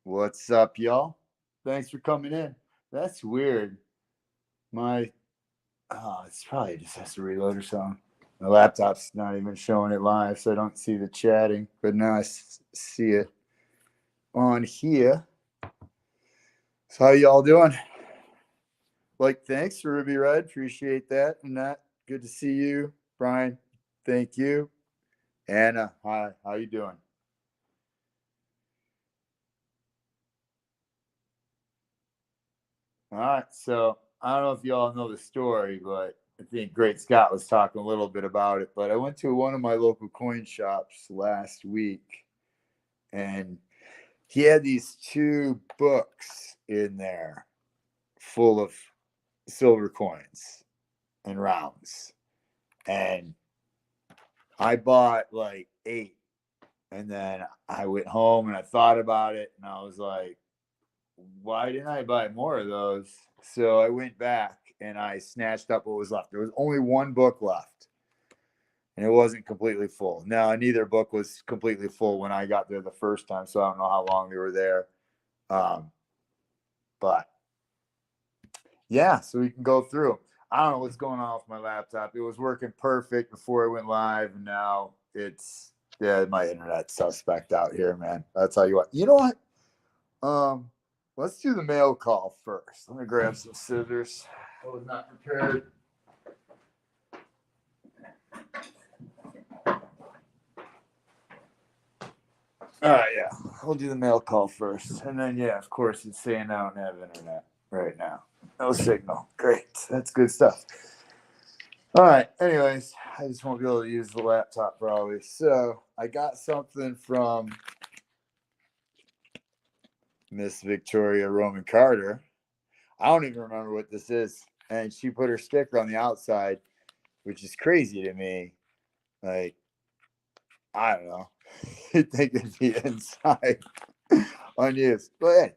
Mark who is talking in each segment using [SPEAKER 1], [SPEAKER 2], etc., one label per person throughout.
[SPEAKER 1] What's up, y'all? Thanks for coming in. That's weird. My it's probably just has to reload or something. My laptop's not even showing it live, so I don't see the chatting. But now I see it on here. So how y'all doing? Like, thanks, Ruby Red. Appreciate that. And that, good to see you, Brian. Thank you, Anna. Hi. How you doing? All right. So I don't know if y'all know the story, but I think Great Scott was talking a little bit about it. But I went to one of my local coin shops last week, and he had these two books in there full of silver coins and rounds. And I bought like eight. And then I went home and I thought about it, and I was like, why didn't I buy more of those? So I went back and I snatched up what was left. There was only one book left, and it wasn't completely full. Now, neither book was completely full when I got there the first time, so I don't know how long they were there. Um, but yeah, so we can go through. I don't know what's going on with my laptop. It was working perfect before it went live, and now it's yeah, my internet's suspect out here, man. That's how you want. You know what? Um, let's do the mail call first. Let me grab some scissors. I was not prepared. All right, yeah, we'll do the mail call first, and then yeah, of course, it's saying I don't have internet right now. No signal. Great, that's good stuff. All right. Anyways, I just won't be able to use the laptop probably. So I got something from Miss Victoria Roman Carter. I don't even remember what this is, and she put her sticker on the outside, which is crazy to me. Like, I don't know. You'd think it'd be inside unused. But hey,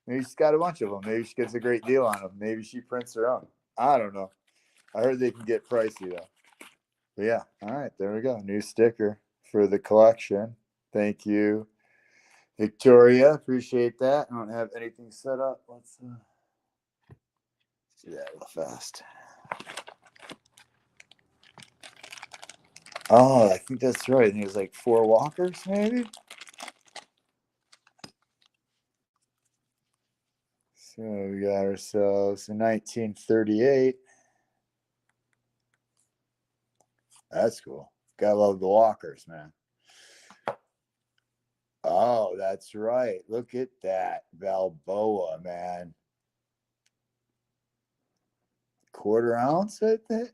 [SPEAKER 1] maybe she's got a bunch of them. Maybe she gets a great deal on them. Maybe she prints her own. I don't know. I heard they can get pricey though. But yeah, all right, there we go. New sticker for the collection. Thank you, Victoria. Appreciate that. I don't have anything set up. Let's do that real fast. Oh, I think that's right. I think it was like four walkers, maybe. So we got ourselves in 1938. That's cool. Gotta love the walkers, man. Oh, that's right. Look at that. Balboa, man. Quarter ounce, I think.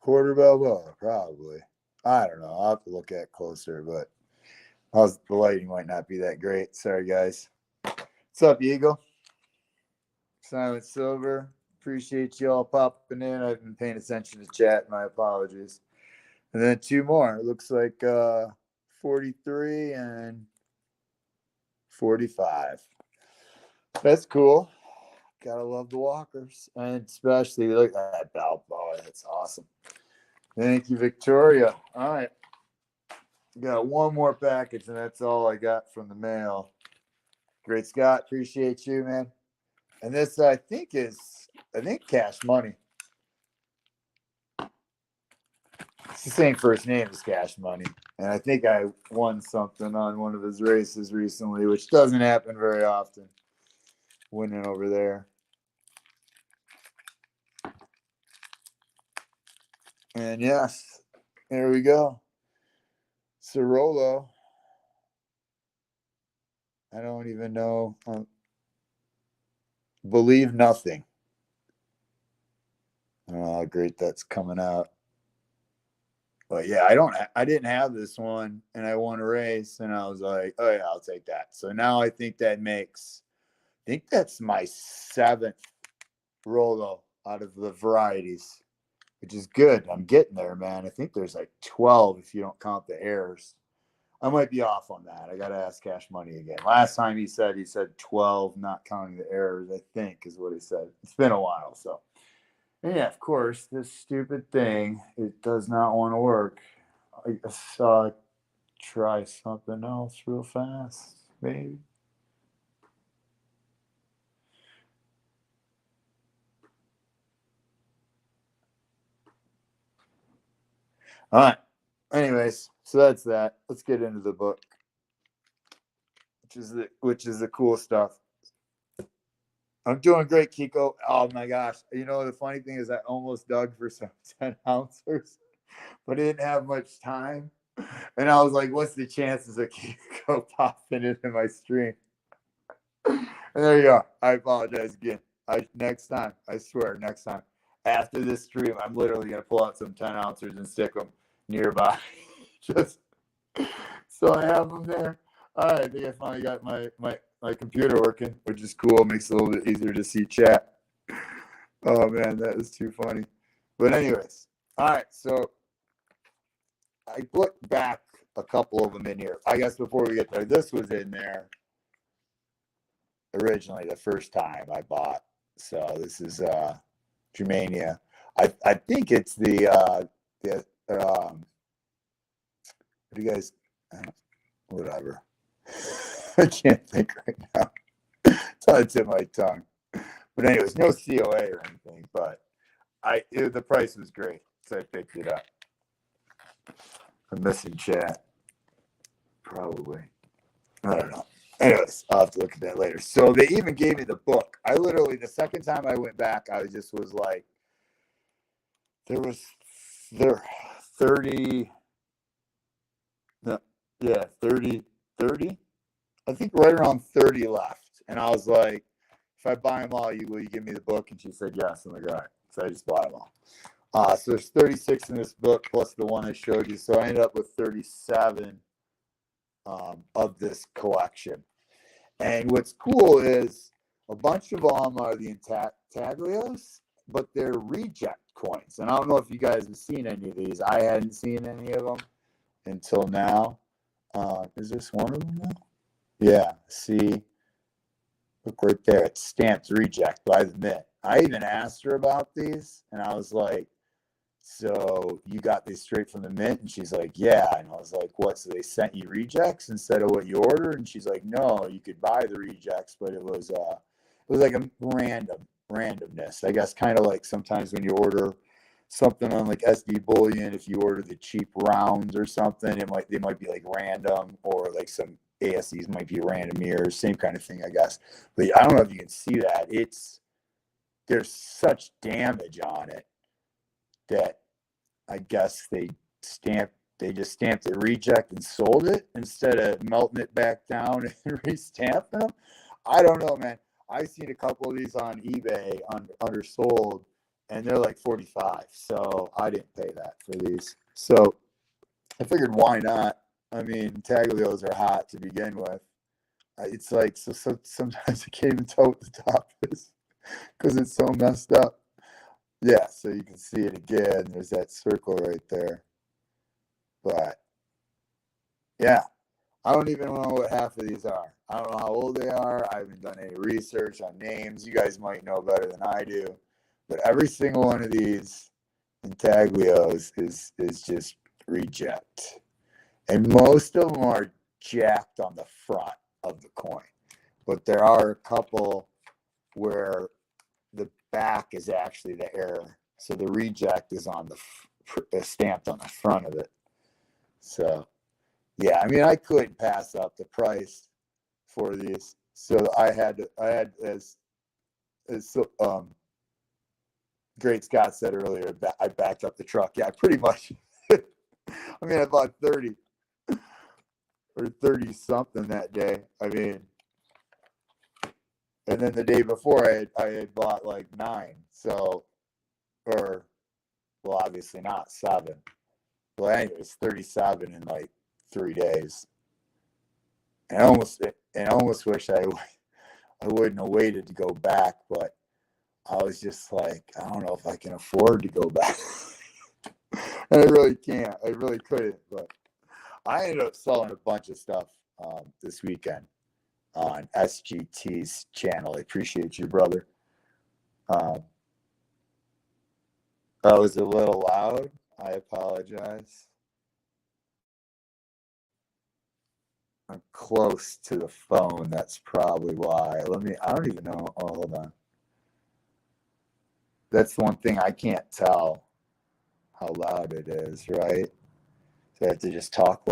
[SPEAKER 1] Quarter Balboa, probably. I don't know. I'll have to look at it closer, but the lighting might not be that great. Sorry, guys. What's up, Eagle? Silent Silver. Appreciate you all popping in. I've been paying attention to chat. My apologies. And then two more. It looks like 43 and 45. That's cool. Gotta love the walkers. And especially look at that Balboa. That's awesome. Thank you, Victoria. All right. Got one more package, and that's all I got from the mail. Great Scott, appreciate you, man. And this, I think Cash Money. It's the same first name as Cash Money. And I think I won something on one of his races recently, which doesn't happen very often. Winning over there. And yes, there we go. Cirolo. I don't even know. Believe nothing. I don't know how great that's coming out. But yeah, I didn't have this one, and I won a race, and I was like, oh yeah, I'll take that. So now I think that's my seventh Rolo out of the varieties, which is good. I'm getting there, man. I think there's like 12 if you don't count the errors. I might be off on that. I got to ask Cash Money again. Last time he said 12, not counting the errors, I think is what he said. It's been a while. So, and yeah, of course, this stupid thing, it does not want to work. I saw try something else real fast, maybe. All right. Anyways, so that's that. Let's get into the book, which is the cool stuff. I'm doing great, Kiko. Oh my gosh! You know the funny thing is, I almost dug for some 10 ounces, but I didn't have much time, and I was like, "What's the chances of Kiko popping into my stream?" And there you are. I apologize again. Next time, I swear, next time after this stream, I'm literally gonna pull out some 10 ounces and stick them nearby, just so I have them there. All right, I think I finally got my computer working, which is cool. Makes it a little bit easier to see chat. Oh man, that is too funny. But anyways, all right. So I looked back a couple of them in here. I guess before we get there, this was in there originally the first time I bought. So this is Germania. I think it's the what do you guys whatever. I can't think right now. It's on the tip of my tongue. But anyways, no COA or anything. But the price was great, so I picked it up. I'm missing chat, probably. I don't know. Anyways, I'll have to look at that later. So they even gave me the book. I literally, the second time I went back, I was like, there 30, no, yeah, 30. I think right around 30 left. And I was like, if I buy them all, will you give me the book? And she said yes. I'm like, all right. So I just bought them all. So there's 36 in this book plus the one I showed you. So I ended up with 37 of this collection. And what's cool is a bunch of them are the intaglios, but they're reject coins. And I don't know if you guys have seen any of these. I hadn't seen any of them until now. Is this one of them now? Yeah, see, look right there. It's stamped reject by the Mint. I even asked her about these, and I was like, so you got these straight from the Mint? And she's like, yeah. And I was like, what? So they sent you rejects instead of what you ordered? And she's like, no, you could buy the rejects, but it was like a randomness. I guess kind of like sometimes when you order something on like SD Bullion, if you order the cheap rounds or something, they might be like random, or like some ASCs might be random mirrors, same kind of thing, I guess. But I don't know if you can see that. There's such damage on it that I guess they just stamped it reject and sold it instead of melting it back down and restamping them. I don't know, man. I've seen a couple of these on eBay undersold, and they're like 45. So I didn't pay that for these. So I figured, why not? I mean, taglios are hot to begin with. It's like, so sometimes I can't even tell what the top is because it's so messed up. Yeah, so you can see it again. There's that circle right there. But yeah, I don't even know what half of these are. I don't know how old they are. I haven't done any research on names. You guys might know better than I do. But every single one of these intaglios is just reject. And most of them are jacked on the front of the coin. But there are a couple where the back is actually the error. So the reject is on stamped on the front of it. So yeah, I mean, I couldn't pass up the price for these. So I had as Great Scott said earlier, I backed up the truck. Yeah, pretty much. I mean, I bought 30 or 30 something that day. I mean, and then the day before I had bought like 9. So, or well, obviously not 7. Well, anyways, 37 in like 3 days. And I almost wish I wouldn't have waited to go back, but I was just like, I don't know if I can afford to go back. And I really can't. I really couldn't. But I ended up selling a bunch of stuff this weekend on SGT's channel. I appreciate you, brother. I was a little loud. I apologize. I'm close to the phone. That's probably why. I don't even know. Oh, hold on. That's the one thing I can't tell how loud it is, right? So I have to just talk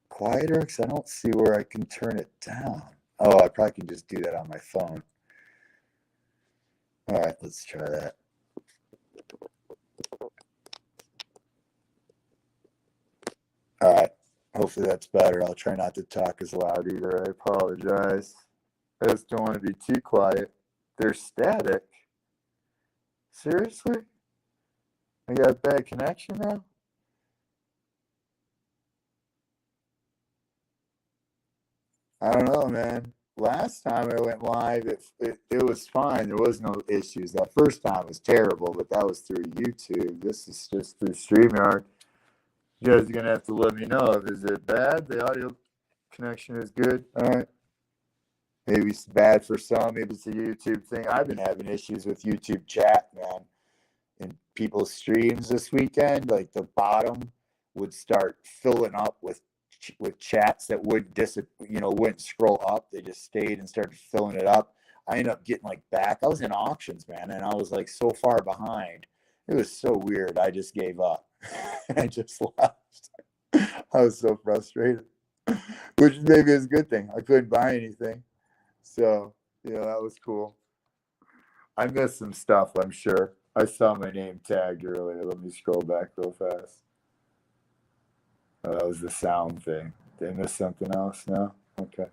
[SPEAKER 1] quieter because I don't see where I can turn it down. Oh, I probably can just do that on my phone. All right, let's try that. All right, hopefully that's better. I'll try not to talk as loud either. I apologize. I just don't want to be too quiet. They're static. Seriously? I got a bad connection now? I don't know, man. Last time I went live, it was fine. There was no issues. That first time was terrible, but that was through YouTube. This is just through StreamYard. You guys are going to have to let me know. Is it bad? The audio connection is good? All right. Maybe it's bad for some. Maybe it's a YouTube thing. I've been having issues with YouTube chat, man. In people's streams this weekend, like the bottom would start filling up with chats that wouldn't scroll up. They just stayed and started filling it up. I ended up getting like back. I was in auctions, man, and I was like so far behind. It was so weird. I just gave up. I just left. I was so frustrated, which maybe is a good thing. I couldn't buy anything. So, that was cool. I missed some stuff, I'm sure. I saw my name tagged earlier. Let me scroll back real fast. Oh, that was the sound thing. Did I miss something else? No? Okay.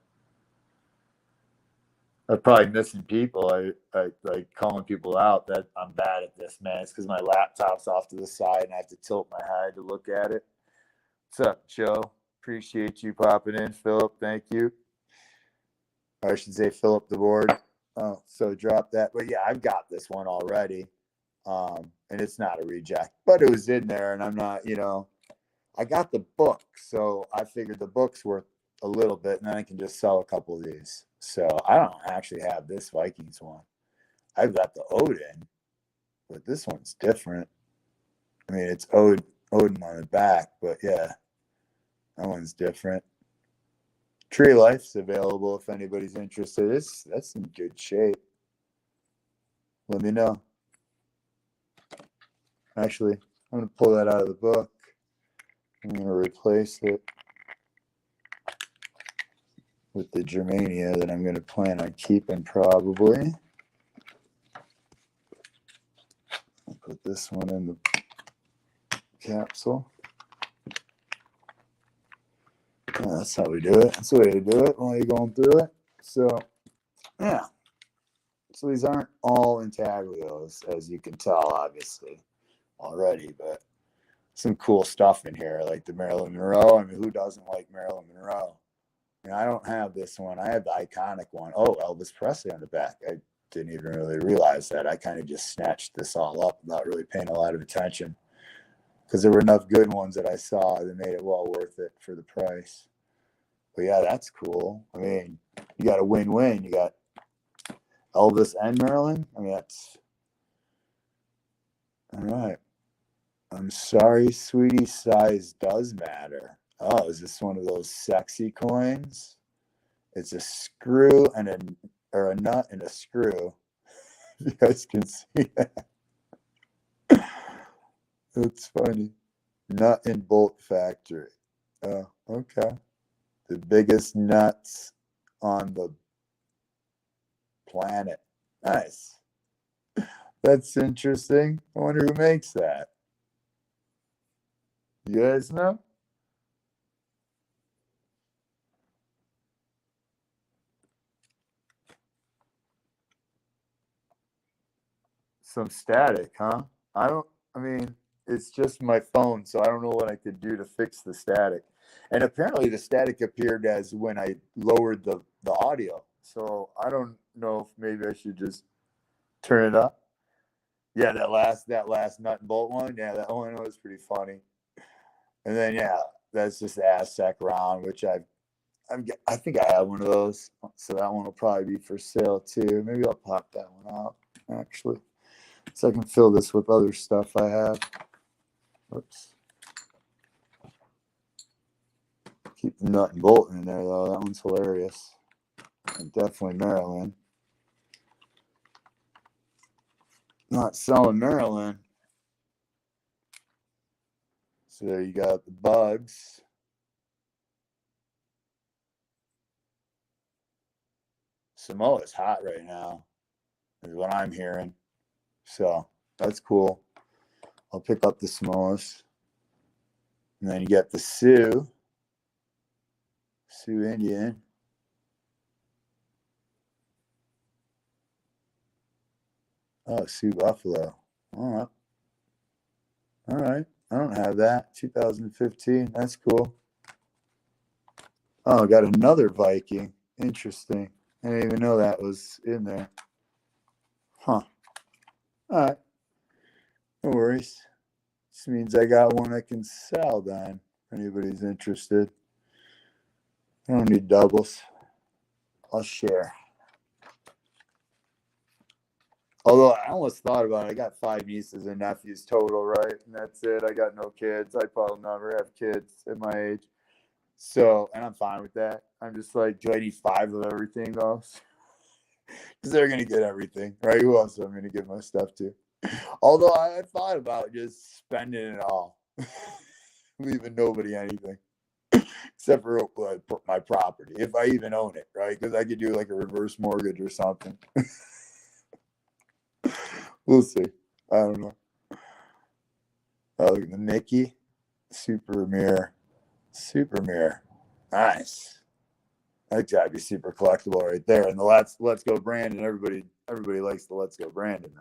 [SPEAKER 1] I'm probably missing people. I like calling people out. That I'm bad at this, man. It's because my laptop's off to the side and I have to tilt my head to look at it. What's up, Joe? Appreciate you popping in. Philip, thank you. Or I should say Philip the board. Oh, so drop that. But yeah, I've got this one already. And it's not a reject, but it was in there, and I'm not, I got the book, so I figured the book's worth a little bit, and then I can just sell a couple of these. So I don't actually have this Vikings one. I've got the Odin, but this one's different. I mean, it's Odin on the back, but yeah, that one's different. Tree Life's available if anybody's interested. That's in good shape. Let me know. Actually, I'm going to pull that out of the book. I'm going to replace it with the Germania that I'm going to plan on keeping probably. I'll put this one in the capsule. Yeah, that's how we do it. That's the way to do it while you're going through it. So, yeah. So these aren't all intaglios, as you can tell, obviously, already, but some cool stuff in here, like the Marilyn Monroe. I mean, who doesn't like Marilyn Monroe? I mean, I don't have this one. I have the iconic one. Oh, Elvis Presley on the back. I didn't even really realize that. I kind of just snatched this all up without really paying a lot of attention because there were enough good ones that I saw that made it well worth it for the price. But yeah, that's cool. I mean, you got a win-win. You got Elvis and Marilyn. I mean, that's all right. I'm sorry, sweetie, size does matter. Oh, is this one of those sexy coins? It's a screw and a nut and a screw. You guys can see that. That's funny. Nut and bolt factory. Oh, okay. The biggest nuts on the planet. Nice. That's interesting. I wonder who makes that. You guys know? Some static, huh? I mean, it's just my phone, so I don't know what I could do to fix the static. And apparently the static appeared as when I lowered the audio. So I don't know if maybe I should just turn it up. Yeah, that last nut and bolt one. Yeah, that one was pretty funny. And then yeah, that's just the Aztec round, which I think I have one of those. So that one will probably be for sale too. Maybe I'll pop that one out actually. So I can fill this with other stuff I have. Oops. Keep the nut and bolt in there, though. That one's hilarious. And definitely Maryland. Not selling Maryland. So there you got the bugs. Samoa's hot right now, is what I'm hearing. So that's cool. I'll pick up the Samoas. And then you get the Sioux Indian. Oh, Sioux Buffalo. All right. I don't have that. 2015. That's cool. Oh, I got another Viking. Interesting. I didn't even know that was in there. Huh. All right. No worries. This means I got one I can sell then. If anybody's interested. I don't need doubles. I'll share. Although I almost thought about it. I got 5 nieces and nephews total, right? And that's it. I got no kids. I probably never have kids at my age. So, and I'm fine with that. I'm just like, do I need 5 of everything though? Because they're going to get everything, right? Who else am I going to give my stuff to? Although I thought about just spending it all, leaving nobody anything except for my property, if I even own it, right? Because I could do like a reverse mortgage or something. We'll see. I don't know. Oh, look at the Mickey Super Mirror. Nice. That's gotta be super collectible right there. And the Let's Go Brandon. Everybody likes the Let's Go Brandon.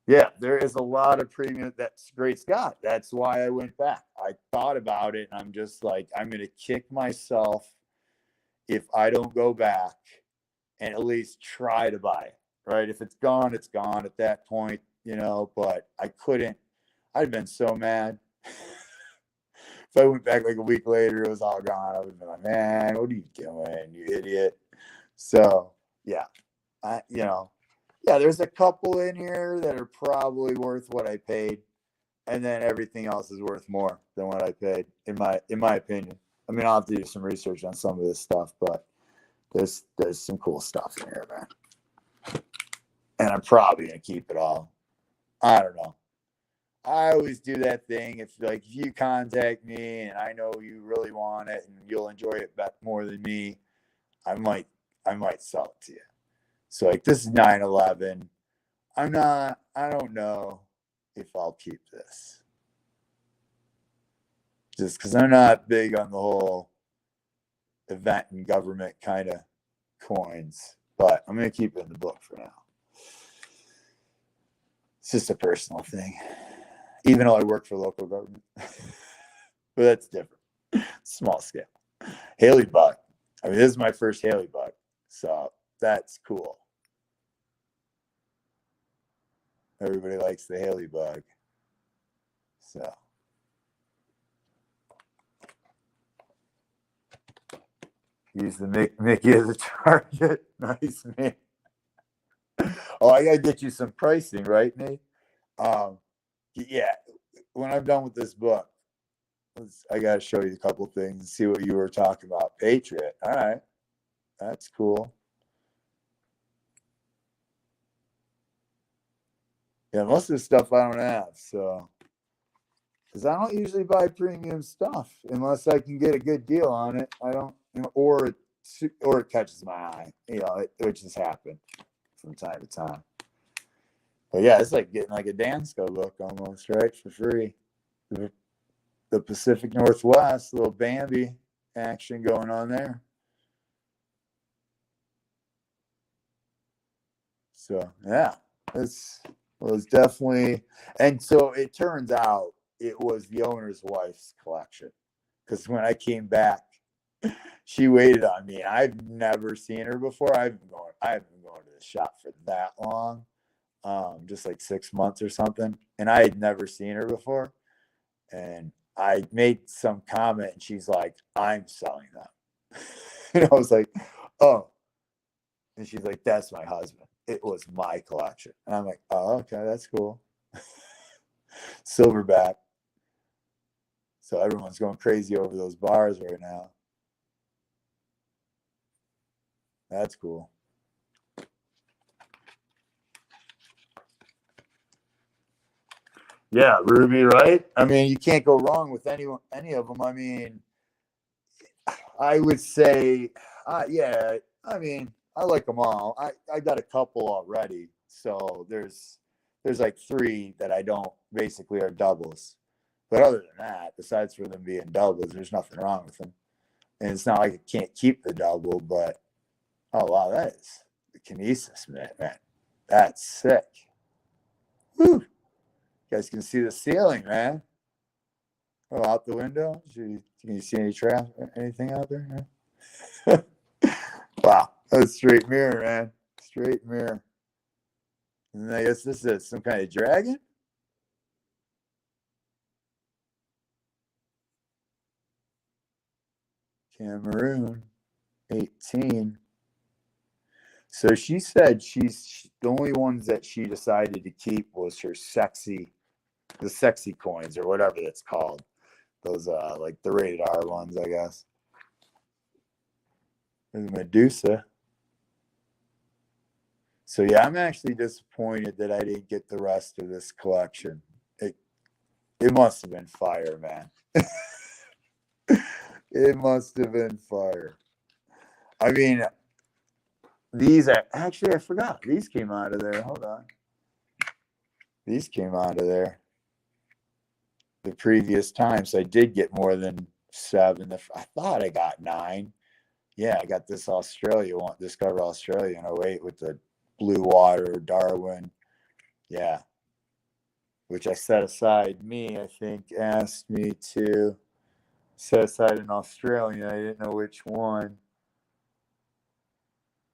[SPEAKER 1] Yeah, there is a lot of premium. That's Great Scott. That's why I went back. I thought about it, and I'm just like, I'm gonna kick myself if I don't go back and at least try to buy it. Right? If it's gone, it's gone at that point, but I couldn't. I'd been so mad. If I went back like a week later, it was all gone. I would have been like, man, what are you doing, you idiot? So, yeah. There's a couple in here that are probably worth what I paid. And then everything else is worth more than what I paid, in my opinion. I mean, I'll have to do some research on some of this stuff, but there's some cool stuff in here, man. And I'm probably gonna keep it all. I don't know. I always do that thing. If you contact me and I know you really want it and you'll enjoy it more than me, I might sell it to you. So this is 9/11. I don't know if I'll keep this. Just because I'm not big on the whole event and government kind of coins. But I'm gonna keep it in the book for now. It's just a personal thing. Even though I work for local government. But that's different. Small scale. Haley bug. I mean, this is my first Haley bug. So that's cool. Everybody likes the Haley bug. So. Use the Mickey as a target. Nice, man. Oh, I got to get you some pricing, right, Nate? Yeah. When I'm done with this book, I got to show you a couple things and see what you were talking about. Patriot. All right. That's cool. Yeah, most of the stuff I don't have, so. Because I don't usually buy premium stuff unless I can get a good deal on it. I don't, or it catches my eye. It just happened from time to time. But yeah, it's like getting like a Dansko book almost, right? For free. The Pacific Northwest, little Bambi action going on there. So yeah, it's definitely, and so it turns out it was the owner's wife's collection. Because when I came back, she waited on me. I've never seen her before. I haven't been going to the shop for that long. Just like 6 months or something. And I had never seen her before. And I made some comment and she's like, I'm selling them. And I was like, oh. And she's like, that's my husband. It was my collection. And I'm like, oh, okay, that's cool. Silverback. So everyone's going crazy over those bars right now. That's cool. Yeah, Ruby, right? I mean, you can't go wrong with any of them. I mean, I would say, yeah. I mean, I like them all. I got a couple already, so there's like three that I don't basically are doubles. But other than that, besides for them being doubles, there's nothing wrong with them. And it's not like I can't keep the double, but oh wow, that is the Kinesis, man. That's sick. Whew. You guys can see the ceiling, man. Oh, out the window. Can you see any trash? Anything out there? No? Wow, that's straight mirror, man. Straight mirror. And I guess this is some kind of dragon. Cameroon, 18. So she said the only ones that she decided to keep was the sexy coins or whatever it's called. Those like the rated R ones, I guess. There's Medusa. So yeah, I'm actually disappointed that I didn't get the rest of this collection. It must have been fire, man. It must have been fire. I mean, these are actually, I forgot. These came out of there. Hold on. These came out of there the previous time. So I did get more than 7. I thought I got 9. Yeah, I got this Australia one, Discover Australia in 08 with the blue water, Darwin. Yeah. Which I set aside. I think, asked me to set aside an Australian. I didn't know which one.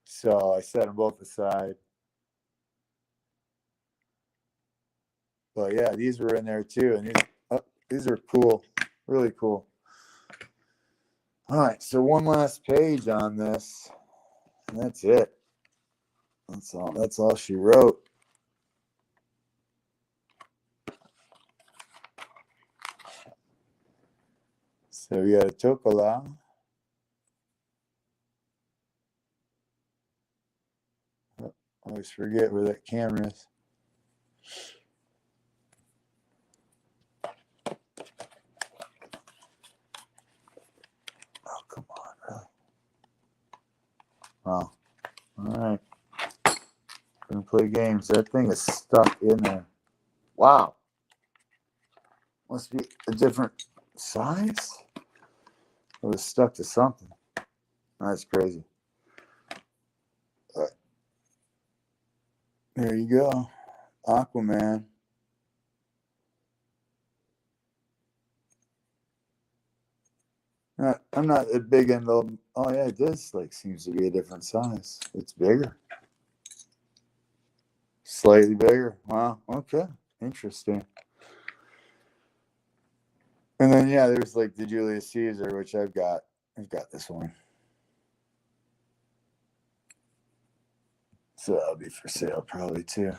[SPEAKER 1] So I set them both aside. But yeah, these were in there too. And these are cool. Really cool. All right. So one last page on this. And that's it. That's all she wrote. So we got a Tokola. I always forget where that camera is. Oh, come on, really? Oh, all right. Gonna play games. That thing is stuck in there. Wow. Must be a different size? It was stuck to something. That's crazy. There you go. Aquaman. I'm not a big into. Oh yeah, it does seems to be a different size. It's bigger. Slightly bigger. Wow. Okay. Interesting. And then yeah, there's the Julius Caesar, which I've got. I've got this one. So that'll be for sale probably too.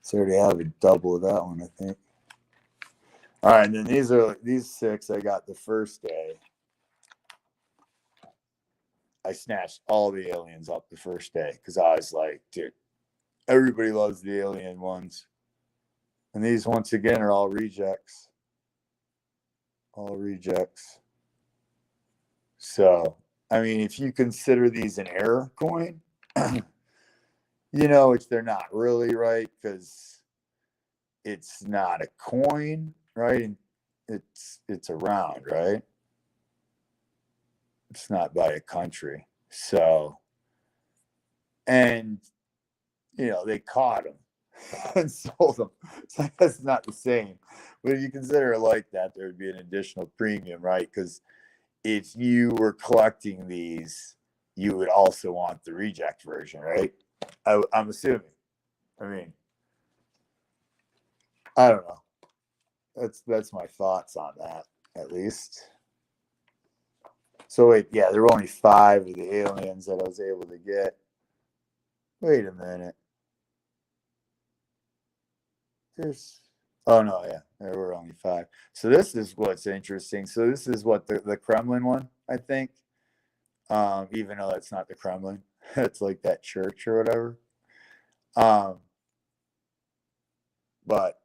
[SPEAKER 1] So I already have a double of that one, I think. All right, and then these 6 I got the first day. I snatched all the aliens up the first day because I was like, dude, everybody loves the alien ones. And these, once again, are all rejects. All rejects. So, I mean, if you consider these an error coin, which they're not really, right? Because it's not a coin, right? And it's a round, right? It's not by a country. So, and, they caught them and sold them. So I guess it's not the same. But if you consider it like that, there would be an additional premium, right? Because if you were collecting these, you would also want the reject version, right? I'm assuming. I mean, I don't know. That's my thoughts on that, at least. So wait, yeah, there were only 5 of the aliens that I was able to get. Wait a minute. Oh no, yeah, there were only 5. So this is what's interesting. So this is what the Kremlin one, I think. Even though it's not the Kremlin, it's like that church or whatever. Um, but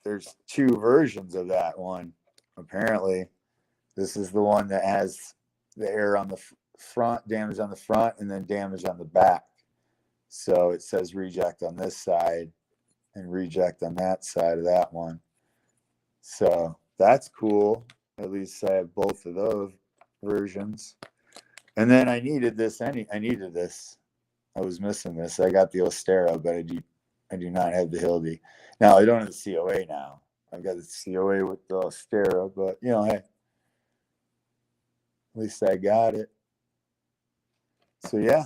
[SPEAKER 1] there's 2 versions of that one. Apparently, this is the one that has the air on the front, damage on the front, and then damage on the back. So it says reject on this side and reject on that side of that one. So that's cool. At least I have both of those versions. And then I needed this. I needed this. I was missing this. I got the Ostera, but I do not have the Hildy. Now I don't have the COA now. I've got the COA with the Ostera, but you know, hey, at least I got it. So yeah,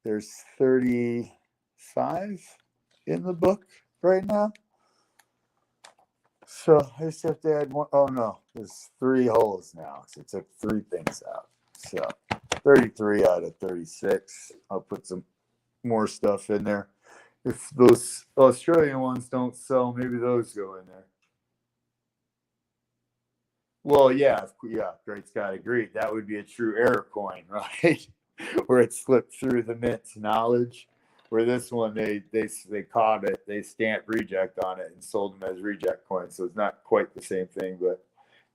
[SPEAKER 1] there's 35 in the book right now. So I just have to add one. Oh no, there's 3 holes now. So it took 3 things out. So 33 out of 36. I'll put some more stuff in there. If those Australian ones don't sell, maybe those go in there. Well, yeah, Great Scott agreed. That would be a true error coin, right? Where it slipped through the mint's knowledge. Where this one, they caught it, they stamped reject on it and sold them as reject coins. So it's not quite the same thing, but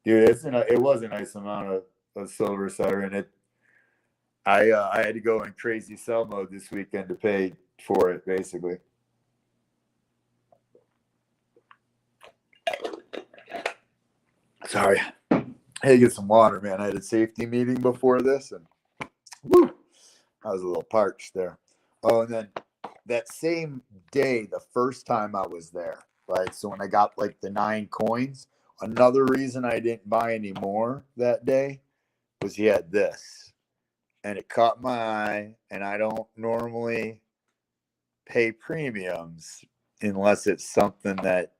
[SPEAKER 1] dude, it was a nice amount of silver Sutter, and it. I had to go in crazy sell mode this weekend to pay for it, basically. Sorry. I had to get some water, man. I had a safety meeting before this, and woo, I was a little parched there. Oh, and then that same day, the first time I was there, right? So when I got like the 9 coins, another reason I didn't buy any more that day was he had this. And it caught my eye, and I don't normally pay premiums unless it's something that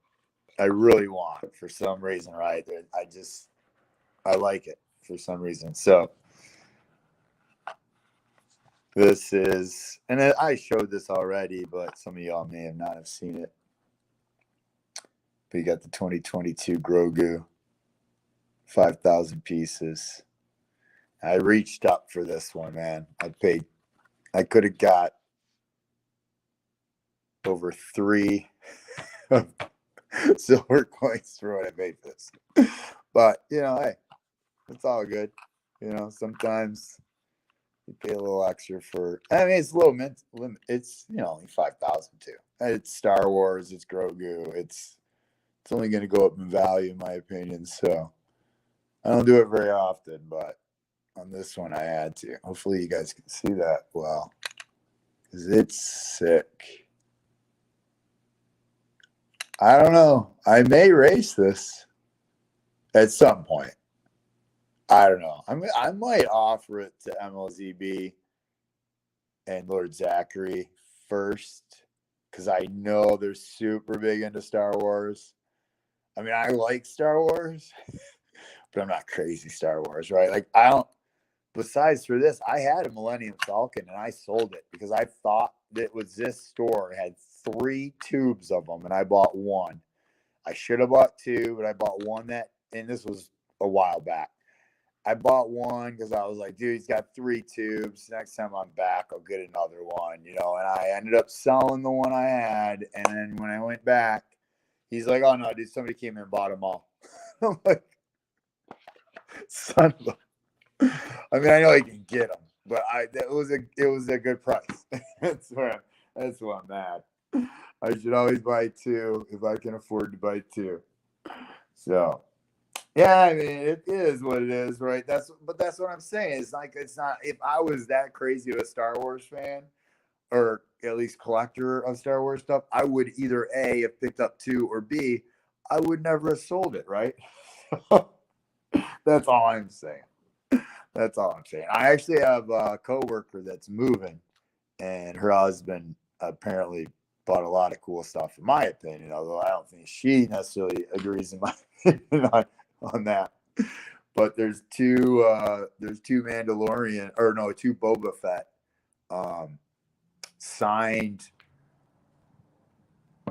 [SPEAKER 1] I really want for some reason, right? I like it for some reason. So this is, and I showed this already, but some of y'all may have not have seen it. But you got the 2022 Grogu, 5,000 pieces. I reached up for this one, man. I could have got over 3 silver coins for what I paid for this. But, you know, hey, it's all good. You know, sometimes you pay a little extra for, I mean, it's low limit. It's, you know, only 5,000 too. It's Star Wars, it's Grogu. It's only going to go up in value, in my opinion. So I don't do it very often, but on this one I had to. Hopefully you guys can see that well, because it's sick. I don't know. I may race this at some point. I don't know. I might offer it to MLZB and Lord Zachary first, because I know they're super big into Star Wars. I mean, I like Star Wars, but I'm not crazy Star Wars, right? Like, I don't. Besides for this, I had a Millennium Falcon and I sold it because I thought that was this store had 3 tubes of them, and I bought 1. I should have bought 2, but I bought 1 and this was a while back. I bought 1 because I was like, dude, he's got 3 tubes. Next time I'm back, I'll get another one, you know. And I ended up selling the one I had. And then when I went back, he's like, oh no, dude, somebody came in and bought them all. I'm like, son of a. I mean, I know you can get them, but it was a good price. that's why I'm mad. I should always buy 2 if I can afford to buy 2. So. Yeah, I mean, it is what it is, right? That's what I'm saying. It's like, it's not, if I was that crazy of a Star Wars fan, or at least collector of Star Wars stuff, I would either A, have picked up 2, or B, I would never have sold it, right? That's all I'm saying. That's all I'm saying. I actually have a coworker that's moving, and her husband apparently bought a lot of cool stuff, in my opinion, although I don't think she necessarily agrees in my opinion on that. But there's 2 Mandalorian, or no, 2 Boba Fett signed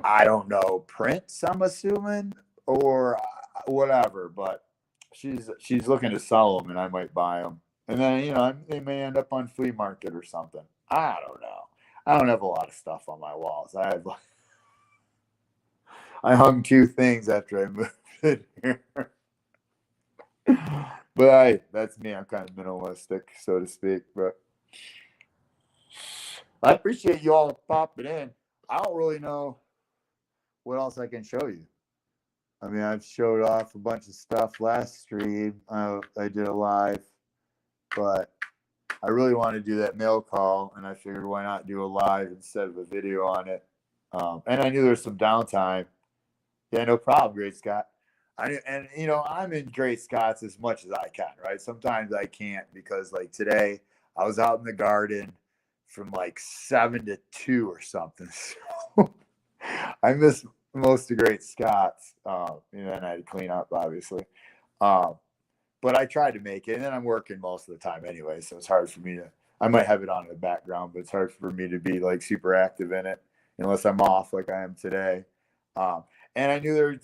[SPEAKER 1] I don't know, prints, I'm assuming, or whatever. But she's looking to sell them, and I might buy them. And then they may end up on flea market or something. I don't know. I don't have a lot of stuff on my walls. I hung 2 things after I moved in here. But that's me. I'm kind of minimalistic, so to speak. But I appreciate you all popping in. I don't really know what else I can show you. I mean, I've showed off a bunch of stuff last stream. I did a live, but I really want to do that mail call, and I figured why not do a live instead of a video on it. And I knew there was some downtime. Yeah, no problem, Great Scott. I'm in Great Scots as much as I can, right? Sometimes I can't because, like today, I was out in the garden from like 7 to 2 or something. So I missed most of Great Scots. And I had to clean up, obviously. But I tried to make it, and then I'm working most of the time anyway, so it's hard for me to. I might have it on in the background, but it's hard for me to be like super active in it unless I'm off like I am today. And I knew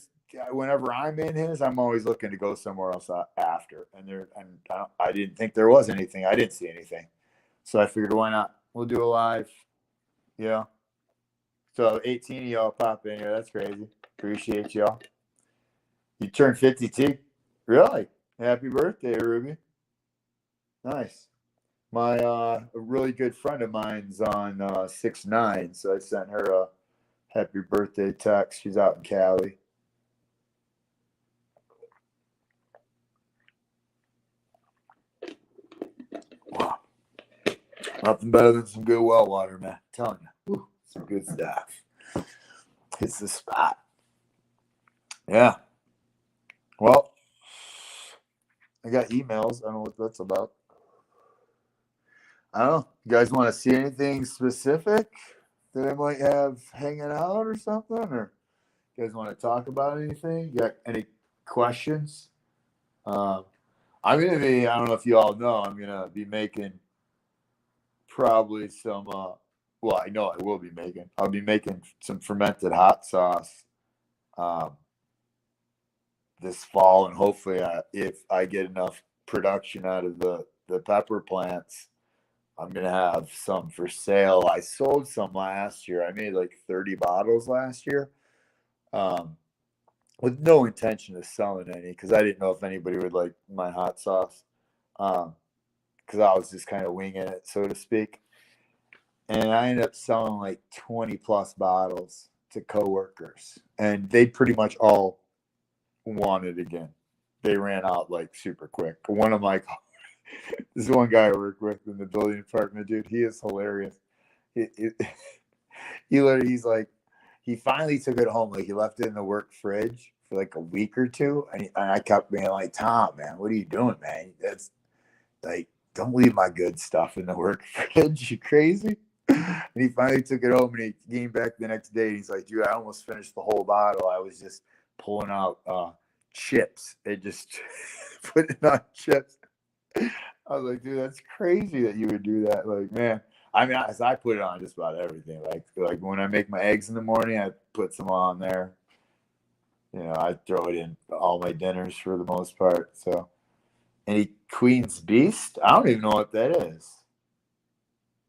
[SPEAKER 1] whenever I'm in his, I'm always looking to go somewhere else after. And I didn't think there was anything. I didn't see anything, so I figured why not? We'll do a live. Yeah. So 18 of y'all pop in here. That's crazy. Appreciate y'all. You turned 52. Really? Happy birthday, Ruby. Nice. My a really good friend of mine's on 6/9, so I sent her a happy birthday text. She's out in Cali. Wow. Nothing better than some good well water, man. I'm telling you. Whew, some good stuff. Hits the spot. Yeah. Well, I got emails. I don't know what that's about. I don't know. You guys want to see anything specific that I might have hanging out or something? Or you guys want to talk about anything? You got any questions? I'm going to be, I don't know if you all know, I'm going to be making probably some, well, I know I will be making, I'll be making some fermented hot sauce this fall. And hopefully, if I get enough production out of the pepper plants, I'm going to have some for sale. I sold some last year. I made like 30 bottles last year with no intention of selling any because I didn't know if anybody would like my hot sauce because I was just kind of winging it, so to speak. And I ended up selling like 20 plus bottles to coworkers, and they pretty much all wanted again. They ran out like super quick. One of my this one guy I work with in the building department, dude, he is hilarious. He's like, he finally took it home. Like he left it in the work fridge for like a week or two. And I kept being like, Tom, man, what are you doing, man? That's like, don't leave my good stuff in the work fridge. You crazy? And he finally took it home and he came back the next day. And he's like, dude, I almost finished the whole bottle. I was just pulling out chips and just putting on chips. I was like, dude, that's crazy that you would do that. Like, man, I mean, I put it on just about everything. Like when I make my eggs in the morning, I put some on there. I throw it in all my dinners for the most part. So, any Queen's Beast? I don't even know what that is.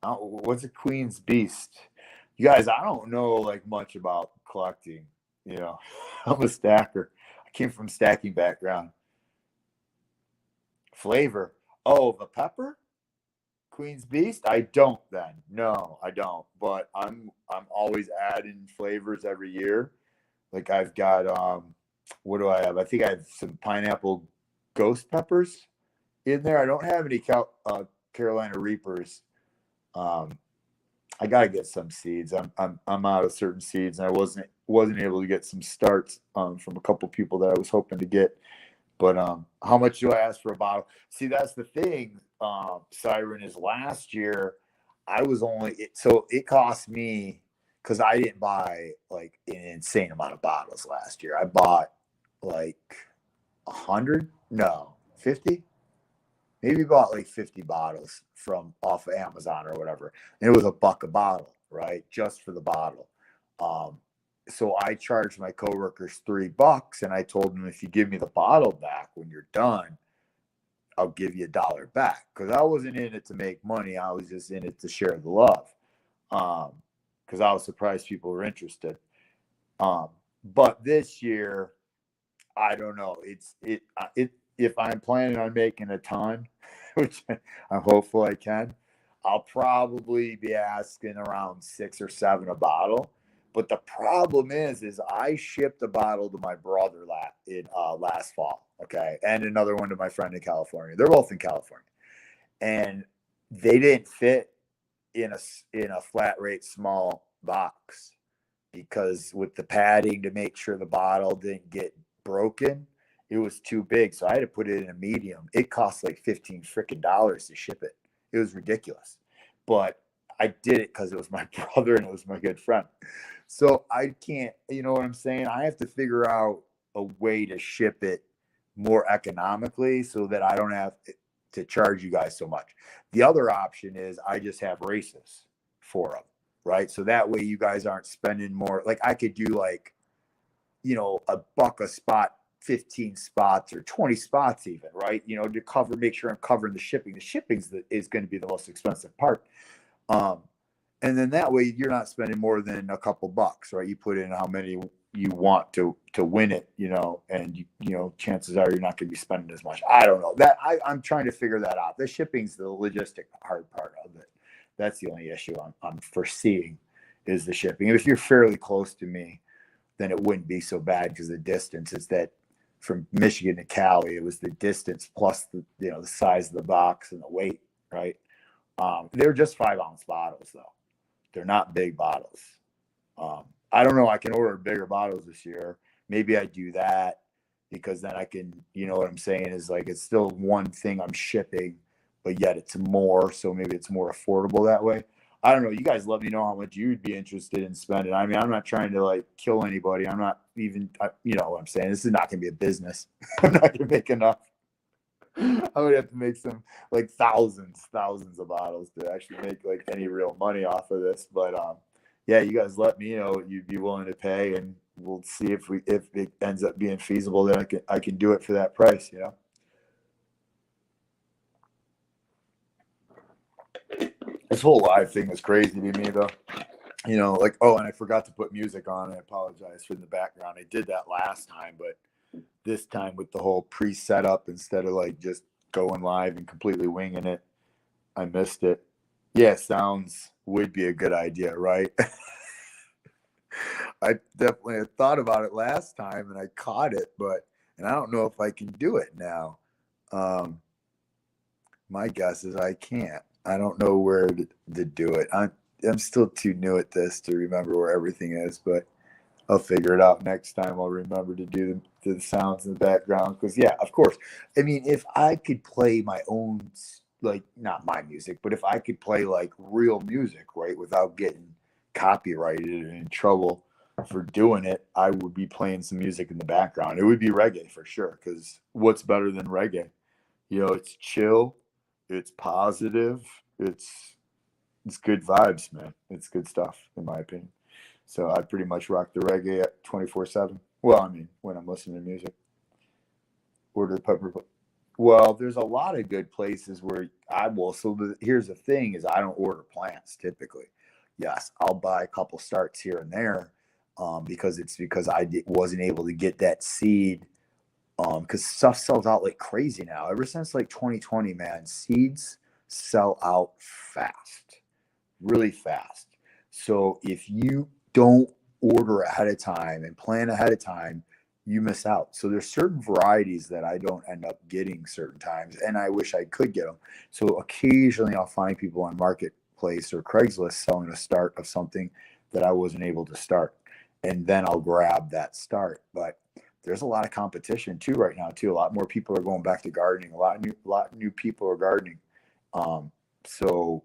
[SPEAKER 1] What's a Queen's Beast? You guys, I don't know like much about collecting. I'm a stacker. I came from stacking background. Flavor. Oh, the pepper? Queen's Beast? I don't then. No, I don't. But I'm always adding flavors every year. Like I've got what do I have? I think I have some pineapple ghost peppers in there. I don't have any Carolina Reapers. I gotta get some seeds. I'm out of certain seeds, and I wasn't able to get some starts from a couple people that I was hoping to get. But how much do I ask for a bottle? See, that's the thing, Siren, is last year I was it cost me because I didn't buy like an insane amount of bottles last year. I bought like 100, no, 50, maybe bought like 50 bottles from off of Amazon or whatever. And it was $1 a bottle, right? Just for the bottle. so I charged my coworkers $3, and I told them, if you give me the bottle back when you're done, I'll give you $1 back. Because I wasn't in it to make money. I was just in it to share the love. Because I was surprised people were interested. But this year, I don't know. If I'm planning on making a ton, which I'm hopeful I can, I'll probably be asking around 6 or 7 a bottle. But the problem is I shipped a bottle to my brother last fall, okay, and another one to my friend in California. They're both in California, and they didn't fit in a flat rate small box, because with the padding to make sure the bottle didn't get broken, it was too big. So I had to put it in a medium. It cost like 15 freaking dollars to ship it. It was ridiculous. But I did it because it was my brother and it was my good friend. So I can't, you know what I'm saying? I have to figure out a way to ship it more economically so that I don't have to charge you guys so much. The other option is I just have races for them, right? So that way you guys aren't spending more. Like I could do like, $1 a spot, 15 spots or 20 spots even, right? To make sure I'm covering the shipping. The shipping is going to be the most expensive part. And then that way you're not spending more than a couple bucks, right? You put in how many you want to win it, and chances are you're not going to be spending as much. I don't know that I'm trying to figure that out. The shipping's the logistic hard part of it. That's the only issue I'm foreseeing is the shipping. If you're fairly close to me, then it wouldn't be so bad because the distance is that from Michigan to Cali, it was the distance plus the size of the box and the weight, right? They're just 5-ounce bottles though. They're not big bottles. I don't know. I can order bigger bottles this year. Maybe I do that because then I can, what I'm saying is like, it's still one thing I'm shipping, but yet it's more. So maybe it's more affordable that way. I don't know. You guys let me know how much you'd be interested in spending. I mean, I'm not trying to like kill anybody. I'm not even, you know what I'm saying? This is not going to be a business. I'm not going to make enough. I would have to make some like thousands of bottles to actually make like any real money off of this. But yeah, you guys let me know what you'd be willing to pay, and we'll see if it ends up being feasible. Then I can do it for that price. This whole live thing was crazy to me though. Like, oh, and I forgot to put music on. I apologize for the background. I did that last time, but this time with the whole pre-setup instead of like just going live and completely winging it, I missed it. Yeah, sounds would be a good idea, right? I definitely had thought about it last time and I caught it, and I don't know if I can do it now. My guess is I can't. I don't know where to do it. I'm still too new at this to remember where everything is, but I'll figure it out next time. I'll remember to do the sounds in the background. Because, yeah, of course. I mean, if I could play my own, like, not my music, but if I could play, like, real music, right, without getting copyrighted and in trouble for doing it, I would be playing some music in the background. It would be reggae for sure. Because what's better than reggae? It's chill. It's positive. It's good vibes, man. It's good stuff, in my opinion. So I pretty much rock the reggae at 24/7. Well, I mean, when I'm listening to music. Order the pepper. Well, there's a lot of good places where I will. So here's the thing: is I don't order plants typically. Yes, I'll buy a couple starts here and there, because I wasn't able to get that seed. Because stuff sells out like crazy now. Ever since like 2020, man, seeds sell out fast, really fast. So if you don't order ahead of time and plan ahead of time, you miss out. So there's certain varieties that I don't end up getting certain times, and I wish I could get them. So occasionally I'll find people on Marketplace or Craigslist selling a start of something that I wasn't able to start, and then I'll grab that start. But there's a lot of competition too right now too. A lot more people are going back to gardening. A lot of new people are gardening. So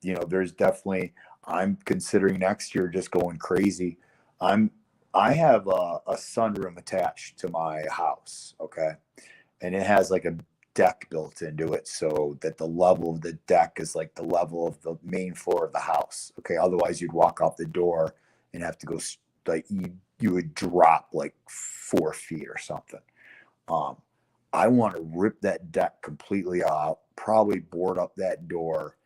[SPEAKER 1] there's definitely. I'm considering next year just going crazy. I have a sunroom attached to my house, okay, and it has like a deck built into it so that the level of the deck is like the level of the main floor of the house. Okay, otherwise you'd walk out the door and have to go like you would drop like 4 feet or something. I want to rip that deck completely out, probably board up that door,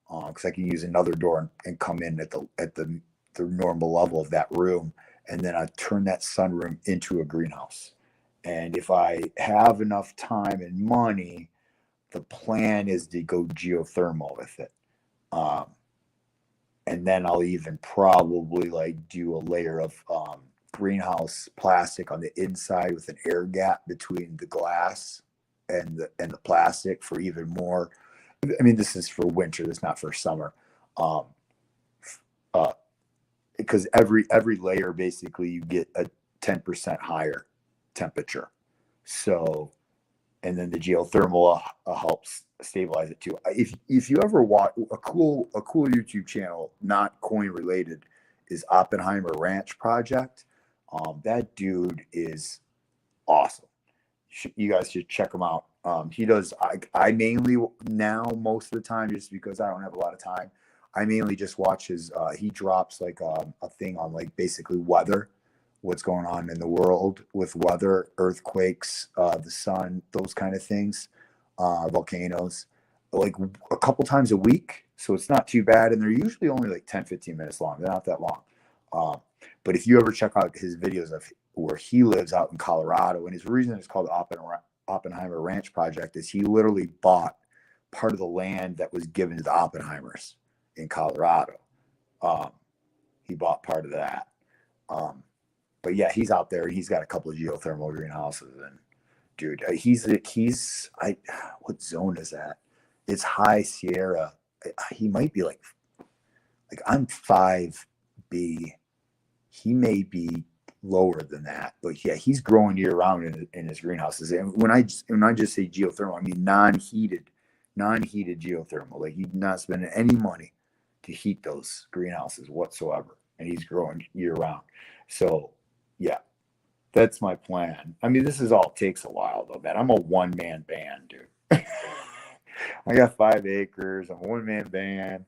[SPEAKER 1] because I can use another door and come in at the normal level of that room, and then I turn that sunroom into a greenhouse. And if I have enough time and money, the plan is to go geothermal with it. And then I'll even probably like do a layer of greenhouse plastic on the inside with an air gap between the glass and the plastic for even more. I mean, this is for winter. This is not for summer. Because every layer basically you get a 10% higher temperature. So, and then the geothermal helps stabilize it too. If you ever watch a cool YouTube channel, not coin related, is Oppenheimer Ranch Project. That dude is awesome. You guys should check him out. He does. I mainly now, most of the time, just because I don't have a lot of time, I mainly just watch his. He drops like a thing on like basically weather, what's going on in the world with weather, earthquakes, the sun, those kind of things, volcanoes, like a couple times a week. So it's not too bad. And they're usually only like 10, 15 minutes long. They're not that long. But if you ever check out his videos of where he lives out in Colorado, and his reason it's called the Oppenheimer Ranch Project is he literally bought part of the land that was given to the Oppenheimers in Colorado. He bought part of that. But yeah, he's out there. He's got a couple of geothermal greenhouses, and dude, what zone is that? It's High Sierra. He might be like I'm 5B. He may be lower than that, but yeah, he's growing year round in his greenhouses. And when I just say geothermal, I mean non-heated geothermal. Like he's not spending any money to heat those greenhouses whatsoever, and he's growing year round. So yeah, that's my plan. I mean, this all takes a while though, man. I'm a one-man band, dude. I got 5 acres. I'm a one-man band.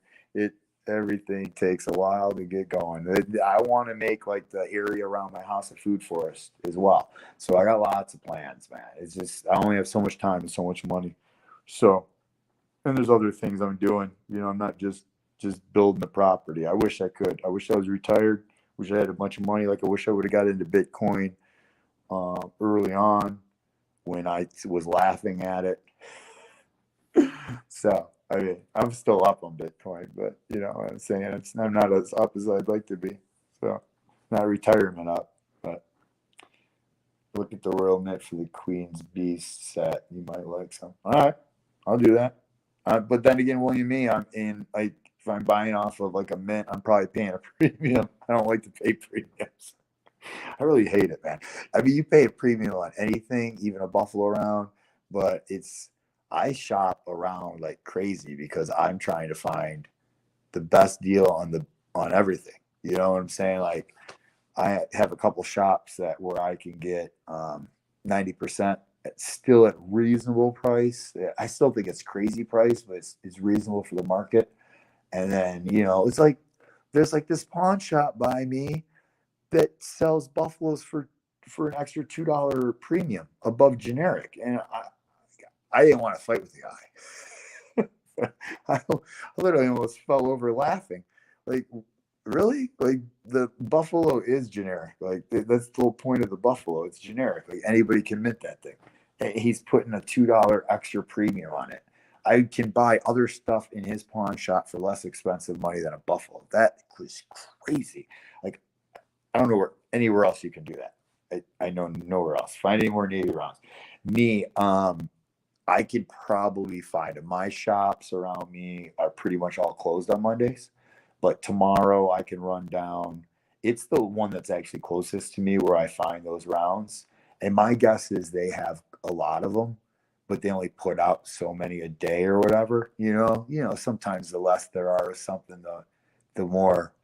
[SPEAKER 1] Everything takes a while to get going. I want to make like the area around my house a food forest as well. So I got lots of plans, man. It's just I only have so much time and so much money. So, and there's other things I'm doing. You know, I'm not just building the property. I wish I could. I wish I was retired. Wish I had a bunch of money. Like I wish I would have got into Bitcoin early on when I was laughing at it. So I mean, I'm still up on Bitcoin, but you know what I'm saying? I'm not as up as I'd like to be. So not retirement up, but look at the Royal Mint for the Queen's Beast set. You might like some. All right, I'll do that. But then again, William Me, I'm in like if I'm buying off of like a mint, I'm probably paying a premium. I don't like to pay premiums. I really hate it, man. I mean, you pay a premium on anything, even a buffalo round, but I shop around like crazy because I'm trying to find the best deal on everything. You know what I'm saying? Like I have a couple shops where I can get 90% still at reasonable price. I still think it's crazy price, but it's reasonable for the market. And then, you know, it's like there's like this pawn shop by me that sells buffaloes for an extra $2 premium above generic. And I didn't want to fight with the guy. I literally almost fell over laughing. Like, really? Like, the buffalo is generic. Like, that's the whole point of the buffalo. It's generic. Like, anybody can mint that thing. And he's putting a $2 extra premium on it. I can buy other stuff in his pawn shop for less expensive money than a buffalo. That was crazy. Like, I don't know anywhere else you can do that. I know nowhere else. Find anywhere near your house. Me, I could probably find it. My shops around me are pretty much all closed on Mondays, but tomorrow I can run down. It's the one that's actually closest to me where I find those rounds. And my guess is they have a lot of them, but they only put out so many a day or whatever. You know, sometimes the less there are of something, the more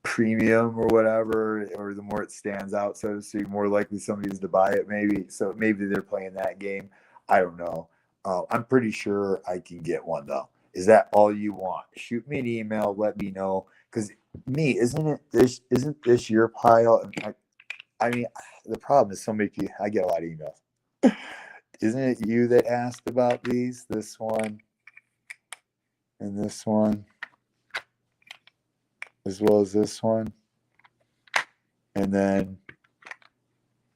[SPEAKER 1] premium or whatever, or the more it stands out, so to speak, more likely somebody's to buy it. Maybe they're playing that game. I don't know. I'm pretty sure I can get one though. Is that all you want? Shoot me an email. Let me know, because Me, isn't this your pile? I mean, the problem is so many people. I get a lot of emails. Isn't it you that asked about these? This one and this one, as well as this one, and then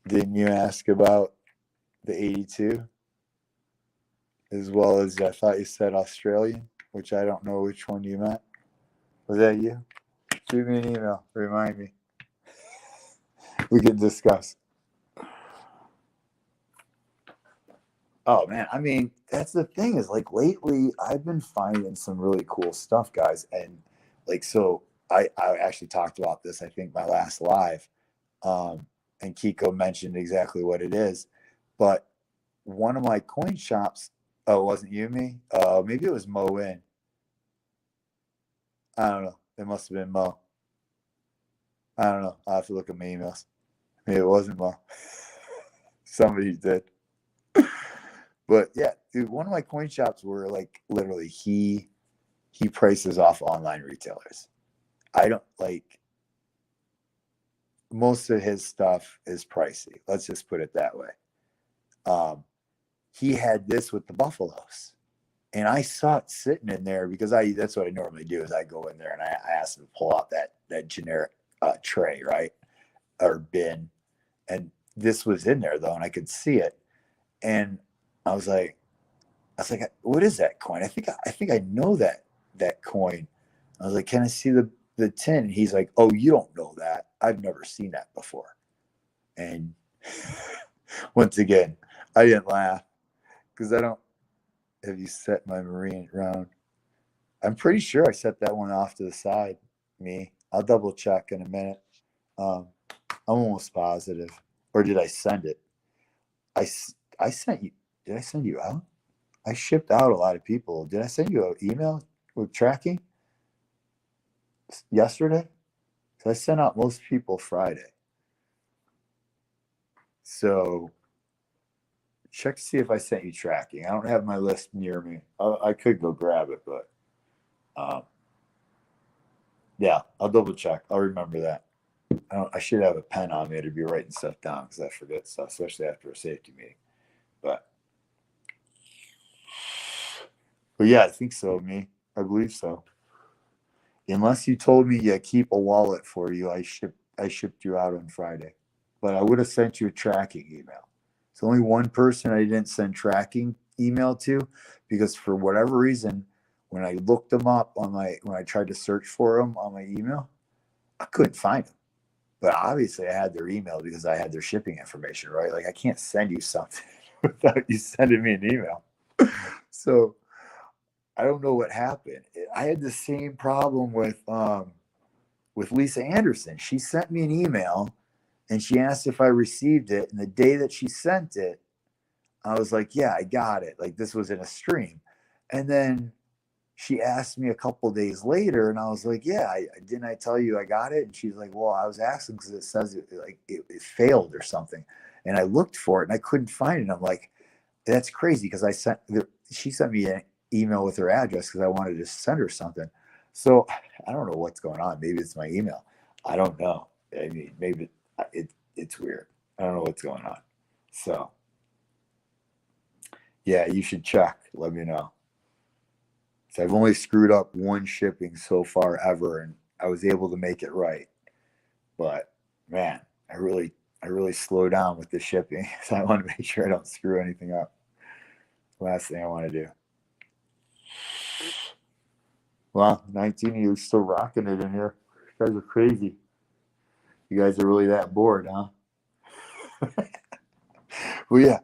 [SPEAKER 1] didn't you ask about the 82, as well as I thought you said Australian, which I don't know which one you meant. Was that you? Shoot me an email. Remind me. We can discuss. Oh man, I mean, that's the thing is like lately I've been finding some really cool stuff, guys. And like so I actually talked about this, I think, my last live. And Kiko mentioned exactly what it is. But one of my coin shops, oh, it wasn't you, me? Maybe it was Mo In. I don't know. It must have been Mo. I don't know. I'll have to look at my emails. Maybe it wasn't Mo. Somebody did. But yeah, dude, one of my coin shops were like literally he prices off online retailers. I don't like most of his stuff is pricey. Let's just put it that way. He had this with the buffaloes, and I saw it sitting in there because that's what I normally do is I go in there and I ask them to pull out that generic tray, right, or bin, and this was in there though, and I could see it, and I was like, what is that coin? I think I know that coin. I was like, can I see the tin? And he's like, oh, you don't know that. I've never seen that before. And once again, I didn't laugh because I don't. Have you set my marine round? I'm pretty sure I set that one off to the side. Me, I'll double check in a minute. Um, I'm almost positive. Or did I send it? I sent you. Did I send you out? I shipped out a lot of people. Did I send you an email with tracking yesterday? So I sent out most people Friday. So check to see if I sent you tracking. I don't have my list near me. I could go grab it, but yeah, I'll double check. I'll remember that. I should have a pen on me to be writing stuff down because I forget stuff, especially after a safety meeting. But yeah, I think so. Me, I believe so. Unless you told me you keep a wallet for you, I shipped you out on Friday, but I would have sent you a tracking email. It's only one person I didn't send tracking email to because for whatever reason, when I looked them up when I tried to search for them on my email, I couldn't find them. But obviously, I had their email because I had their shipping information, right? Like I can't send you something without you sending me an email. So I don't know what happened. I had the same problem with Lisa Anderson. She sent me an email and she asked if I received it. And the day that she sent it, I was like, yeah, I got it. Like this was in a stream. And then she asked me a couple of days later, and I was like, yeah, didn't I tell you I got it? And she's like, well, I was asking because it says it failed or something. And I looked for it and I couldn't find it. And I'm like, that's crazy because she sent me an email with her address because I wanted to send her something. So I don't know what's going on. Maybe it's my email. I don't know. I mean, maybe it's weird. I don't know what's going on. So yeah, you should check. Let me know. So I've only screwed up one shipping so far ever, and I was able to make it right. But man, I really slow down with the shipping. So I want to make sure I don't screw anything up. Last thing I want to do. Well, 19 of you are still rocking it in here. You guys are crazy. You guys are really that bored, huh? Well, yeah.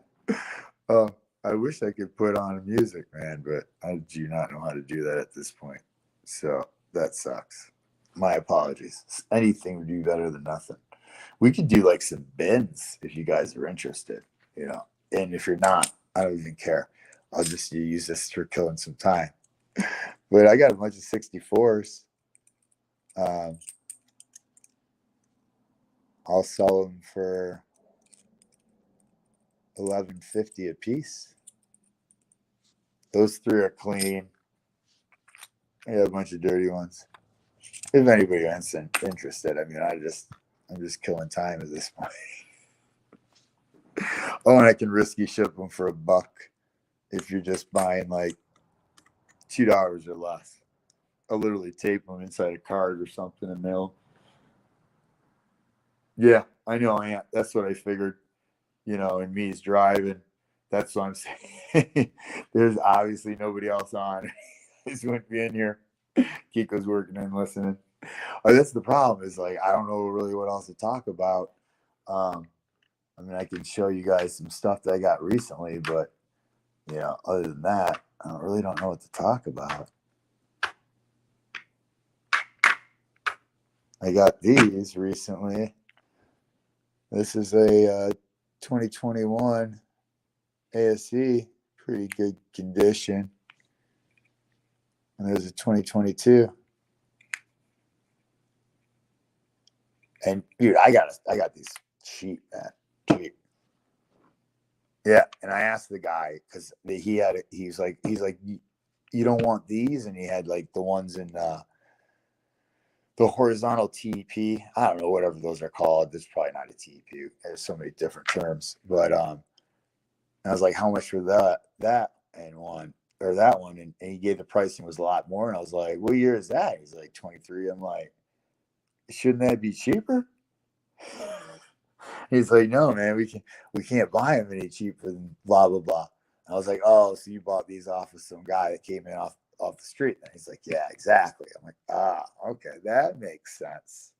[SPEAKER 1] Uh, I wish I could put on music, man, but I do not know how to do that at this point. So that sucks. My apologies. Anything would be better than nothing. We could do like some bins if you guys are interested, you know. And if you're not, I don't even care. I'll just use this for killing some time. But I got a bunch of 64s. Um, I'll sell them for $11.50 a piece. Those three are clean. I got a bunch of dirty ones. if anybody is interested, I mean, I'm just killing time at this point. Oh, and I can risky ship them for $1 if you're just buying like $2 or less. I'll literally tape them inside a card or something and mail. Yeah, I know, Aunt. That's what I figured. And me's driving. That's what I'm saying. There's obviously nobody else on. He's wouldn't be in here. Kiko's working and listening. Oh, that's the problem. Is like I don't know really what else to talk about. I mean, I can show you guys some stuff that I got recently, but other than that, I really don't know what to talk about. I got these recently. This is a 2021 ASE, pretty good condition. And there's a 2022. And dude, I got these cheap, man. Cheap. Yeah, and I asked the guy because he's like, you don't want these, and he had like the ones in the horizontal TEP. I don't know, whatever those are called. There's probably not a TEP. There's so many different terms. But I was like, how much for that and one or that one? And he gave the pricing was a lot more. And I was like, what year is that? He's like 23. I'm like, shouldn't that be cheaper? He's like, no, man, we can't buy them any cheaper than blah blah blah. And I was like, oh, so you bought these off of some guy that came in off the street? And he's like, yeah, exactly. I'm like, okay, that makes sense.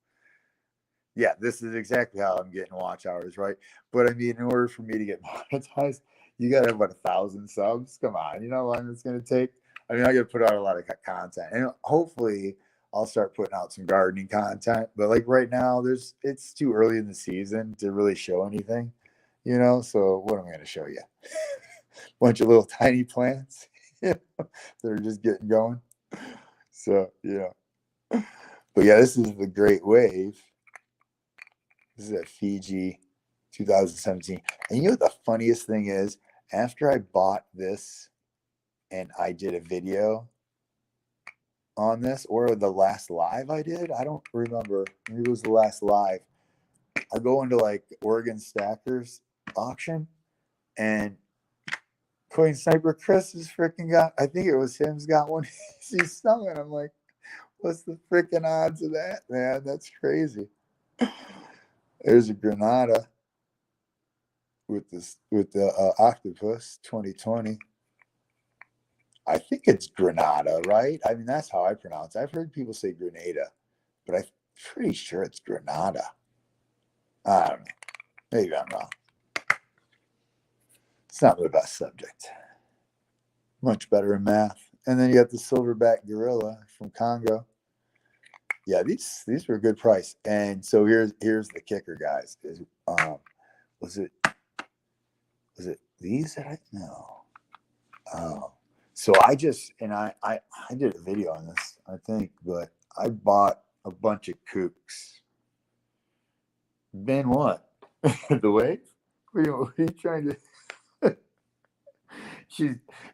[SPEAKER 1] Yeah, this is exactly how I'm getting watch hours, right? But I mean, in order for me to get monetized, you got to have about 1,000 subs. Come on, you know how long it's going to take? I mean, I got to put out a lot of content, and hopefully, I'll start putting out some gardening content. But like right now, it's too early in the season to really show anything, So what am I going to show you? Bunch of little tiny plants, that are just getting going. So but yeah, this is the Great Wave. This is a Fiji 2017. And you know what the funniest thing is? After I bought this and I did a video on this, or the last live I did, I don't remember. Maybe it was the last live. I go into like Oregon Stackers auction, and Coin Sniper Chris has freaking got, I think it was him's got one. He's selling. I'm like, what's the freaking odds of that, man? That's crazy. There's a Granada with the octopus 2020. I think it's Granada, right? I mean, that's how I pronounce it. I've heard people say Grenada, but I'm pretty sure it's Granada. I don't know. Maybe I'm wrong. It's not my best subject. Much better in math. And then you got the silverback gorilla from Congo. Yeah, these were a good price. And so here's the kicker, guys. Was it these that I know? Oh. So I did a video on this, I think, but I bought a bunch of kooks. Ben, what? The wave? What are you trying to?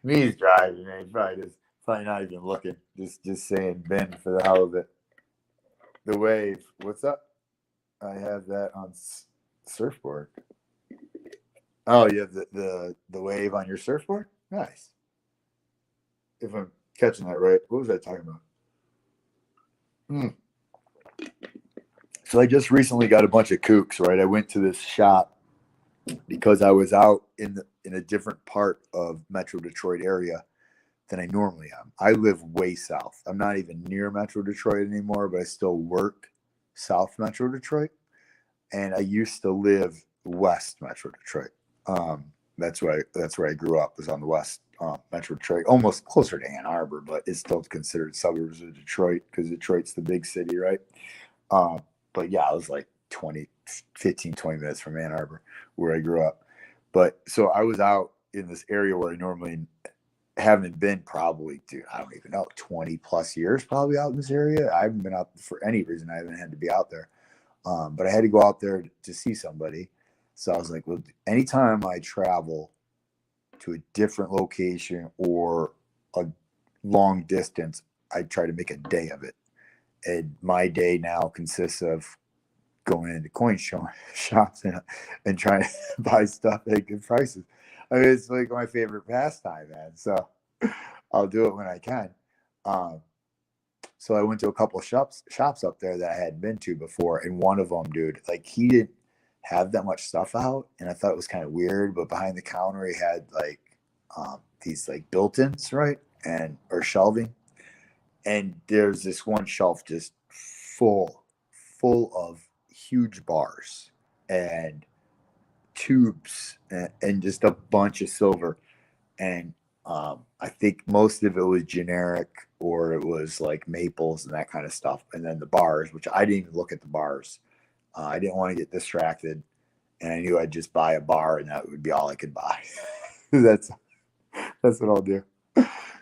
[SPEAKER 1] Me's driving, man. Probably not even looking. Just saying Ben for the hell of it. The wave. What's up? I have that on surfboard. Oh, you have the wave on your surfboard? Nice. If I'm catching that right. What was I talking about? So I just recently got a bunch of kooks, right? I went to this shop because I was out in a different part of Metro Detroit area than I normally am. I live way south. I'm not even near Metro Detroit anymore, but I still work South Metro Detroit. And I used to live West Metro Detroit. That's where I grew up, was on the West Metro Detroit, almost closer to Ann Arbor, but it's still considered suburbs of Detroit because Detroit's the big city, right? But yeah, I was like 20 minutes from Ann Arbor where I grew up. But so I was out in this area where I normally haven't been probably, dude, I don't even know, 20 plus years probably out in this area. I haven't been out for any reason. I haven't had to be out there. But I had to go out there to see somebody. So I was like, well, anytime I travel to a different location or a long distance, I try to make a day of it. And my day now consists of going into shops and trying to buy stuff at good prices. I mean, it's like my favorite pastime, man. So I'll do it when I can. Um, so I went to a couple of shops up there that I hadn't been to before, and one of them, dude, like he didn't have that much stuff out, and I thought it was kind of weird. But behind the counter, he had like these like built-ins, right, and or shelving, and there's this one shelf just full of huge bars and tubes and just a bunch of silver. And I think most of it was generic or it was like maples and that kind of stuff. And then the bars, which I didn't even look at the bars. I didn't want to get distracted, and I knew I'd just buy a bar and that would be all I could buy. that's what I'll do.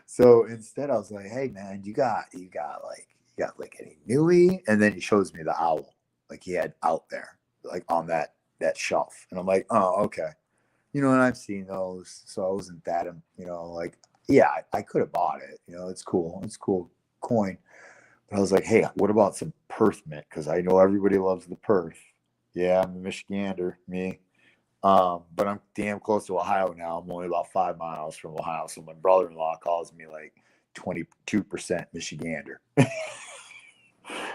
[SPEAKER 1] So instead, I was like, "Hey man, you got like any Nui?" And then he shows me the owl, like he had out there, like on that shelf. And I'm like, "Oh, okay." And I've seen those, so I wasn't that, like, yeah, I could have bought it. It's cool. It's cool coin. But I was like, hey, what about some Perth mint? Because I know everybody loves the Perth. Yeah, I'm a Michigander, me. But I'm damn close to Ohio now. I'm only about 5 miles from Ohio. So my brother-in-law calls me like 22% Michigander.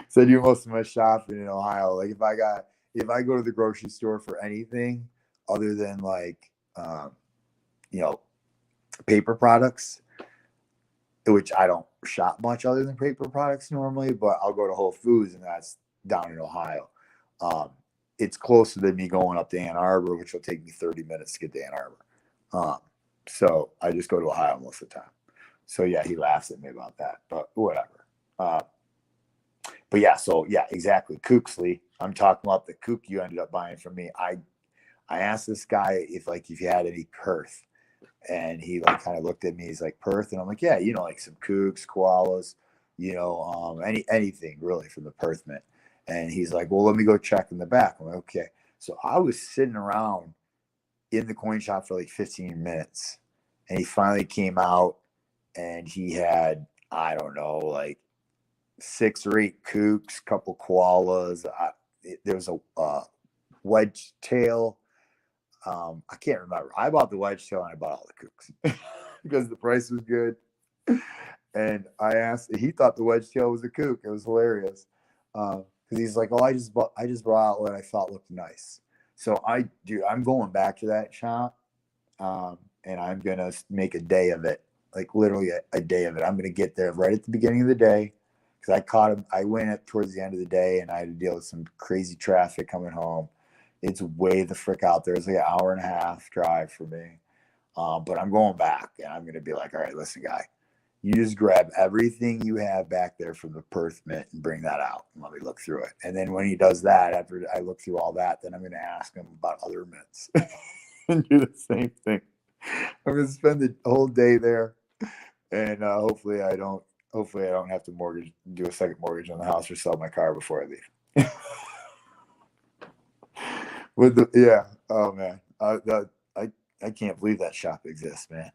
[SPEAKER 1] So I do most of my shopping in Ohio. Like if I go to the grocery store for anything other than like paper products, which I don't shop much other than paper products normally, but I'll go to Whole Foods, and that's down in Ohio. It's closer than me going up to Ann Arbor, which will take me 30 minutes to get to Ann Arbor. So I just go to Ohio most of the time. So yeah, he laughs at me about that, but whatever. But yeah, so yeah, exactly. Kooksley. I'm talking about the kook you ended up buying from me. I asked this guy if you had any Perth, and he like kind of looked at me. He's like, Perth, and I'm like, yeah, like some kooks, koalas, anything really from the Perth mint. And he's like, well, let me go check in the back. I'm like, okay. So I was sitting around in the coin shop for like 15 minutes, and he finally came out, and he had, I don't know, like 6 or 8 kooks, couple koalas. There was a wedge tail. I can't remember. I bought the wedge tail and I bought all the kooks because the price was good. And I asked, he thought the wedge tail was a kook. It was hilarious. Because he's like, oh, I just brought out what I thought looked nice. So I'm going back to that shop, and I'm gonna make a day of it, like literally a day of it. I'm gonna get there right at the beginning of the day, because I caught him. I went up towards the end of the day, and I had to deal with some crazy traffic coming home. It's way the frick out there. It's like an hour and a half drive for me. But I'm going back, and I'm gonna be like, all right, listen, guy. You just grab everything you have back there from the Perth mint and bring that out and let me look through it. And then when he does that, after I look through all that, then I'm going to ask him about other mints and do the same thing. I'm going to spend the whole day there, and hopefully I don't have to do a second mortgage on the house or sell my car before I leave. Yeah, oh man, I can't believe that shop exists, man.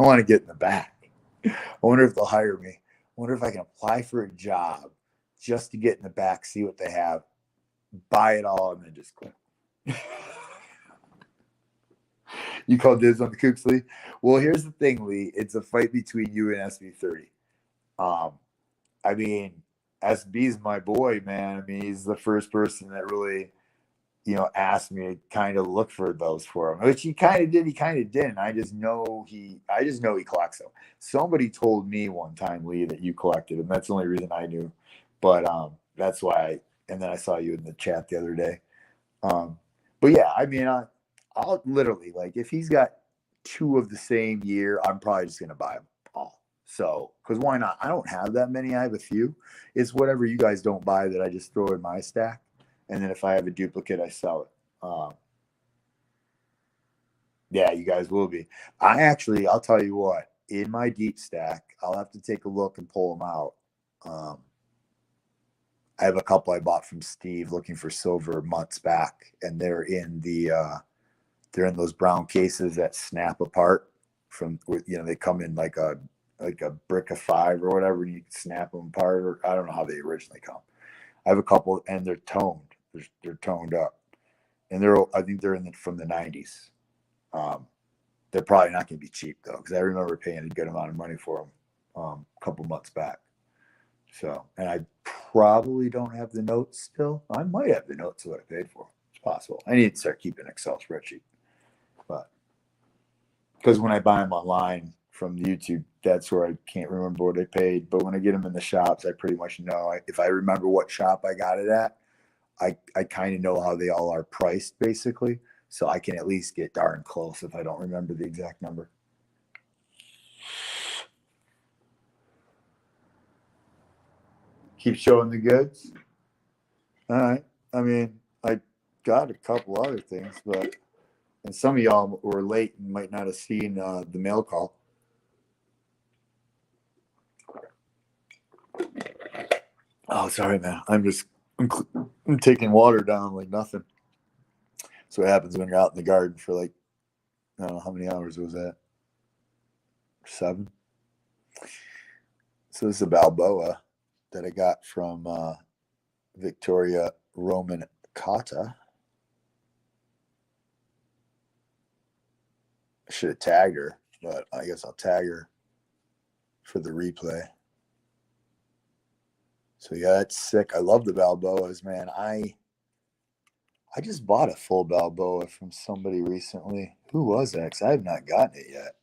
[SPEAKER 1] I want to get in the back. I wonder if they'll hire me. I wonder if I can apply for a job just to get in the back, see what they have, buy it all, and then just quit. You call dibs on the Kooksley? Well, here's the thing, Lee. It's a fight between you and SB30. I mean, SB's my boy, man. I mean, he's the first person that really, asked me to kind of look for those for him, which he kind of did. He kind of didn't. I just know he collects them. Somebody told me one time, Lee, that you collected them. That's the only reason I knew. But that's why. And then I saw you in the chat the other day. But yeah, I mean, I'll literally, like, if he's got 2 of the same year, I'm probably just gonna buy them all. So, because why not? I don't have that many. I have a few. It's whatever you guys don't buy that I just throw in my stack. And then if I have a duplicate, I sell it. Yeah, you guys will be. I'll tell you what, in my deep stack, I'll have to take a look and pull them out. I have a couple I bought from Steve looking for silver months back, and they're in those brown cases that snap apart they come in like a like a brick of 5 or whatever, and you can snap them apart. Or I don't know how they originally come. I have a couple, and they're toned. They're toned up, and I think they're from the '90s. They're probably not going to be cheap though, because I remember paying a good amount of money for them a couple months back. So, and I probably don't have the notes still. I might have the notes of what I paid for them. It's possible. I need to start keeping an Excel spreadsheet, but because when I buy them online from YouTube, that's where I can't remember what I paid. But when I get them in the shops, I pretty much know. If I remember what shop I got it at, I kind of know how they all are priced basically. So I can at least get darn close if I don't remember the exact number. Keep showing the goods. All right. I mean, I got a couple other things, but and some of y'all were late and might not have seen the mail call. Oh, sorry, man. I'm taking water down like nothing. So what happens when you're out in the garden for like, I don't know how many hours was that? 7. So this is a Balboa that I got from Victoria Roman Kata. I should have tagged her, but I guess I'll tag her for the replay. So yeah, that's sick. I love the Balboas, man. I just bought a full Balboa from somebody recently. Who was that? Because I have not gotten it yet.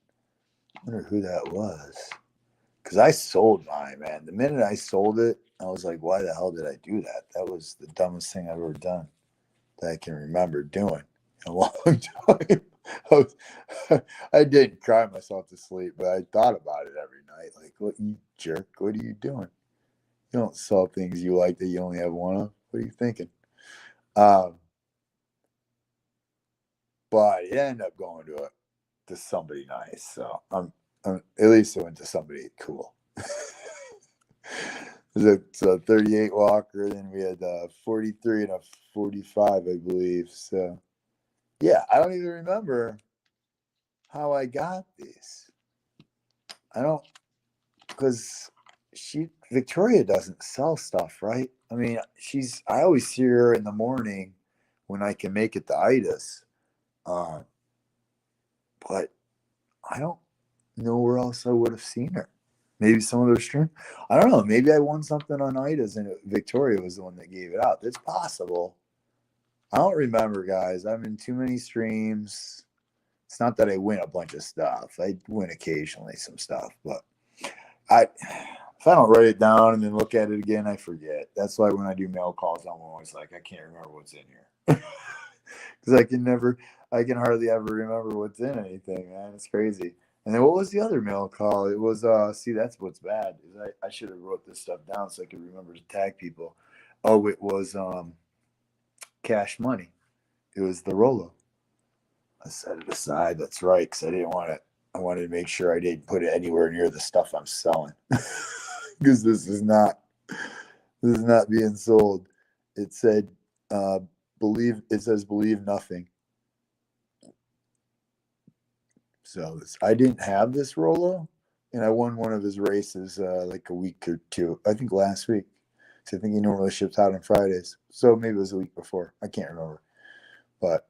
[SPEAKER 1] I wonder who that was. Because I sold mine, man. The minute I sold it, I was like, why the hell did I do that? That was the dumbest thing I've ever done that I can remember doing in a long time. I didn't cry myself to sleep, but I thought about it every night. Like, what, you jerk? What are you doing? You don't sell things you like that you only have one of. What are you thinking? But it ended up going to somebody nice. So at least it went to somebody cool. It's a 38 Walker. Then we had a 43 and a 45, I believe. So yeah, I don't even remember how I got these. I don't, because Victoria doesn't sell stuff, right? I mean, I always see her in the morning when I can make it to Idas. But I don't know where else I would have seen her. Maybe some of those streams. I don't know. Maybe I won something on Idas and Victoria was the one that gave it out. It's possible. I don't remember, guys. I'm in too many streams. It's not that I win a bunch of stuff. I win occasionally some stuff, but if I don't write it down and then look at it again, I forget. That's why when I do mail calls, I'm always like, I can't remember what's in here. Because I can hardly ever remember what's in anything, man. It's crazy. And then what was the other mail call? It was see, that's what's bad. Is I should have wrote this stuff down so I could remember to tag people. Oh, it was Cash Money. It was the Rolo. I set it aside. That's right, because I didn't want it. I wanted to make sure I didn't put it anywhere near the stuff I'm selling, because this is not being sold. It said believe. It says believe nothing. So I didn't have this Rolo, and I won one of his races like a week or two. I think last week. So I think he normally ships out on Fridays. So maybe it was a week before. I can't remember. But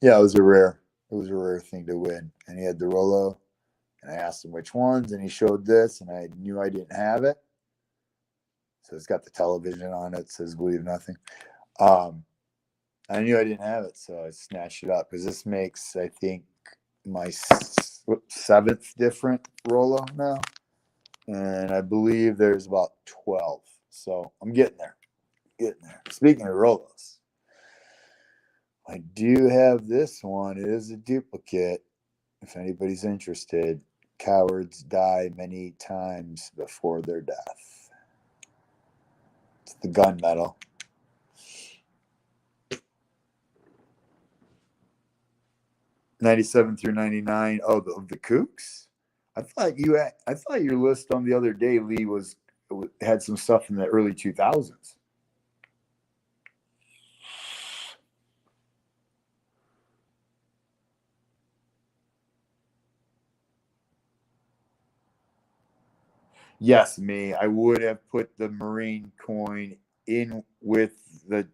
[SPEAKER 1] yeah, it was a rare thing to win. And he had the Rolo, and I asked him which ones, and he showed this, and I knew I didn't have it. So it's got the television on it. It says believe nothing. I knew I didn't have it, so I snatched it up because this makes, I think, my 7th different Rolo now. And I believe there's about 12. So I'm getting there. Speaking of Rolos, I do have this one. It is a duplicate. If anybody's interested, cowards die many times before their death. It's the gunmetal. 97 through 99. Oh, the Kooks? I thought your list on the other day, Lee, had some stuff from the early 2000s. Yes, me. I would have put the Marine coin in with the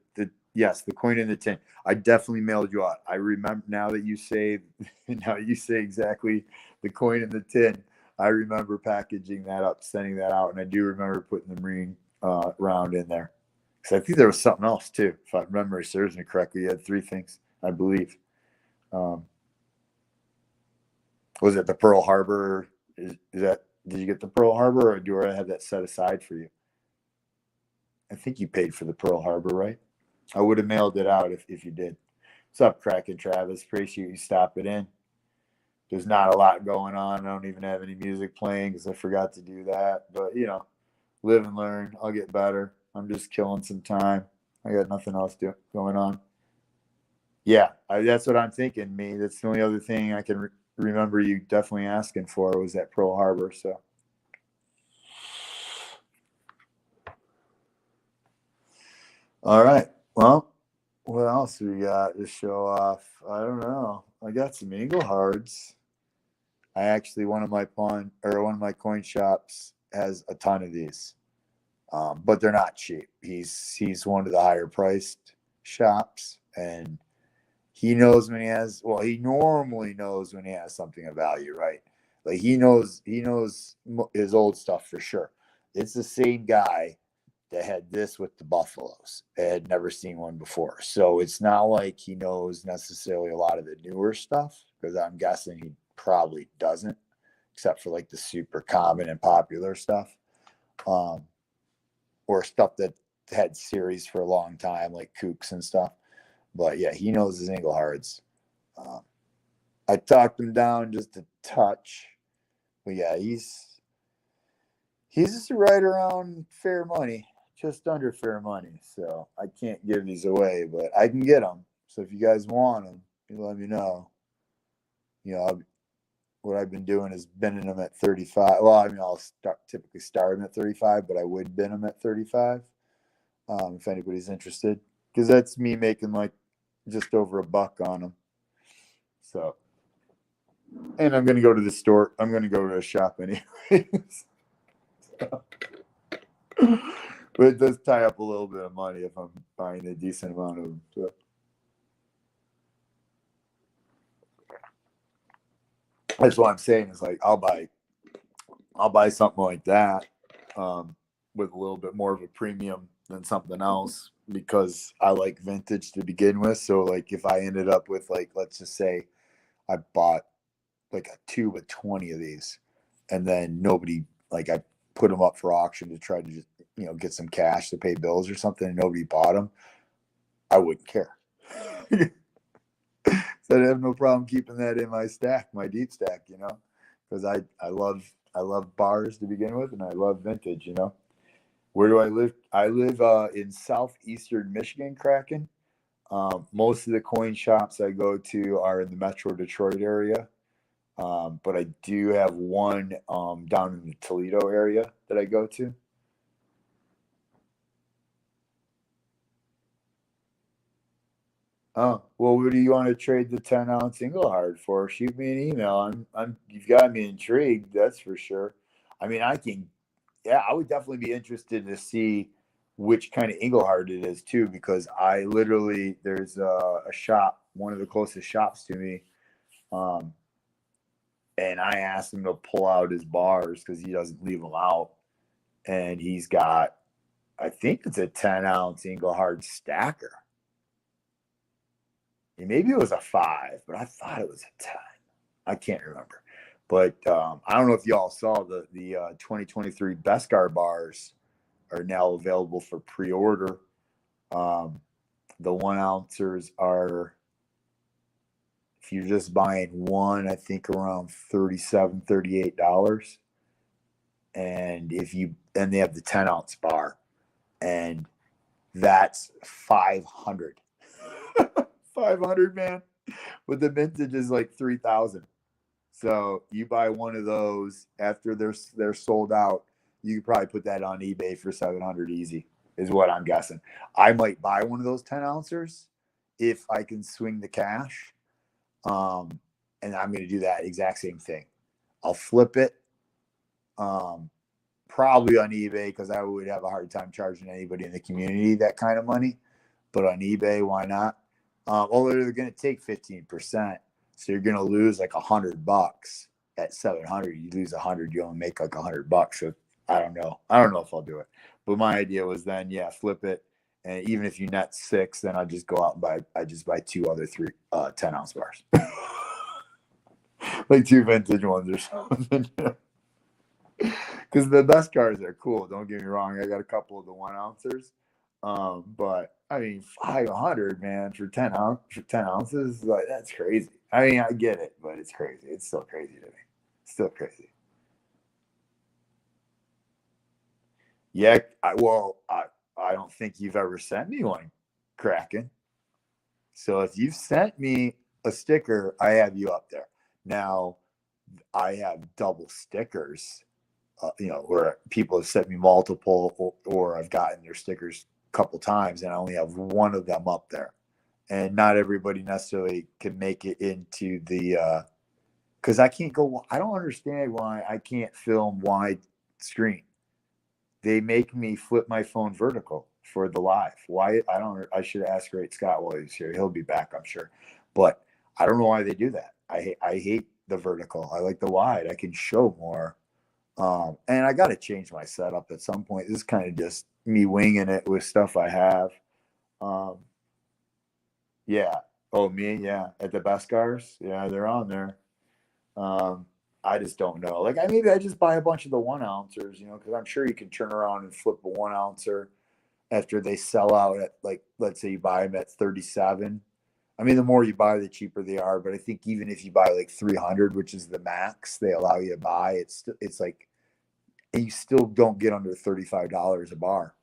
[SPEAKER 1] yes, the coin in the tin. I definitely mailed you out. I remember now that you say now you say exactly the coin in the tin. I remember packaging that up, sending that out, and I do remember putting the Marine round in there. Because I think there was something else too, if I remember serves me correctly. You had three things, I believe. Um, was it the Pearl Harbor? Is that did you get the Pearl Harbor, or do I have that set aside for you? I think you paid for the Pearl Harbor, right? I would have mailed it out if you did. What's up, Kraken Travis? Appreciate you stopping in. There's not a lot going on. I don't even have any music playing because I forgot to do that. But, live and learn. I'll get better. I'm just killing some time. I got nothing else going on. Yeah, that's what I'm thinking, me. That's the only other thing I can remember you definitely asking for was that Pearl Harbor. So, all right. Well, what else we got to show off? I don't know. I got some Inglehards. I actually one of my coin shops has a ton of these, but they're not cheap. He's one of the higher priced shops, and he knows when he has. Well, he normally knows when he has something of value, right? Like he knows his old stuff for sure. It's the same guy that had this with the Buffaloes. I had never seen one before. So it's not like he knows necessarily a lot of the newer stuff, because I'm guessing he probably doesn't, except for like the super common and popular stuff, um, or stuff that had series for a long time, like Kooks and stuff. But yeah, he knows his Englehards. Um, I talked him down just a touch, but yeah, he's just right around fair money, just under fair money. So I can't give these away, but I can get them. So if you guys want them, you let me know. What I've been doing is binning them at 35. Well, I mean, typically start them at 35, but I would bin them at 35 if anybody's interested, because that's me making like just over $1 on them. So, and I'm going to go to the store. I'm going to go to a shop anyways. So. But it does tie up a little bit of money if I'm buying a decent amount of them. So. That's what I'm saying is like I'll buy something like that with a little bit more of a premium than something else because I like vintage to begin with. So like if I ended up with like let's just say I bought like a tube of 20 of these and then nobody like I put them up for auction to try to just get some cash to pay bills or something and nobody bought them, I wouldn't care. So I'd have no problem keeping that in my stack, my deep stack, because I love bars to begin with, and I love vintage. Where do I live? I live in southeastern Michigan, Kraken. Most of the coin shops I go to are in the Metro Detroit area, but I do have one down in the Toledo area that I go to. Oh, well, what do you want to trade the 10-ounce Engelhard for? Shoot me an email. You've got me intrigued, that's for sure. I mean, yeah, I would definitely be interested to see which kind of Engelhard it is too, because there's a shop, one of the closest shops to me, um, and I asked him to pull out his bars because he doesn't leave them out, and he's got, I think it's a 10-ounce Engelhard stacker. Maybe it was a 5, but I thought it was a 10. I can't remember. But I don't know if y'all saw the 2023 Beskar bars are now available for pre-order. Um, the 1 ouncers are, if you're just buying one, I think around $37, $38. And they have the 10-ounce bar, and that's 500. 500, man. But the vintage is like 3,000. So you buy one of those after they're sold out, you could probably put that on eBay for 700 easy, is what I'm guessing. I might buy one of those 10-ouncers if I can swing the cash. And I'm going to do that exact same thing. I'll flip it, um, probably on eBay because I would have a hard time charging anybody in the community that kind of money. But on eBay, why not? They're going to take 15%, so you're going to lose like $100 at 700. You lose 100, you only make like $100. So I don't know if I'll do it. But my idea was then, yeah, flip it, and even if you net 6, then I just go out and buy 2 other 10-ounce bars, like 2 vintage ones or something. Because the Beskars are cool. Don't get me wrong. I got a couple of the 1-ouncers. But I mean, 500, man, for 10 ounces, like that's crazy. I mean, I get it, but it's crazy. It's still crazy to me. Still crazy. Yeah, I don't think you've ever sent me one, Kraken. So if you've sent me a sticker, I have you up there. Now, I have double stickers, where people have sent me multiple, or I've gotten their stickers couple times and I only have one of them up there, and not everybody necessarily can make it into the because I don't understand why I can't film wide screen. They make me flip my phone vertical for the live. Why? I should ask Great Scott while he's here. He'll be back, I'm sure, but I don't know why they do that. I hate the vertical. I like the wide. I can show more. And I got to change my setup at some point. This is kind of just me winging it with stuff I have. Yeah. Oh, me? Yeah. At the Beskars? Yeah, they're on there. I just don't know. Like, maybe I just buy a bunch of the 1-ouncers, because I'm sure you can turn around and flip a 1-ouncer after they sell out at, like, let's say you buy them at 37. I mean, the more you buy, the cheaper they are. But I think even if you buy like 300, which is the max they allow you to buy, it's like, and you still don't get under $35 a bar.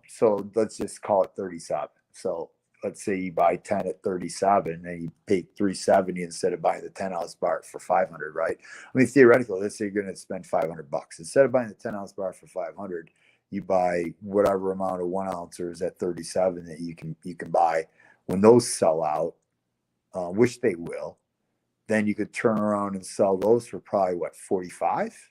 [SPEAKER 1] So let's just call it 37. So let's say you buy 10 at 37 and you pay 370 instead of buying the 10-ounce bar for 500, right? I mean, theoretically, let's say you're going to spend $500. Instead of buying the 10-ounce bar for 500, you buy whatever amount of 1-ouncers at 37 that you can buy. When those sell out, which they will, then you could turn around and sell those for probably 45.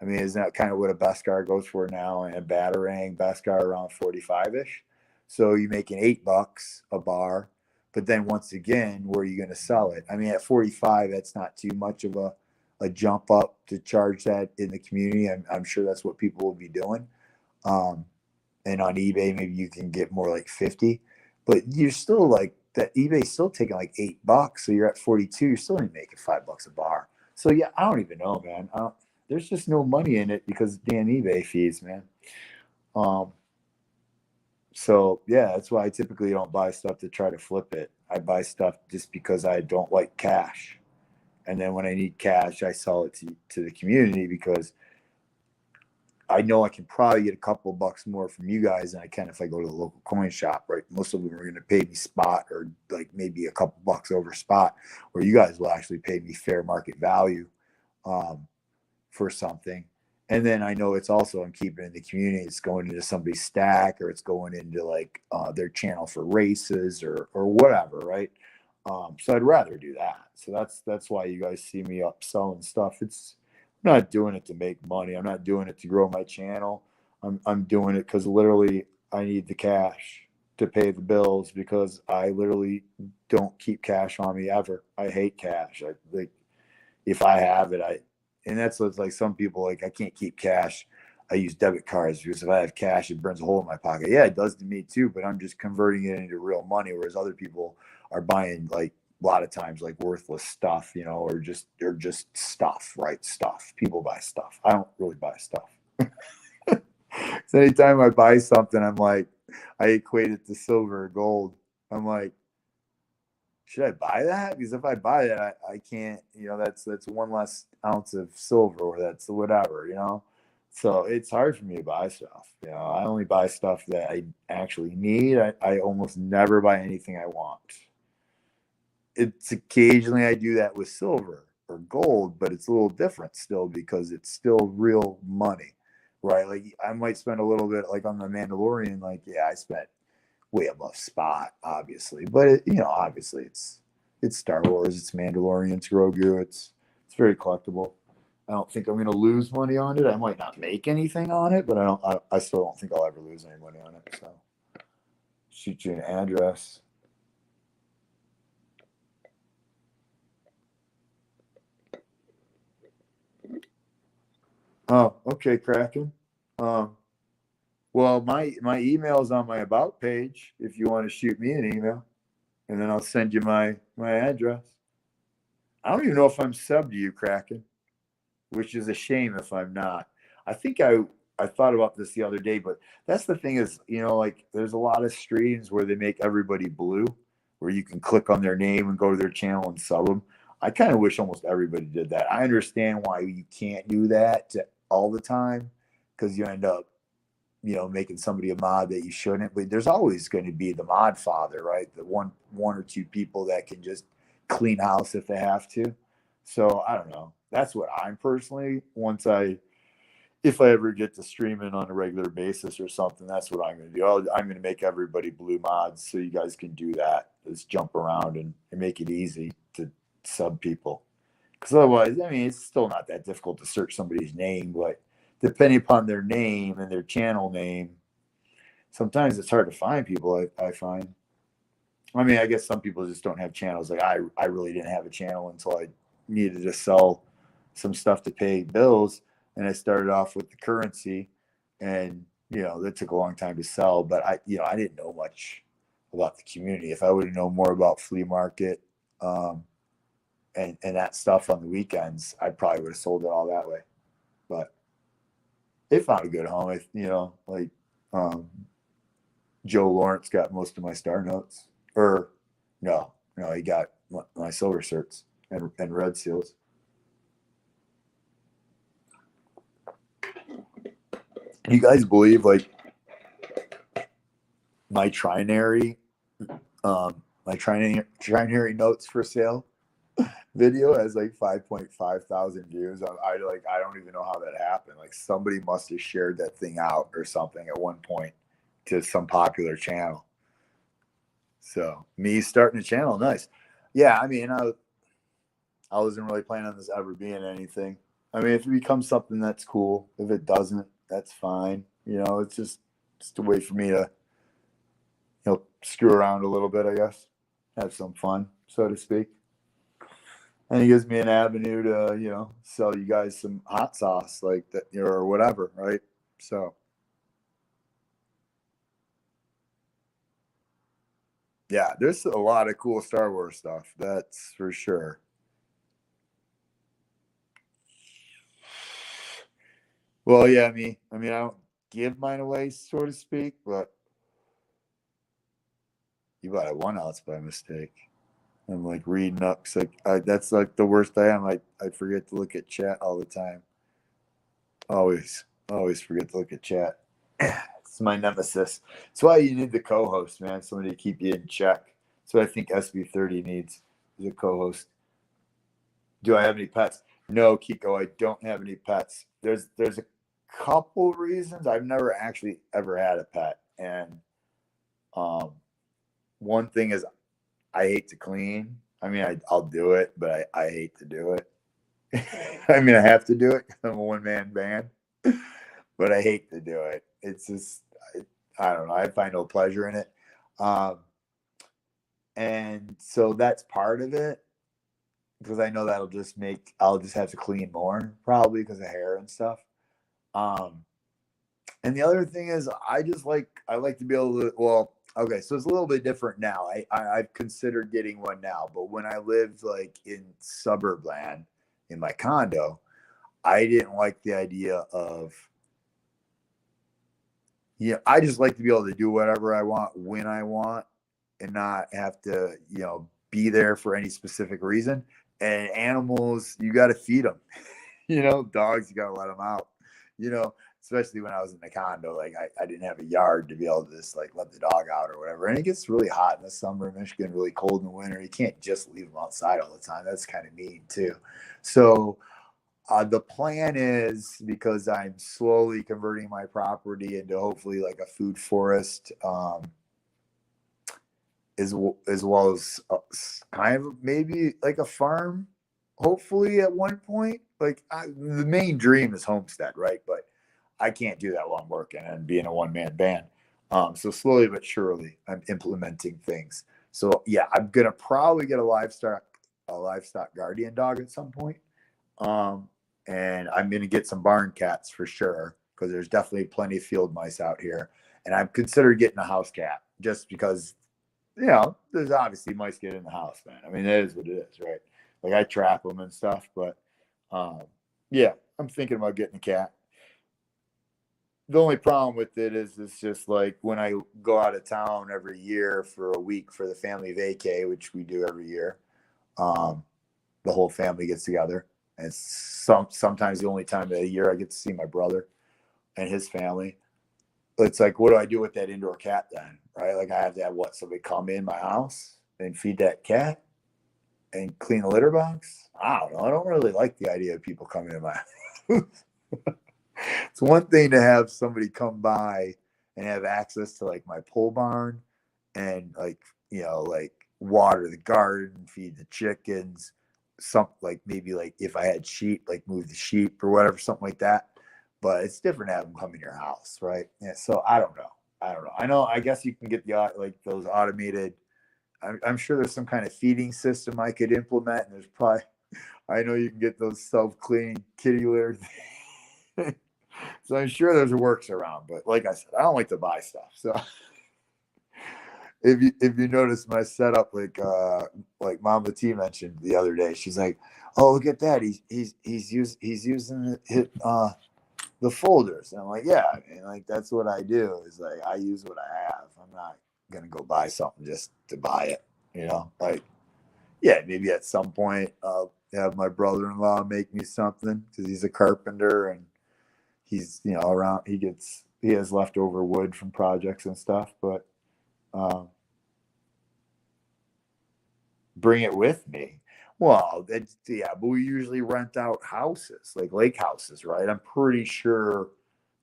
[SPEAKER 1] I mean, isn't that kind of what a Beskar goes for now? And a Batarang Beskar around 45-ish. So you're making $8 a bar. But then once again, where are you going to sell it? I mean, at 45, that's not too much of a jump up to charge that in the community. I'm sure that's what people will be doing. And on eBay, maybe you can get more like 50. But you're still like, that eBay's still taking like $8. So you're at 42. You're still only making $5 a bar. So yeah, I don't even know, man. There's just no money in it because of damn eBay fees, man. So yeah, that's why I typically don't buy stuff to try to flip it. I buy stuff just because I don't like cash. And then when I need cash, I sell it to the community because I know I can probably get a couple of bucks more from you guys than I can if I go to the local coin shop, right? Most of them are going to pay me spot or like maybe a couple bucks over spot, where you guys will actually pay me fair market value for something. And then I know it's also, I'm keeping it in the community. It's going into somebody's stack, or it's going into like their channel for races or whatever, right? So I'd rather do that. So that's why you guys see me up selling stuff. I'm not doing it to make money. I'm not doing it to grow my channel. I'm doing it because literally I need the cash to pay the bills, because I literally don't keep cash on me ever. I hate cash. Like, if I have it, and that's what's like, some people like, I can't keep cash. I use debit cards because if I have cash, it burns a hole in my pocket. Yeah, it does to me too, but I'm just converting it into real money. Whereas other people are buying, like, a lot of times, like, worthless stuff, or just stuff, right? Stuff. People buy stuff. I don't really buy stuff. So anytime I buy something, I'm like, I equate it to silver or gold. I'm like, should I buy that? Because if I buy that, I can't, that's one less ounce of silver, or that's whatever, So it's hard for me to buy stuff. I only buy stuff that I actually need. I almost never buy anything I want. It's occasionally I do that with silver or gold, but it's a little different still because it's still real money, right? Like, I might spend a little bit, like on the Mandalorian, like, yeah, I spent way above spot, obviously, but obviously it's Star Wars, it's Mandalorian, it's Grogu, it's very collectible. don't think I'm going to lose money on it. I might not make anything on it, but I still don't think I'll ever lose any money on it. So shoot you an address. Oh, okay, Kraken. Well, my email is on my about page if you want to shoot me an email, and then I'll send you my address. I don't even know if I'm sub to you, Kraken, which is a shame if I'm not. I think I thought about this the other day, but that's the thing is, like there's a lot of streams where they make everybody blue, where you can click on their name and go to their channel and sub them. I kind of wish almost everybody did that. I understand why you can't do that all the time because you end up, making somebody a mod that you shouldn't. But there's always going to be the mod father, right? The one or two people that can just clean house if they have to. So I don't know. That's what I'm personally if I ever get to streaming on a regular basis or something, that's what I'm going to do. I'm going to make everybody blue mods so you guys can do that. Just jump around and make it easy to sub people. Because otherwise, I mean, it's still not that difficult to search somebody's name, but depending upon their name and their channel name, sometimes it's hard to find people, I find. I mean, I guess some people just don't have channels. Like I really didn't have a channel until I needed to sell some stuff to pay bills. And I started off with the currency and, that took a long time to sell, but I didn't know much about the community. If I would have known more about flea market, and that stuff on the weekends, I probably would have sold it all that way. But they found a good home. Like Joe Lawrence got most of my star notes. Or no, he got my silver certs and red seals. You guys believe like my trinary notes for sale video has like 5.5 thousand views. I don't even know how that happened. Like somebody must have shared that thing out or something at one point to some popular channel. So me starting a channel, nice. Yeah, I mean, I wasn't really planning on this ever being anything. I mean, if it becomes something, that's cool. If it doesn't, that's fine. It's just a way for me to, screw around a little bit, I guess. Have some fun, so to speak. And it gives me an avenue to, sell you guys some hot sauce like that, or whatever, right? So, yeah, there's a lot of cool Star Wars stuff. That's for sure. Well, yeah, I mean, I don't give mine away, so to speak, but you bought a 1 ounce by mistake. I'm like reading up. That's like the worst I am. I forget to look at chat all the time. Always forget to look at chat. It's my nemesis. That's why you need the co-host, man. Somebody to keep you in check. So I think SB30 needs is a co-host. Do I have any pets? No, Kiko, I don't have any pets. There's a couple reasons. I've never actually ever had a pet, and one thing is I hate to clean. I mean, I'll do it, but I hate to do it. I mean, I have to do it because I'm a one-man band, but I hate to do it. It's just, I don't know. I find no pleasure in it. And so that's part of it because I know I'll just have to clean more probably because of hair and stuff. And the other thing is I like to be able to, well, okay, so it's a little bit different now. I've considered getting one now, but when I lived like in suburb land in my condo, I didn't like the idea of, I just like to be able to do whatever I want when I want and not have to, be there for any specific reason. And animals, you got to feed them. Dogs, you got to let them out. Especially when I was in the condo, like I didn't have a yard to be able to just like let the dog out or whatever. And it gets really hot in the summer in Michigan, really cold in the winter. You can't just leave them outside all the time. That's kind of mean too. So the plan is, because I'm slowly converting my property into hopefully like a food forest, as well as kind of maybe like a farm, hopefully at one point. Like the main dream is homestead, right? But I can't do that while I'm working and being a one man band. So slowly but surely, I'm implementing things. So yeah, I'm gonna probably get a livestock guardian dog at some point. Um, and I'm gonna get some barn cats for sure because there's definitely plenty of field mice out here. And I'm considered getting a house cat just because there's obviously mice get in the house, man. I mean, it is what it is, right? Like I trap them and stuff, but um, yeah, I'm thinking about getting a cat. The only problem with it is it's just like when I go out of town every year for a week for the family vacay, which we do every year. Um, the whole family gets together, and it's sometimes the only time of the year I get to see my brother and his family. It's like, what do I do with that indoor cat then? Right? Like I have to have somebody come in my house and feed that cat and clean the litter box. I don't know. I don't really like the idea of people coming in my house. It's one thing to have somebody come by and have access to like my pole barn and like water the garden, feed the chickens, something like maybe like if I had sheep, like move the sheep or whatever, something like that. But it's different to have them come in your house, right? Yeah. So I don't know. I know. I guess you can get like those automated. I'm sure there's some kind of feeding system I could implement, and there's probably I know you can get those self-cleaning kitty litter. So I'm sure there's works around, but like I said, I don't like to buy stuff. So if you notice my setup, like Mama T mentioned the other day, she's like, "Oh, look at that! He's using the folders." And I'm like, "Yeah, I mean, like that's what I do. Is like I use what I have. I'm not gonna go buy something just to buy it. Like yeah, maybe at some point I'll have my brother-in-law make me something because he's a carpenter and he's around. He has leftover wood from projects and stuff, but um, bring it with me. Well, that's yeah, but we usually rent out houses, like lake houses, right? I'm pretty sure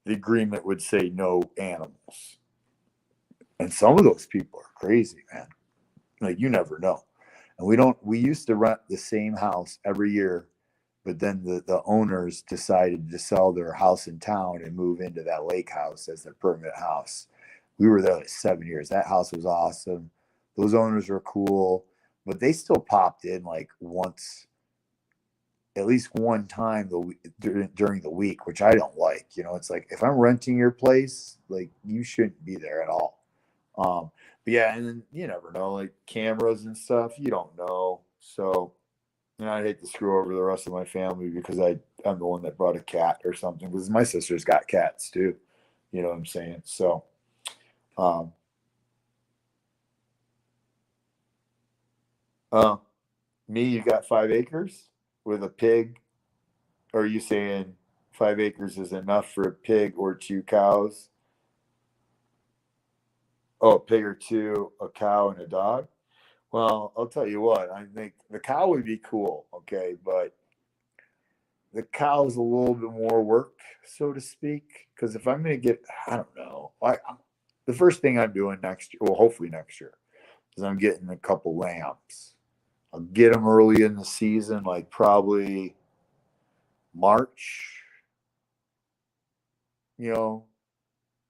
[SPEAKER 1] the agreement would say no animals. And some of those people are crazy, man. Like you never know. And we used to rent the same house every year, but then the owners decided to sell their house in town and move into that lake house as their permanent house. We were there like 7 years. That house was awesome. Those owners were cool, but they still popped in like once, at least one time during the week, which I don't like. It's like if I'm renting your place, like you shouldn't be there at all. But yeah, and then you never know, like cameras and stuff, you don't know. So, I'd hate to screw over the rest of my family because I'm the one that brought a cat or something. Because my sister's got cats too. You know what I'm saying? So, um, uh, me, you got 5 acres with a pig. Or are you saying 5 acres is enough for a pig or 2 cows? Oh, a pig or two, a cow and a dog. Well, I'll tell you what, I think the cow would be cool, okay, but the cow's a little bit more work, so to speak. Because if I'm going to get, I don't know, the first thing I'm doing next year, well, hopefully next year, is I'm getting a couple lambs. I'll get them early in the season, like probably March, you know,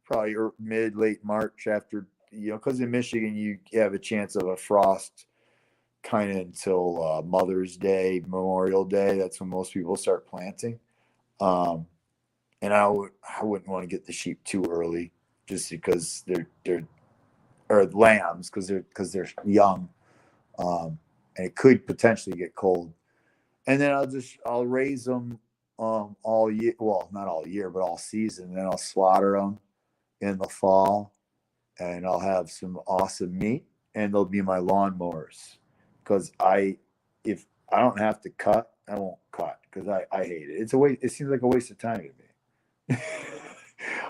[SPEAKER 1] probably mid, late March after, because in Michigan, you have a chance of a frost kind of until Mother's Day, Memorial Day. That's when most people start planting. Um, and I wouldn't want to get the sheep too early, just because they're or lambs because they're young, and it could potentially get cold. And then I'll raise them all year. Well, not all year, but all season. And then I'll slaughter them in the fall, and I'll have some awesome meat, and they'll be my lawnmowers because if I don't have to cut, I won't cut because I hate it. It's a waste. It seems like a waste of time to me.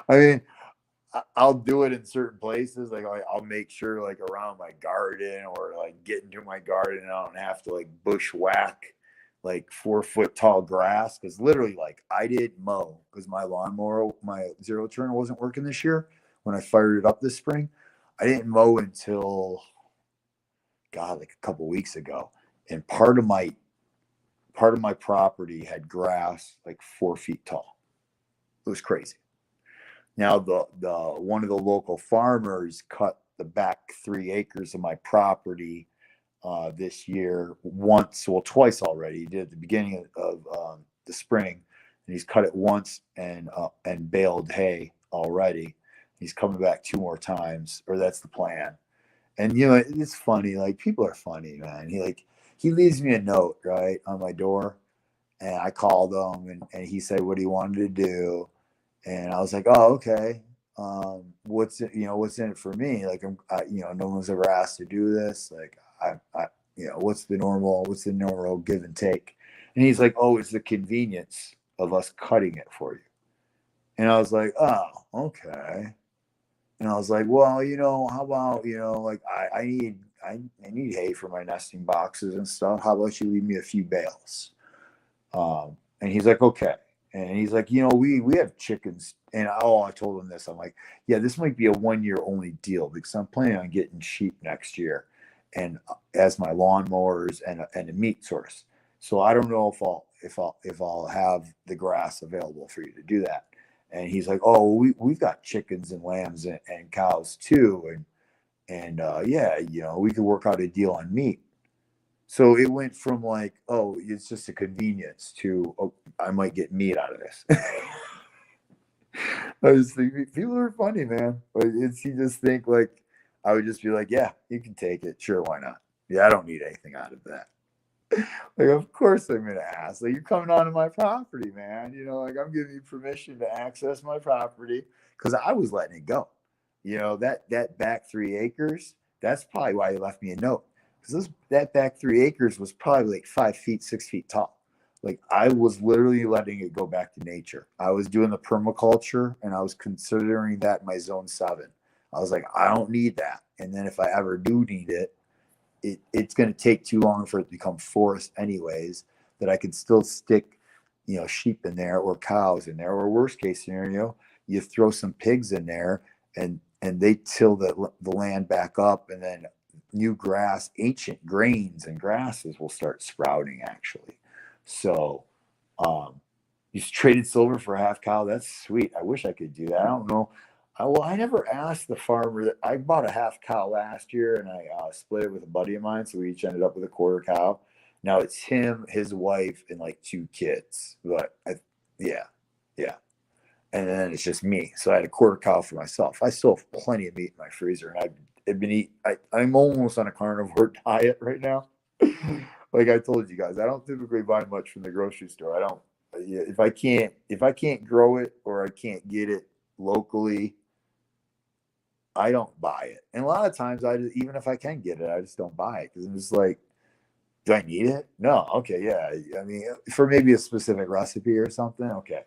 [SPEAKER 1] I mean, I'll do it in certain places. Like I'll make sure like around my garden or like get into my garden, and I don't have to like bushwhack like 4 foot tall grass because literally like I didn't mow because my lawnmower, my zero turn wasn't working this year when I fired it up this spring. I didn't mow until God like a couple weeks ago, and part of my property had grass like 4 feet tall. It was crazy. Now the one of the local farmers cut the back 3 acres of my property this year once, well, twice already. He did at the beginning of the spring, and he's cut it once and baled hay already. He's coming back 2 more times, or that's the plan. And it's funny. Like, people are funny, man. He leaves me a note right on my door, and I called him, and he said what he wanted to do, and I was like, oh, okay. What's in it for me? Like, no one's ever asked to do this. Like, what's the normal give and take? And he's like, oh, it's the convenience of us cutting it for you. And I was like, oh, okay. And I was like, well, how about, like, I need hay for my nesting boxes and stuff. How about you leave me a few bales? And he's like, okay. And he's like, we have chickens. And I told him this. I'm like, yeah, this might be a 1-year only deal, because I'm planning on getting sheep next year, and as my lawnmowers and a meat source. So I don't know if I'll have the grass available for you to do that. And he's like, oh, we've got chickens and lambs and cows too. And yeah, we could work out a deal on meat. So it went from like, oh, it's just a convenience to, oh, I might get meat out of this. I just think people are funny, man. But you just think like, I would just be like, yeah, you can take it. Sure, why not? Yeah, I don't need anything out of that. Like, of course I'm gonna ask. Like, you're coming onto my property, man. Like, I'm giving you permission to access my property, because I was letting it go. That back 3 acres. That's probably why he left me a note, because that back 3 acres was probably like 5 feet, 6 feet tall. Like, I was literally letting it go back to nature. I was doing the permaculture, and I was considering that my zone 7. I was like, I don't need that. And then if I ever do need it, it's going to take too long for it to become forest anyways, that I could still stick, sheep in there, or cows in there, or worst case scenario, you throw some pigs in there, and they till the land back up, and then new grass, ancient grains and grasses will start sprouting, actually. So you traded silver for a half cow. That's sweet. I wish I could do that. I don't know. I never asked the farmer. That I bought a half cow last year, and I split it with a buddy of mine, so we each ended up with a quarter cow. Now it's him, his wife, and like 2 kids. But yeah, and then it's just me. So I had a quarter cow for myself. I still have plenty of meat in my freezer, and I've been eating. I'm almost on a carnivore diet right now. Like I told you guys, I don't typically buy much from the grocery store. I don't. If I can't grow it, or I can't get it locally, I don't buy it. And a lot of times, even if I can get it, I just don't buy it, because I'm just like, do I need it? No. Okay. Yeah. I mean, for maybe a specific recipe or something. Okay.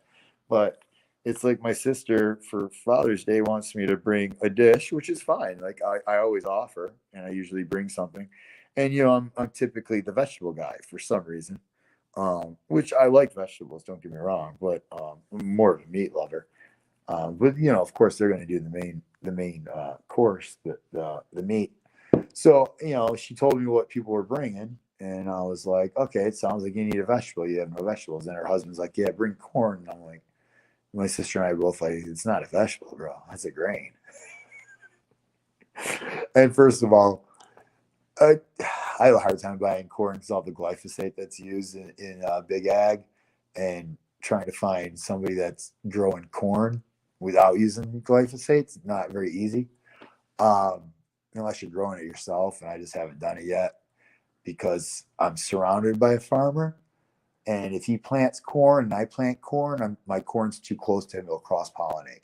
[SPEAKER 1] But it's like my sister for Father's Day wants me to bring a dish, which is fine. Like, I always offer, and I usually bring something. And, I'm typically the vegetable guy for some reason, which I like vegetables, don't get me wrong, but I'm more of a meat lover. But of course, they're going to do the main course, the meat. So she told me what people were bringing, and I was like, okay, it sounds like you need a vegetable. You have no vegetables. And her husband's like, yeah, bring corn. And I'm like, my sister and I are both like, it's not a vegetable, bro. That's a grain. And first of all, I have a hard time buying corn because all the glyphosate that's used in big ag, and trying to find somebody that's growing corn without using glyphosate is not very easy, unless you're growing it yourself. And I just haven't done it yet, because I'm surrounded by a farmer. And if he plants corn and I plant corn, my corn's too close to him, it'll cross-pollinate.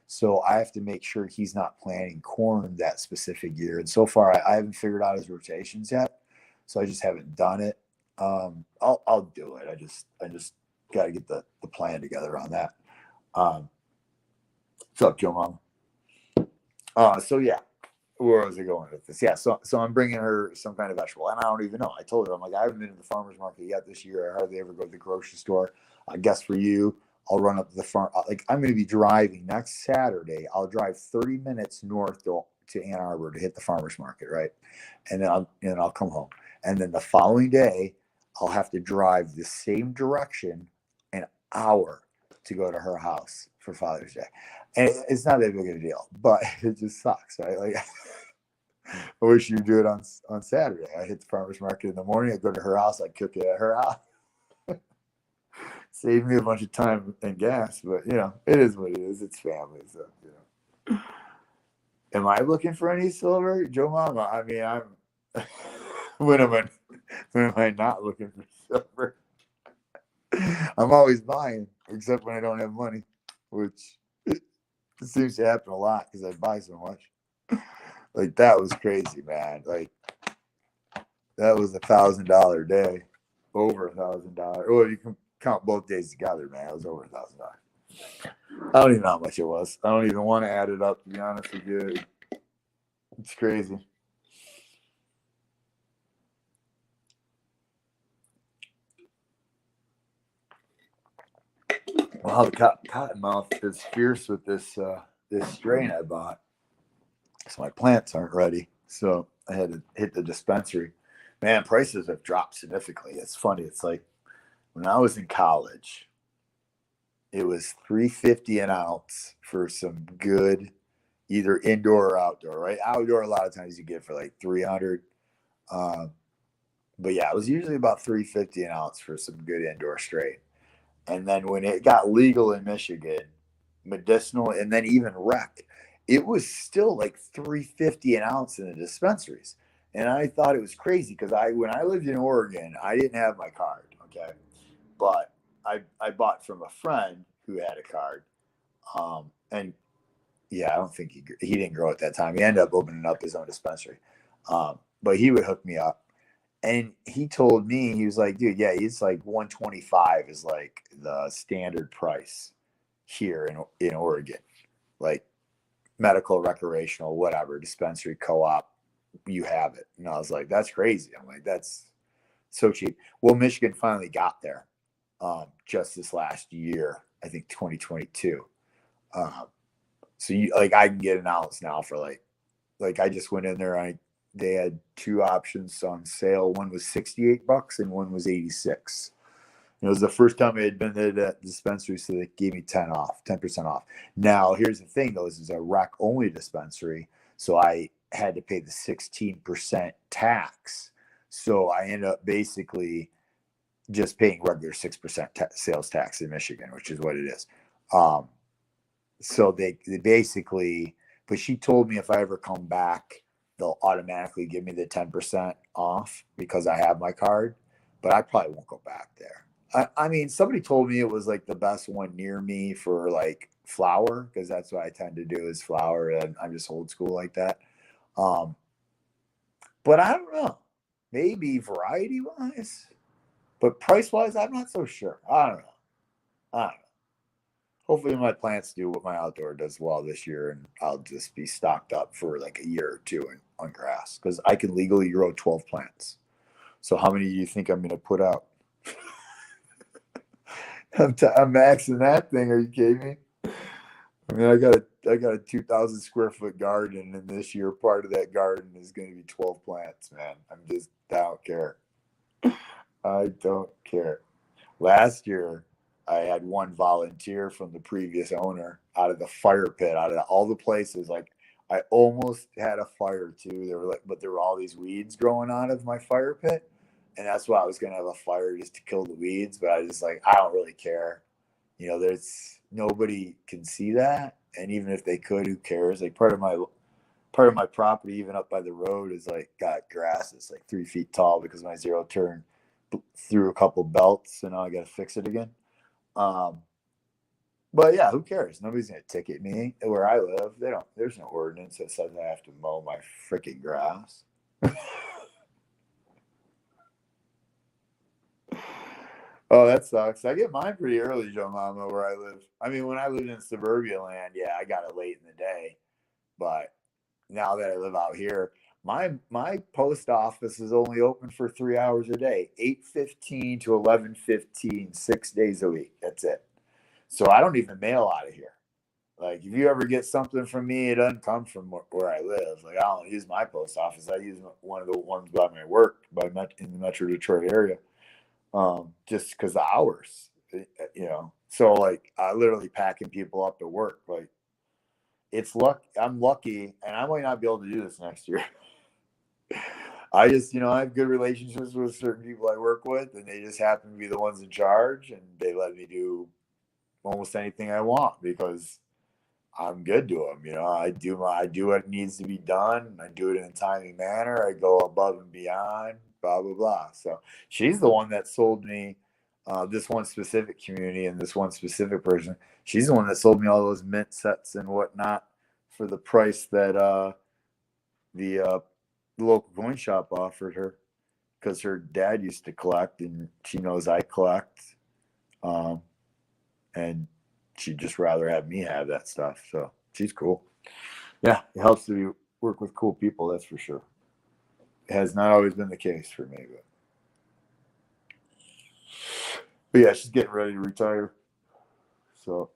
[SPEAKER 1] So I have to make sure he's not planting corn that specific year. And so far, I haven't figured out his rotations yet, so I just haven't done it. I'll do it. I just got to get the plan together on that. What's up, Joe Mama? So yeah, where was I going with this? Yeah, so I'm bringing her some kind of vegetable, and I don't even know. I told her, I'm like, I haven't been to the farmer's market yet this year. I hardly ever go to the grocery store. I guess for you, I'll run up to the farm. Like, I'm going to be driving next Saturday. I'll drive 30 minutes north to Ann Arbor to hit the farmer's market, right? And then I'll come home. And then the following day, I'll have to drive the same direction an hour to go to her house for Father's Day. And it's not that big of a deal, but it just sucks, right? Like, I wish you'd do it on Saturday. I hit the farmer's market in the morning. I go to her house. I cook it at her house. Save me a bunch of time and gas, but it is what it is. It's family, so Am I looking for any silver, Joe Mama? I mean, I'm. when am I? When am I not looking for silver? I'm always buying, except when I don't have money, which it seems to happen a lot because I buy so much. Like that was crazy, man. Like that was $1,000 day, over $1,000. Well, you can count both days together, man. It was over $1,000. I don't even know how much it was. I don't even want to add it up, to be honest with you. It's crazy. Wow, the cottonmouth is fierce with this strain I bought. So my plants aren't ready. So I had to hit the dispensary. Man, prices have dropped significantly. It's funny. It's like when I was in college, it was $3.50 an ounce for some good, either indoor or outdoor. Right, outdoor a lot of times you get for like 300. But yeah, it was usually about $3.50 an ounce for some good indoor strain. And then when it got legal in Michigan, medicinal, and then even rec, it was still like $3.50 an ounce in the dispensaries. And I thought it was crazy because when I lived in Oregon, I didn't have my card, okay, but I bought from a friend who had a card, and yeah, I don't think he didn't grow at that time. He ended up opening up his own dispensary, but he would hook me up. And he told me, he was like, dude, yeah, it's like 125 is like the standard price here in Oregon. Like medical, recreational, whatever, dispensary, co-op, you have it. And I was like, that's crazy. I'm like, that's so cheap. Well, Michigan finally got there just this last year, I think 2022. So I can get an ounce now for like I just went in there. They had two options on sale. One was $68 and one was 86. It was the first time I had been to that dispensary, so they gave me 10% off. Now, here's the thing, though, this is a rec only dispensary, so I had to pay the 16% tax. So I ended up basically just paying regular 6% sales tax in Michigan, which is what it is. So they basically, but she told me if I ever come back, they'll automatically give me the 10% off because I have my card, but I probably won't go back there. I mean, somebody told me it was like the best one near me for like flower, because that's what I tend to do is flower, and I'm just old school like that. But I don't know. Maybe variety wise, but price wise, I'm not so sure. I don't know. Hopefully my plants do what my outdoor does well this year, and I'll just be stocked up for like a year or two on grass, because I can legally grow 12 plants. So how many do you think I'm going to put out? I'm maxing that thing. Are you kidding me? I mean, I got a 2,000 square foot garden, and this year part of that garden is going to be 12 plants, man. I don't care. I don't care. Last year, I had one volunteer from the previous owner out of the fire pit, out of all the places. Like I almost had a fire too. But there were all these weeds growing out of my fire pit. And that's why I was gonna have a fire just to kill the weeds. But I just I don't really care. There's nobody can see that. And even if they could, who cares? Like part of my property, even up by the road, is like got grass that's like 3 feet tall because my zero turn threw a couple belts, and now I gotta fix it again. But yeah, who cares? Nobody's gonna ticket me where I live. There's no ordinance that says I have to mow my freaking grass. Oh, that sucks. I get mine pretty early, Joe Mama, where I live. I mean, when I lived in suburbia land, yeah, I got it late in the day. But now that I live out here, my post office is only open for 3 hours a day, 8:15 to 11:15, 6 days a week. That's it. So I don't even mail out of here. Like if you ever get something from me, it doesn't come from where I live. Like I don't use my post office. I use one of the ones by my work, in the Metro Detroit area. just because the hours, So like I literally packing people up to work. Like it's luck. I'm lucky, and I might not be able to do this next year. I just, I have good relationships with certain people I work with, and they just happen to be the ones in charge, and they let me do almost anything I want because I'm good to them. I do what needs to be done. I do it in a timely manner. I go above and beyond. Blah blah blah. So she's the one that sold me this one specific community and this one specific person. She's the one that sold me all those mint sets and whatnot for the price that the local coin shop offered her because her dad used to collect and she knows I collect. And she'd just rather have me have that stuff. So she's cool. Yeah, it helps to work with cool people, that's for sure. It has not always been the case for me, but yeah, she's getting ready to retire. So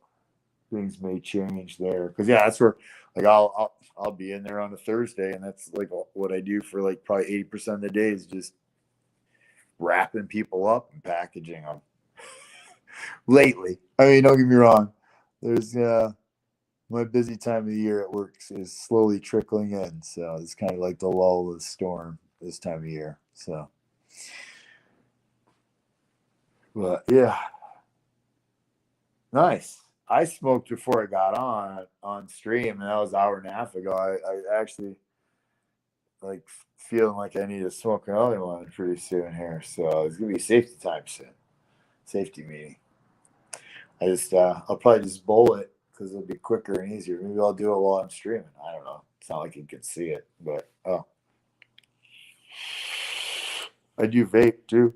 [SPEAKER 1] things may change there. Cause yeah, that's where like I'll be in there on a Thursday, and that's like what I do for like probably 80% of the day is just wrapping people up and packaging them. Lately, I mean, don't get me wrong. There's my busy time of the year at work is slowly trickling in. So it's kind of like the lull of the storm this time of year. So, but yeah, nice. I smoked before I got on stream, and that was an hour and a half ago. I actually like feeling like I need to smoke another one pretty soon here. So it's gonna be safety time soon. Safety meeting. I'll probably just bowl it because it'll be quicker and easier. Maybe I'll do it while I'm streaming. I don't know. It's not like you can see it, but I do vape too.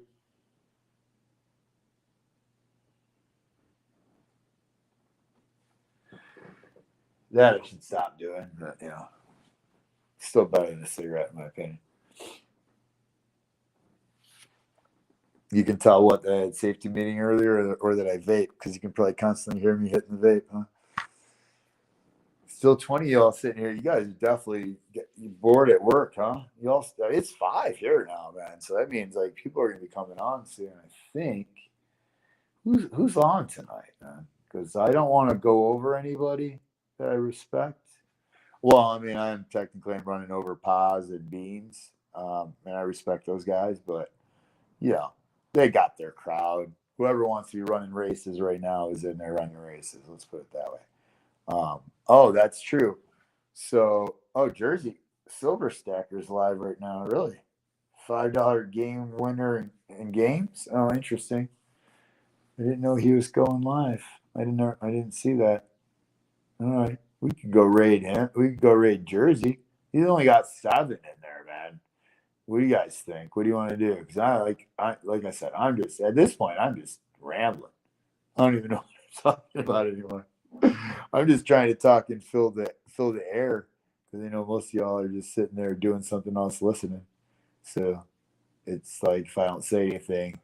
[SPEAKER 1] That I should stop doing, but still better than a cigarette in my opinion. You can tell what I had safety meeting earlier or that I vape because you can probably constantly hear me hitting the vape, huh? Still 20 of y'all sitting here. You guys definitely get bored at work, huh? Y'all, it's 5 here now, man. So that means like people are gonna be coming on soon. I think. Who's on tonight, man? Because I don't want to go over anybody that I respect. Well, I mean, I'm running over Paz and Beans, and I respect those guys, but they got their crowd. Whoever wants to be running races right now is in there running races. Let's put it that way. Oh, that's true. So, Jersey Silver Stacker's live right now. Really, $5 game winner in games. Oh, interesting. I didn't know he was going live. I didn't know. I didn't see that. All right, we could go raid him. We could go raid Jersey. He's only got 7 in there, man. What do you guys think? What do you want to do? Because like I said, I'm just at this point, I'm just rambling. I don't even know what I'm talking about anymore. I'm just trying to talk and fill the air because I know most of y'all are just sitting there doing something else, listening. So it's like if I don't say anything,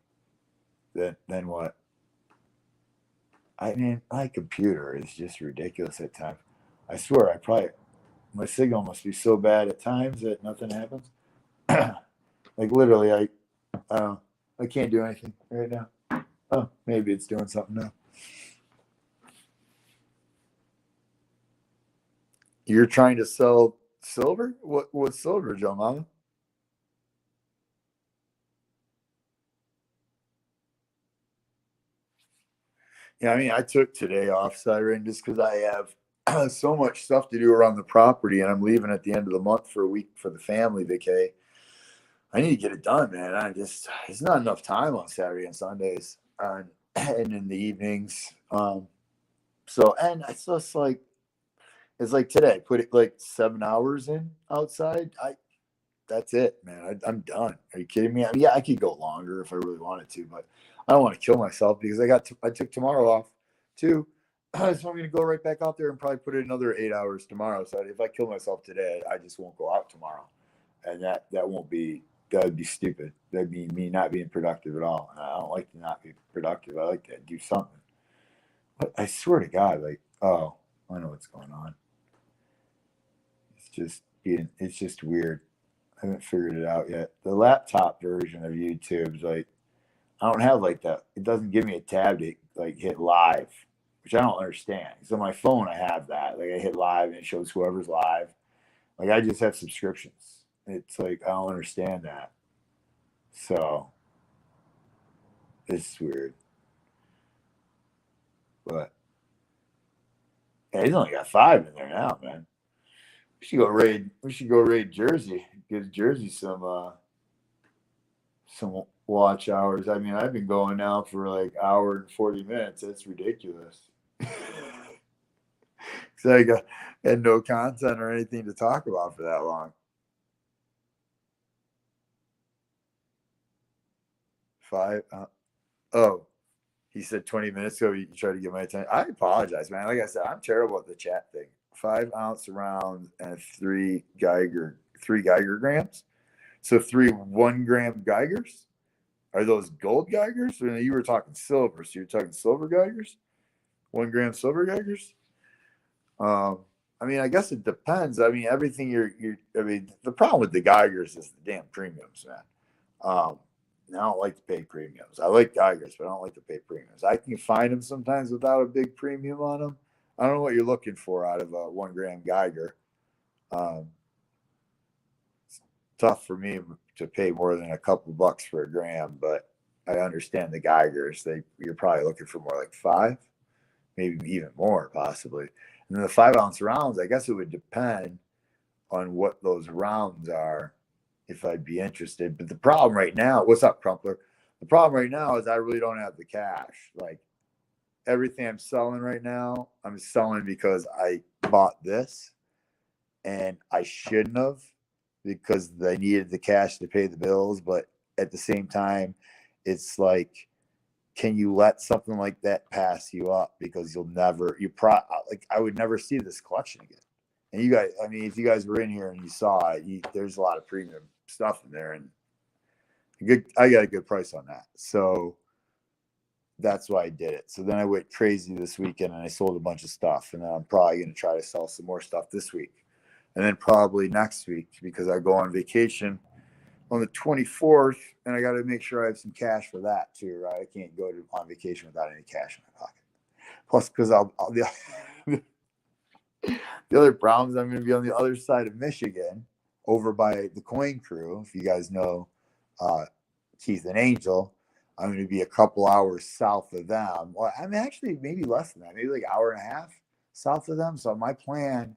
[SPEAKER 1] then what? I mean, my computer is just ridiculous at times. I swear, my signal must be so bad at times that nothing happens. Like literally, I can't do anything right now. Oh, maybe it's doing something now. You're trying to sell silver? What's silver, Joe Mama? Yeah, I mean, I took today off, Siren, just because I have so much stuff to do around the property, and I'm leaving at the end of the month for a week for the family vacay. I need to get it done, man. It's not enough time on Saturday and Sundays, and in the evenings. And it's just like today. Put it like 7 hours in outside. That's it, man. I'm done. Are you kidding me? I mean, yeah, I could go longer if I really wanted to, but I don't want to kill myself because I took tomorrow off too. So I'm going to go right back out there and probably put in another 8 hours tomorrow. So if I kill myself today, I just won't go out tomorrow, and that would be stupid. That'd be me not being productive at all. And I don't like to not be productive. I like to do something. But I swear to God, like, oh, I know what's going on. It's just weird. I haven't figured it out yet. The laptop version of YouTube's like I don't have like that. It doesn't give me a tab to like hit live, which I don't understand. So on my phone, I have that. Like I hit live and it shows whoever's live. Like I just have subscriptions. It's like I don't understand that. So it's weird. But yeah, he's only got 5 in there now, man. We should go raid. We should go raid Jersey. Give Jersey some watch hours. I mean, I've been going now for like hour and 40 minutes. That's ridiculous. So I had no content or anything to talk about for that long. 5. Oh, he said 20 minutes ago. You tried to get my attention. I apologize, man. Like I said, I'm terrible at the chat thing. 5-ounce rounds and 3 Geiger grams. So 3 1-gram Geigers. Are those gold Geigers? Or you were talking silver, so you're talking silver Geigers, 1-gram silver Geigers. I mean, I guess it depends. I mean, everything I mean, the problem with the Geigers is the damn premiums, man. I don't like to pay premiums. I like Geigers, but I don't like to pay premiums. I can find them sometimes without a big premium on them. I don't know what you're looking for out of a 1-gram Geiger. It's tough for me to pay more than a couple bucks for a gram, but I understand the Geigers. You're probably looking for more like 5, maybe even more possibly. And then the 5-ounce rounds, I guess it would depend on what those rounds are if I'd be interested. But the problem right now, what's up, Crumpler? The problem right now is I really don't have the cash. Like everything I'm selling right now, I'm selling because I bought this and I shouldn't have because I needed the cash to pay the bills. But at the same time, it's like, can you let something like that pass you up? Because I would never see this collection again. And you guys, I mean, if you guys were in here and you saw it, there's a lot of premium stuff in there, and I got a good price on that. So that's why I did it. So then I went crazy this weekend and I sold a bunch of stuff, and then I'm probably going to try to sell some more stuff this week, and then probably next week because I go on vacation on the 24th, and I got to make sure I have some cash for that too, right? I can't go on vacation without any cash in my pocket. Plus, because the other problem is I'm going to be on the other side of Michigan, over by the Coin Crew. If you guys know Keith and Angel, I'm going to be a couple hours south of them. Well, I'm actually maybe less than that, maybe like an hour and a half south of them. So my plan,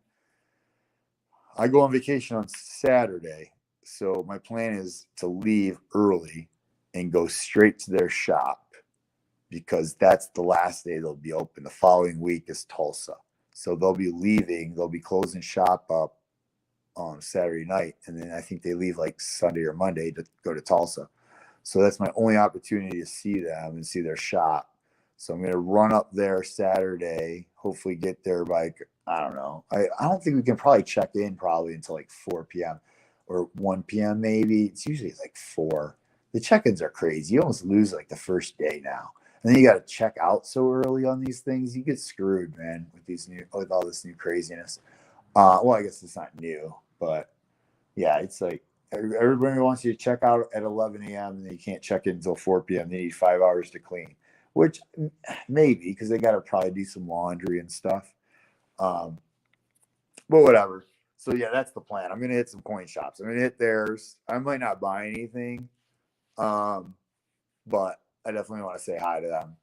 [SPEAKER 1] I go on vacation on Saturday. So my plan is to leave early and go straight to their shop because that's the last day they'll be open. The following week is Tulsa. So they'll be closing shop up on Saturday night. And then I think they leave like Sunday or Monday to go to Tulsa. So that's my only opportunity to see them and see their shop. So I'm going to run up there Saturday, hopefully get there by, I don't know. I don't think we can probably check in probably until like 4 p.m. or 1 p.m. maybe. It's usually like 4. The check-ins are crazy. You almost lose like the first day now. And then you got to check out so early on these things. You get screwed, man, with all this new craziness. Well, I guess it's not new, but yeah, it's like everybody wants you to check out at 11 a.m. and you can't check in until 4 p.m. They need 5 hours to clean, which maybe because they got to probably do some laundry and stuff. But whatever. So yeah, that's the plan. I'm gonna hit some coin shops. I'm gonna hit theirs. I might not buy anything, but I definitely want to say hi to them.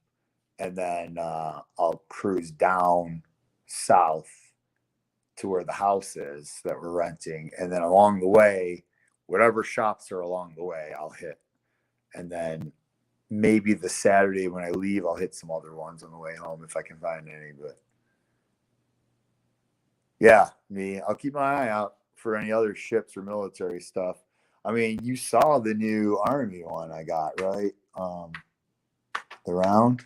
[SPEAKER 1] And then I'll cruise down south to where the house is that we're renting. And then along the way, whatever shops are along the way, I'll hit. And then maybe the Saturday when I leave, I'll hit some other ones on the way home if I can find any. But yeah, I'll keep my eye out for any other ships or military stuff. I mean, you saw the new Army one I got, right? The round.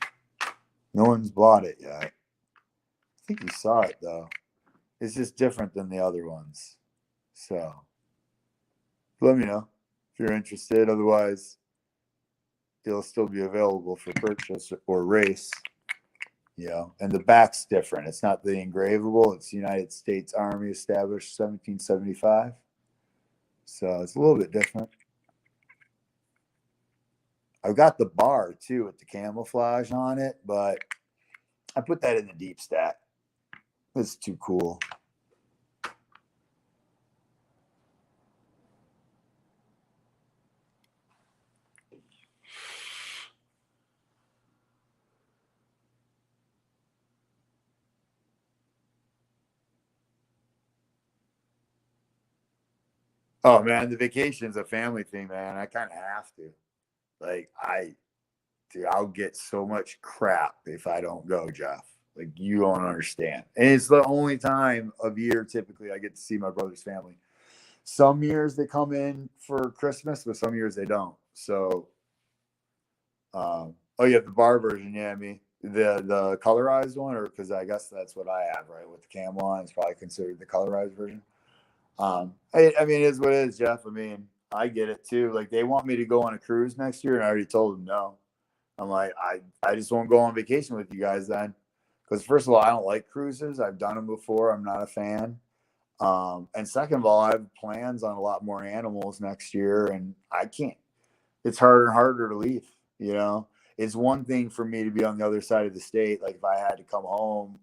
[SPEAKER 1] No one's bought it yet. I think you saw it though. It's just different than the other ones. So let me know if you're interested. Otherwise, it'll still be available for purchase or race. And the back's different. It's not the engravable. It's United States Army established 1775. So it's a little bit different. I've got the bar too with the camouflage on it, but I put that in the deep stack. It's too cool. Oh man, the vacation's a family thing, man. I kind of have to. Like dude, I'll get so much crap if I don't go, Jeff. Like you don't understand. And it's the only time of year typically I get to see my brother's family. Some years they come in for Christmas, but some years they don't. So, oh yeah, the bar version, yeah, the colorized one, or because I guess that's what I have, right? With the cam on, it's probably considered the colorized version. I mean, it is what it is, Jeff. I mean, I get it too. Like they want me to go on a cruise next year, and I already told them no. I'm like, I just won't go on vacation with you guys then, because first of all, I don't like cruises. I've done them before. I'm not a fan. And second of all, I have plans on a lot more animals next year, and I can't. It's harder and harder to leave. You know, it's one thing for me to be on the other side of the state. Like if I had to come home,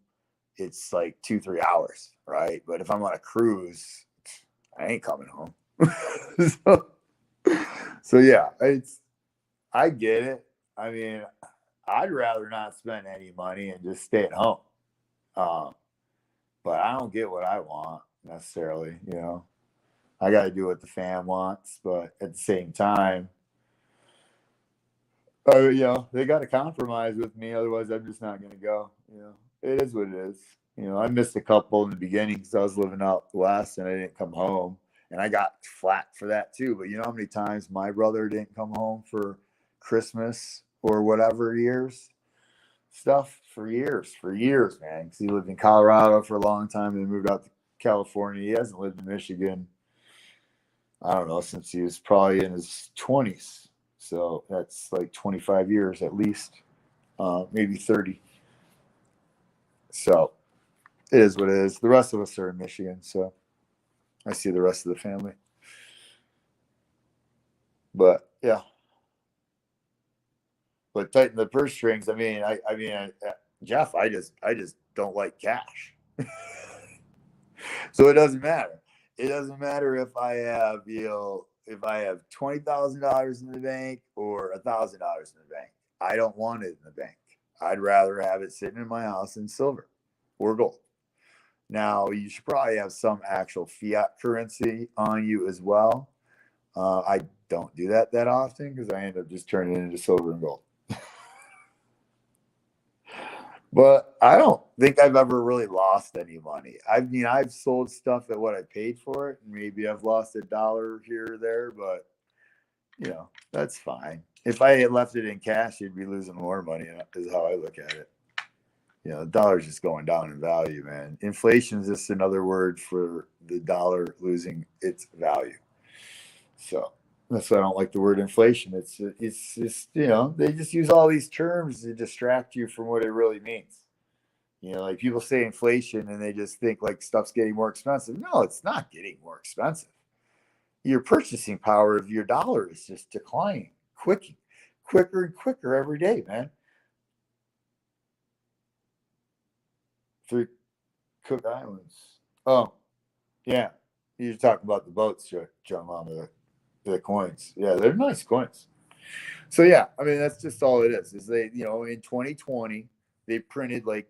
[SPEAKER 1] it's like 2-3 hours, right? But if I'm on a cruise, I ain't coming home. so, so yeah, I get it. I mean, I'd rather not spend any money and just stay at home. Um, but I don't get what I want necessarily. You know, I got to do what the fam wants, but at the same time, you know, they got to compromise with me. Otherwise, I'm just not going to go. You know, it is what it is. You know, I missed a couple in the beginning because I was living out west and I didn't come home, and I got flat for that too. But you know how many times my brother didn't come home for Christmas or whatever years? Stuff for years, man. Because he lived in Colorado for a long time and then moved out to California. He hasn't lived in Michigan, I don't know, since he was probably in his 20s. So that's like 25 years at least, maybe 30. So it is what it is. The rest of us are in Michigan. So I see the rest of the family. But yeah. But tighten the purse strings. I mean, Jeff, I just don't like cash. So it doesn't matter. It doesn't matter if I have, if I have $20,000 in the bank or $1,000 in the bank. I don't want it in the bank. I'd rather have it sitting in my house in silver or gold. Now you should probably have some actual fiat currency on you as well. I don't do that often because I end up just turning it into silver and gold. But I don't think I've ever really lost any money. I mean, I've sold stuff at what I paid for it, and maybe I've lost $1 here or there, but that's fine. If I had left it in cash, you'd be losing more money, is how I look at it. The dollar's just going down in value, man. Inflation is just another word for the dollar losing its value. So that's why I don't like the word inflation. It's just, they just use all these terms to distract you from what it really means. Like people say inflation and they just think like stuff's getting more expensive. No, it's not getting more expensive. Your purchasing power of your dollar is just declining, quicker and quicker every day, man. Through Cook Islands. Oh, yeah. You're talking about the boats, John Mama, the coins. Yeah, they're nice coins. So yeah, I mean that's just all it is. Is they, in 2020 they printed like,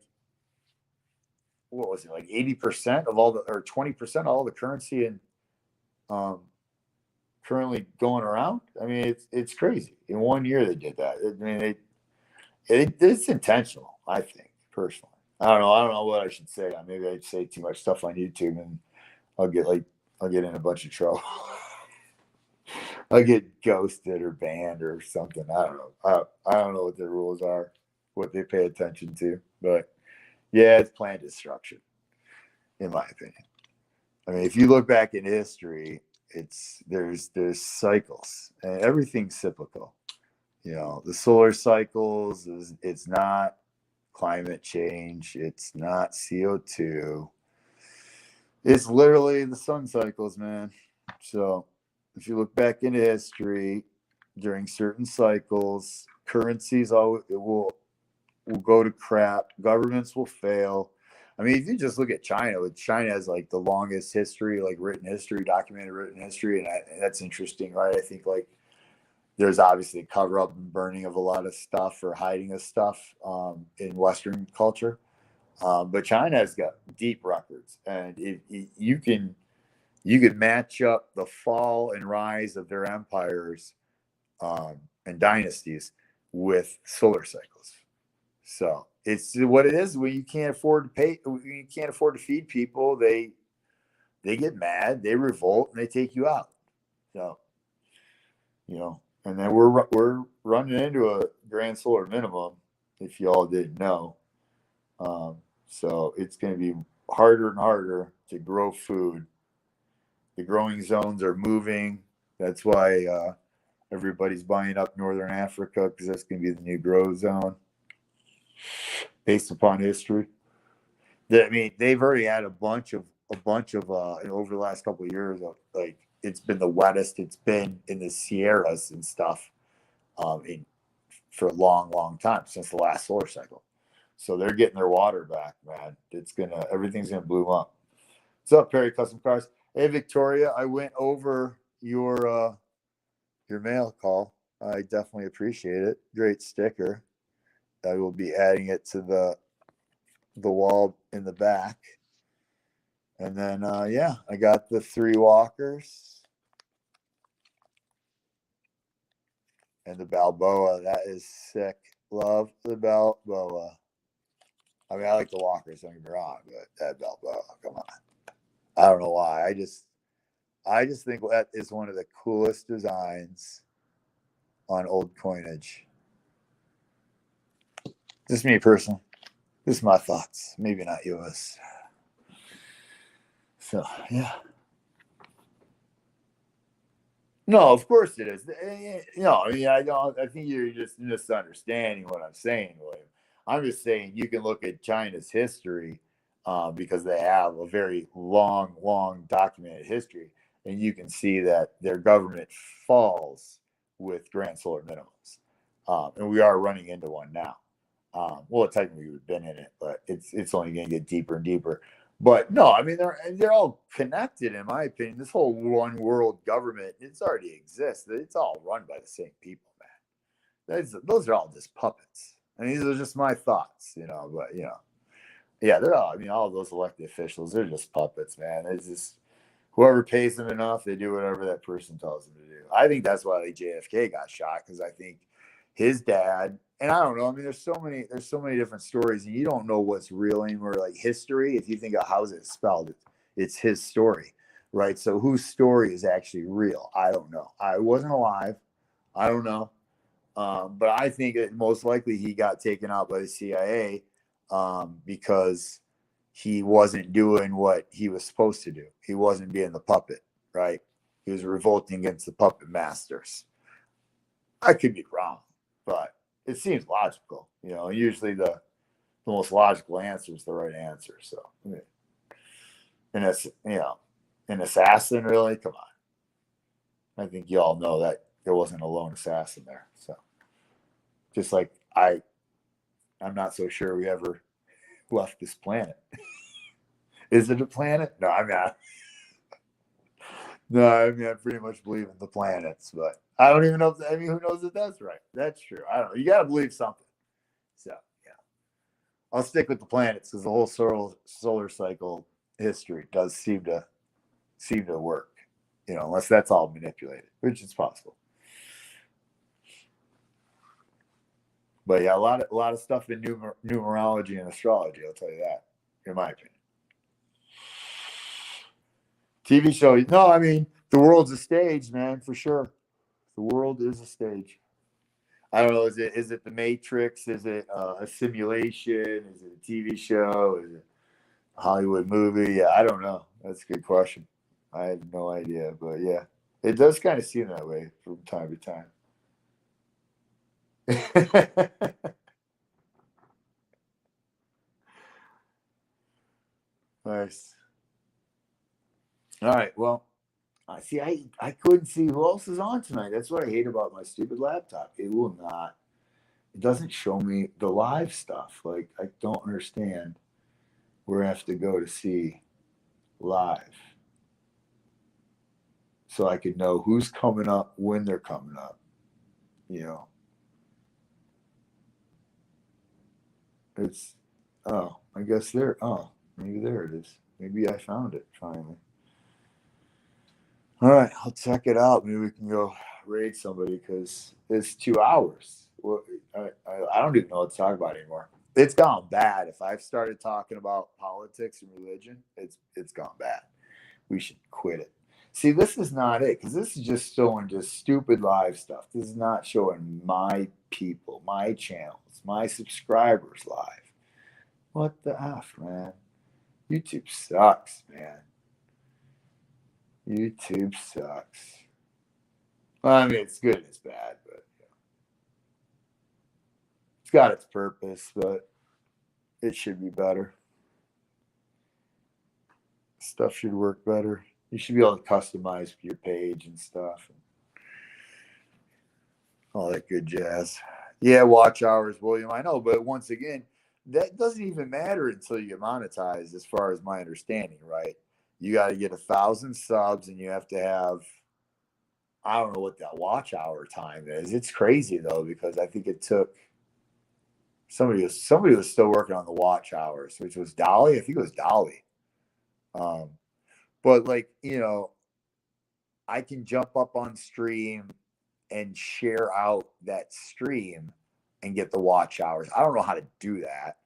[SPEAKER 1] what was it, like 80% of all the, or 20% of all the currency and um currently going around. I mean, it's crazy. In one year they did that. I mean, it's intentional. I think personally. I don't know. I don't know what I should say. Maybe I say too much stuff on YouTube and I'll get in a bunch of trouble. I'll get ghosted or banned or something. I don't know. I don't know what their rules are, what they pay attention to. But yeah, it's planned destruction, in my opinion. I mean, if you look back in history, there's cycles and everything's cyclical. The solar cycles it's not climate change, it's not CO2. It's literally the sun cycles, man. So if you look back into history, during certain cycles. Currencies will go to crap. Governments will fail. I mean, if you just look at China, China has like the longest history, like written history, documented written history, and that's interesting, right? I think like there's obviously cover up and burning of a lot of stuff or hiding of stuff in Western culture, but China has got deep records, and you could match up the fall and rise of their empires and dynasties with solar cycles. So it's what it is. When you can't afford to pay, you can't afford to feed people. They get mad, they revolt, and they take you out. So, and then we're running into a grand solar minimum, if y'all didn't know. So it's going to be harder and harder to grow food. The growing zones are moving. That's why everybody's buying up Northern Africa, because that's going to be the new grow zone based upon history. I mean, they've already had a bunch of over the last couple of years. Like it's been the wettest it's been in the Sierras and stuff for a long time, since the last solar cycle. So they're getting their water back, man. Everything's gonna bloom up. What's up, Perry Custom Cars? Hey, Victoria, I went over your mail call. I definitely appreciate it. Great sticker. I will be adding it to the wall in the back. And then I got the 3 walkers and the Balboa. That is sick. Love the Balboa. I mean, I like the walkers, don't get me wrong, but that Balboa, come on. I don't know why. I just think that is one of the coolest designs on old coinage. Just me personally. Just my thoughts. Maybe not yours. So yeah. No, of course it is. I mean, I think you're just misunderstanding what I'm saying, William. I'm just saying you can look at China's history because they have a very long documented history, and you can see that their government falls with grand solar minimums, and we are running into one now. Well, technically we've been in it, but it's only going to get deeper and deeper. But no, I mean they're all connected, in my opinion. This whole one world government, it's already exists. It's all run by the same people, man. Those are all just puppets. And these are just my thoughts, But yeah, they're all. I mean, all of those elected officials, they're just puppets, man. It's just whoever pays them enough, they do whatever that person tells them to do. I think that's why JFK got shot, because I think his dad. And I don't know. I mean, there's so many different stories, and you don't know what's real anymore. Like history, if you think of how's it spelled, it's his story, right? So whose story is actually real? I don't know. I wasn't alive. I don't know. But I think that most likely he got taken out by the CIA because he wasn't doing what he was supposed to do. He wasn't being the puppet, right? He was revolting against the puppet masters. I could be wrong, but it seems logical. Usually the most logical answer is the right answer. So, and that's, an assassin, really? Come on. I think you all know that there wasn't a lone assassin there. So, just like I'm not so sure we ever left this planet. Is it a planet? No, I'm not. No, I mean, I pretty much believe in the planets, but I don't even know who knows if that's right. That's true. I don't know. You got to believe something. So, yeah. I'll stick with the planets because the whole solar cycle history does seem to work, unless that's all manipulated, which is possible. But yeah, a lot of stuff in numerology and astrology, I'll tell you that, in my opinion. TV show. No, I mean, the world's a stage, man, for sure. The world is a stage. I don't know. Is it the Matrix? Is it a simulation? Is it a TV show? Is it a Hollywood movie? Yeah, I don't know. That's a good question. I have no idea, but yeah, it does kind of seem that way from time to time. Nice. All right. Well, See, I couldn't see who else is on tonight. That's what I hate about my stupid laptop. It will not. It doesn't show me the live stuff. Like, I don't understand where I have to go to see live, so I could know who's coming up when they're coming up. You know, it's I guess there. Oh, maybe there it is. Maybe I found it finally. All right, I'll check it out. Maybe we can go raid somebody because it's 2 hours. Well, I don't even know what to talk about anymore. It's gone bad. If I've started talking about politics and religion, it's gone bad. We should quit it. See, this is not it because this is just showing just stupid live stuff. This is not showing my people, my channels, my subscribers live. What the F, man? YouTube sucks, man. YouTube sucks. Well, I mean, it's good and it's bad, but it's got its purpose, but it should be better. Stuff should work better. You should be able to customize your page and stuff. And all that good jazz. Yeah, watch hours, William. I know, but once again, that doesn't even matter until you get monetized, as far as my understanding, right? You got to get 1,000 subs and you have to have, I don't know what that watch hour time is. It's crazy though, because I think it took somebody was still working on the watch hours, which was Dolly. I think it was Dolly. But like, I can jump up on stream and share out that stream and get the watch hours. I don't know how to do that,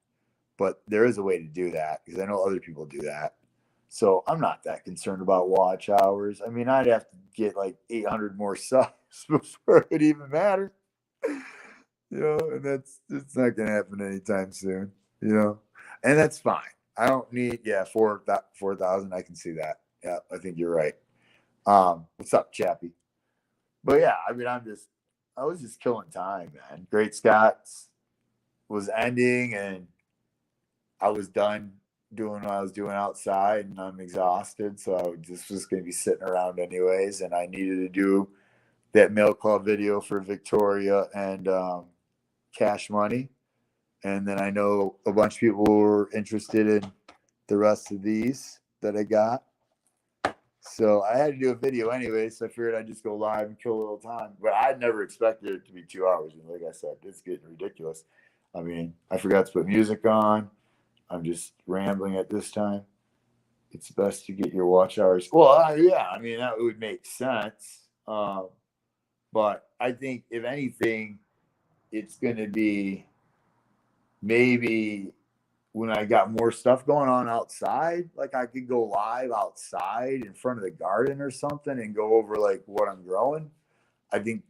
[SPEAKER 1] but there is a way to do that because I know other people do that. So I'm not that concerned about watch hours. I mean, I'd have to get like 800 more subs before it would even matter. And it's not going to happen anytime soon, and that's fine. I don't need, 4,000. I can see that. Yeah, I think you're right. What's up, Chappie? But yeah, I mean, I was just killing time, man. Great Scots was ending and I was done doing what I was doing outside and I'm exhausted. So I just was going to be sitting around anyways. And I needed to do that Mail Club video for Victoria and Cash Money. And then I know a bunch of people were interested in the rest of these that I got. So I had to do a video anyway, so I figured I'd just go live and kill a little time. But I'd never expected it to be 2 hours. And like I said, it's getting ridiculous. I mean, I forgot to put music on. I'm just rambling at this time. It's best to get your watch hours. Well, yeah, I mean, that would make sense. But I think, if anything, it's going to be maybe when I got more stuff going on outside, like I could go live outside in front of the garden or something and go over like what I'm growing. I think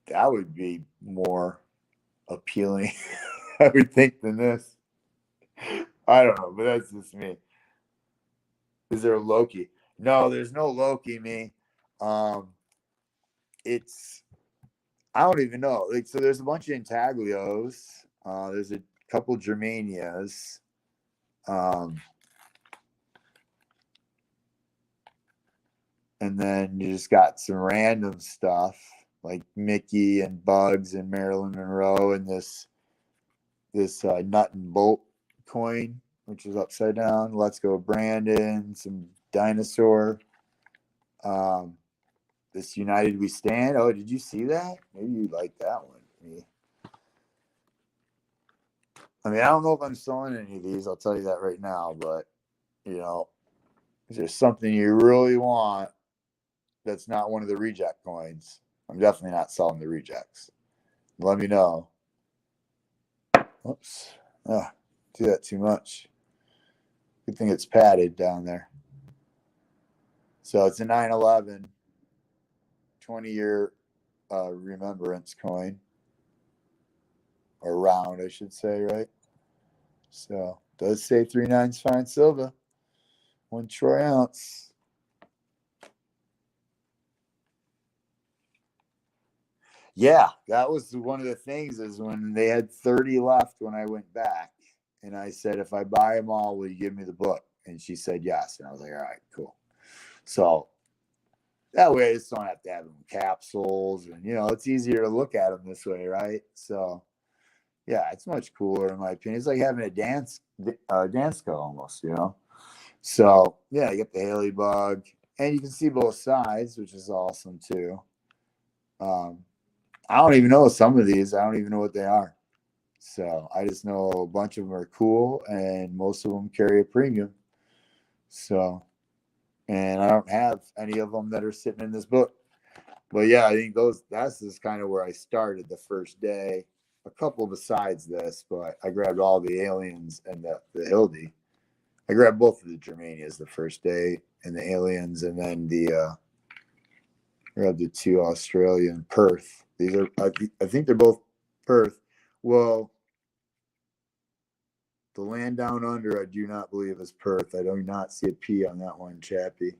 [SPEAKER 1] that would be more appealing, I would think, than this. I don't know, but that's just me. Is there a Loki? No, there's no Loki, me. It's, I don't even know. Like, so there's a bunch of intaglios. There's a couple Germanias. And then you just got some random stuff like Mickey and Bugs and Marilyn Monroe and this nut and bolt coin, which is upside down. Let's Go Brandon, some dinosaur. This United We Stand. Oh, did you see that? Maybe you like that one. I mean, I don't know if I'm selling any of these. I'll tell you that right now. But, if there's something you really want that's not one of the reject coins, I'm definitely not selling the rejects. Let me know. Oops. Do that too much. Good thing it's padded down there. So it's a 9/11 20-year remembrance coin. Or round, I should say, right? So does say 3/9 fine silver. 1 troy ounce. Yeah, that was one of the things, is when they had 30 left when I went back. And I said, if I buy them all, will you give me the book? And she said yes. And I was like, all right, cool. So that way I just don't have to have them in capsules, and it's easier to look at them this way, right? So yeah, it's much cooler in my opinion. It's like having a Dansko almost. So yeah, you get the Haley bug, and you can see both sides, which is awesome too. I don't even know some of these. I don't even know what they are. So I just know a bunch of them are cool, and most of them carry a premium. So, and I don't have any of them that are sitting in this book. But yeah, I think that's just kind of where I started the first day. A couple besides this, but I grabbed all the aliens and the Hildy. I grabbed both of the Germanias the first day, and the aliens, and then I grabbed the 2 Australian Perth. These are, I think they're both Perth. Well, the Land Down Under, I do not believe is Perth. I do not see a P on that one, Chappie.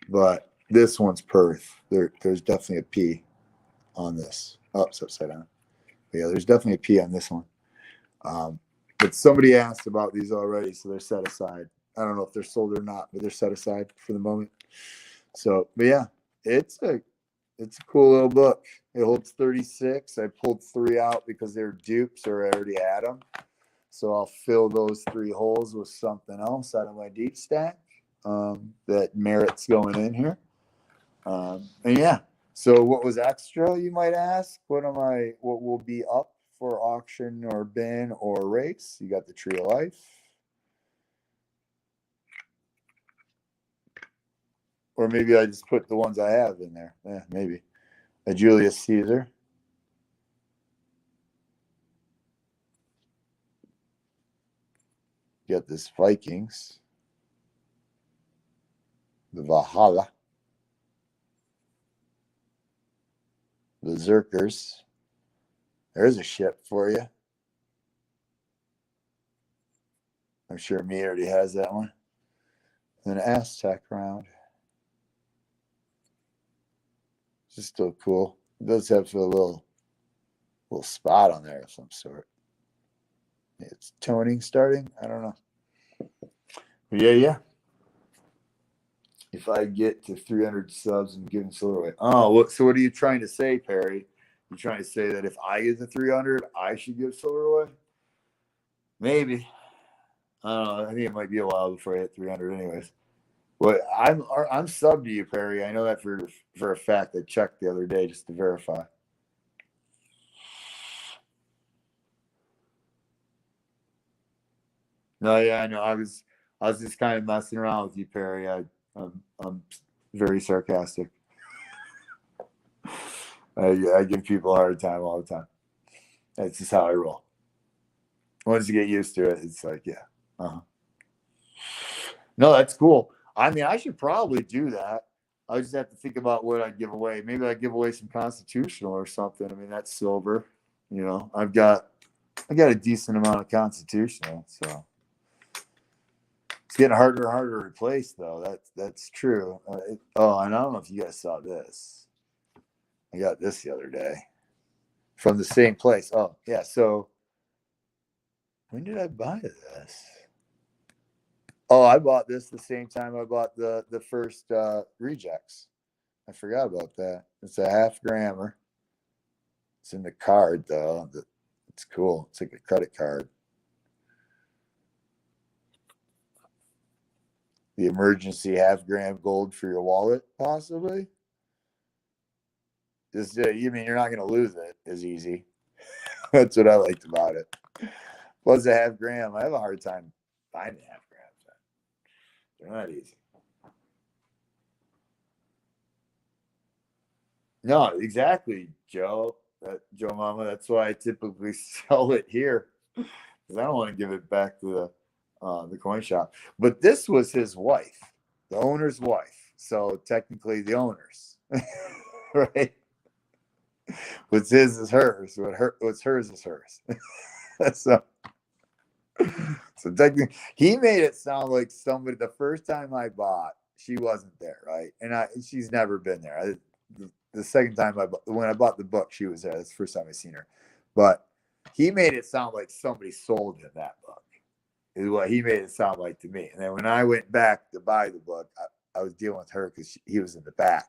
[SPEAKER 1] But this one's Perth. There's definitely a P on this. Oh, it's upside down. But yeah, there's definitely a P on this one. But somebody asked about these already, so they're set aside. I don't know if they're sold or not, but they're set aside for the moment. So, but yeah, it's a cool little book. It holds 36. I pulled 3 out because they were dupes or I already had them. So I'll fill those 3 holes with something else out of my deep stack that merits going in here. And yeah. So what was extra, you might ask? What will be up for auction or bin or race? You got the Tree of Life. Or maybe I just put the ones I have in there. Yeah, maybe. A Julius Caesar. You got this Vikings. The Valhalla. Berserkers. There's a ship for you. I'm sure me already has that one. And an Aztec round. It's just still cool. It does have a little spot on there of some sort. It's toning starting. I don't know. But yeah. If I get to 300 subs and give them silver away. Oh, so what are you trying to say, Perry? You trying to say that if I get to 300, I should give silver away? Maybe. I don't know. I think it might be a while before I hit 300 anyways. But I'm sub to you, Perry. I know that for a fact. I checked the other day just to verify. No, yeah, I know. I was just kind of messing around with you, Perry. I'm very sarcastic. I give people a hard time all the time. That's just how I roll. Once you get used to it, it's like, yeah. No, that's cool. I mean, I should probably do that. I just have to think about what I'd give away. Maybe I'd give away some constitutional or something. I mean, that's silver. I got a decent amount of constitutional, so it's getting harder and harder to replace, though. That's true. And I don't know if you guys saw this. I got this the other day from the same place. Oh, yeah. So when did I buy this? Oh, I bought this the same time I bought the first rejects. I forgot about that. It's a half grammer. It's in the card though. It's cool. It's like a credit card. The emergency half-gram gold for your wallet, possibly. Just you mean you're not going to lose it as easy. That's what I liked about it. Plus a half gram. I have a hard time finding half grams. They're not easy. No, exactly, Joe. Joe Mama. That's why I typically sell it here because I don't want to give it back to the coin shop. But this was his wife, the owner's wife. So technically, the owner's, right? What's his is hers. What's hers is hers. so technically, he made it sound like somebody. The first time I bought, she wasn't there, right? And she's never been there. The second time when I bought the book, she was there. That's the first time I seen her. But he made it sound like somebody sold him that book. Is what he made it sound like to me. And then when I went back to buy the book, I was dealing with her because he was in the back,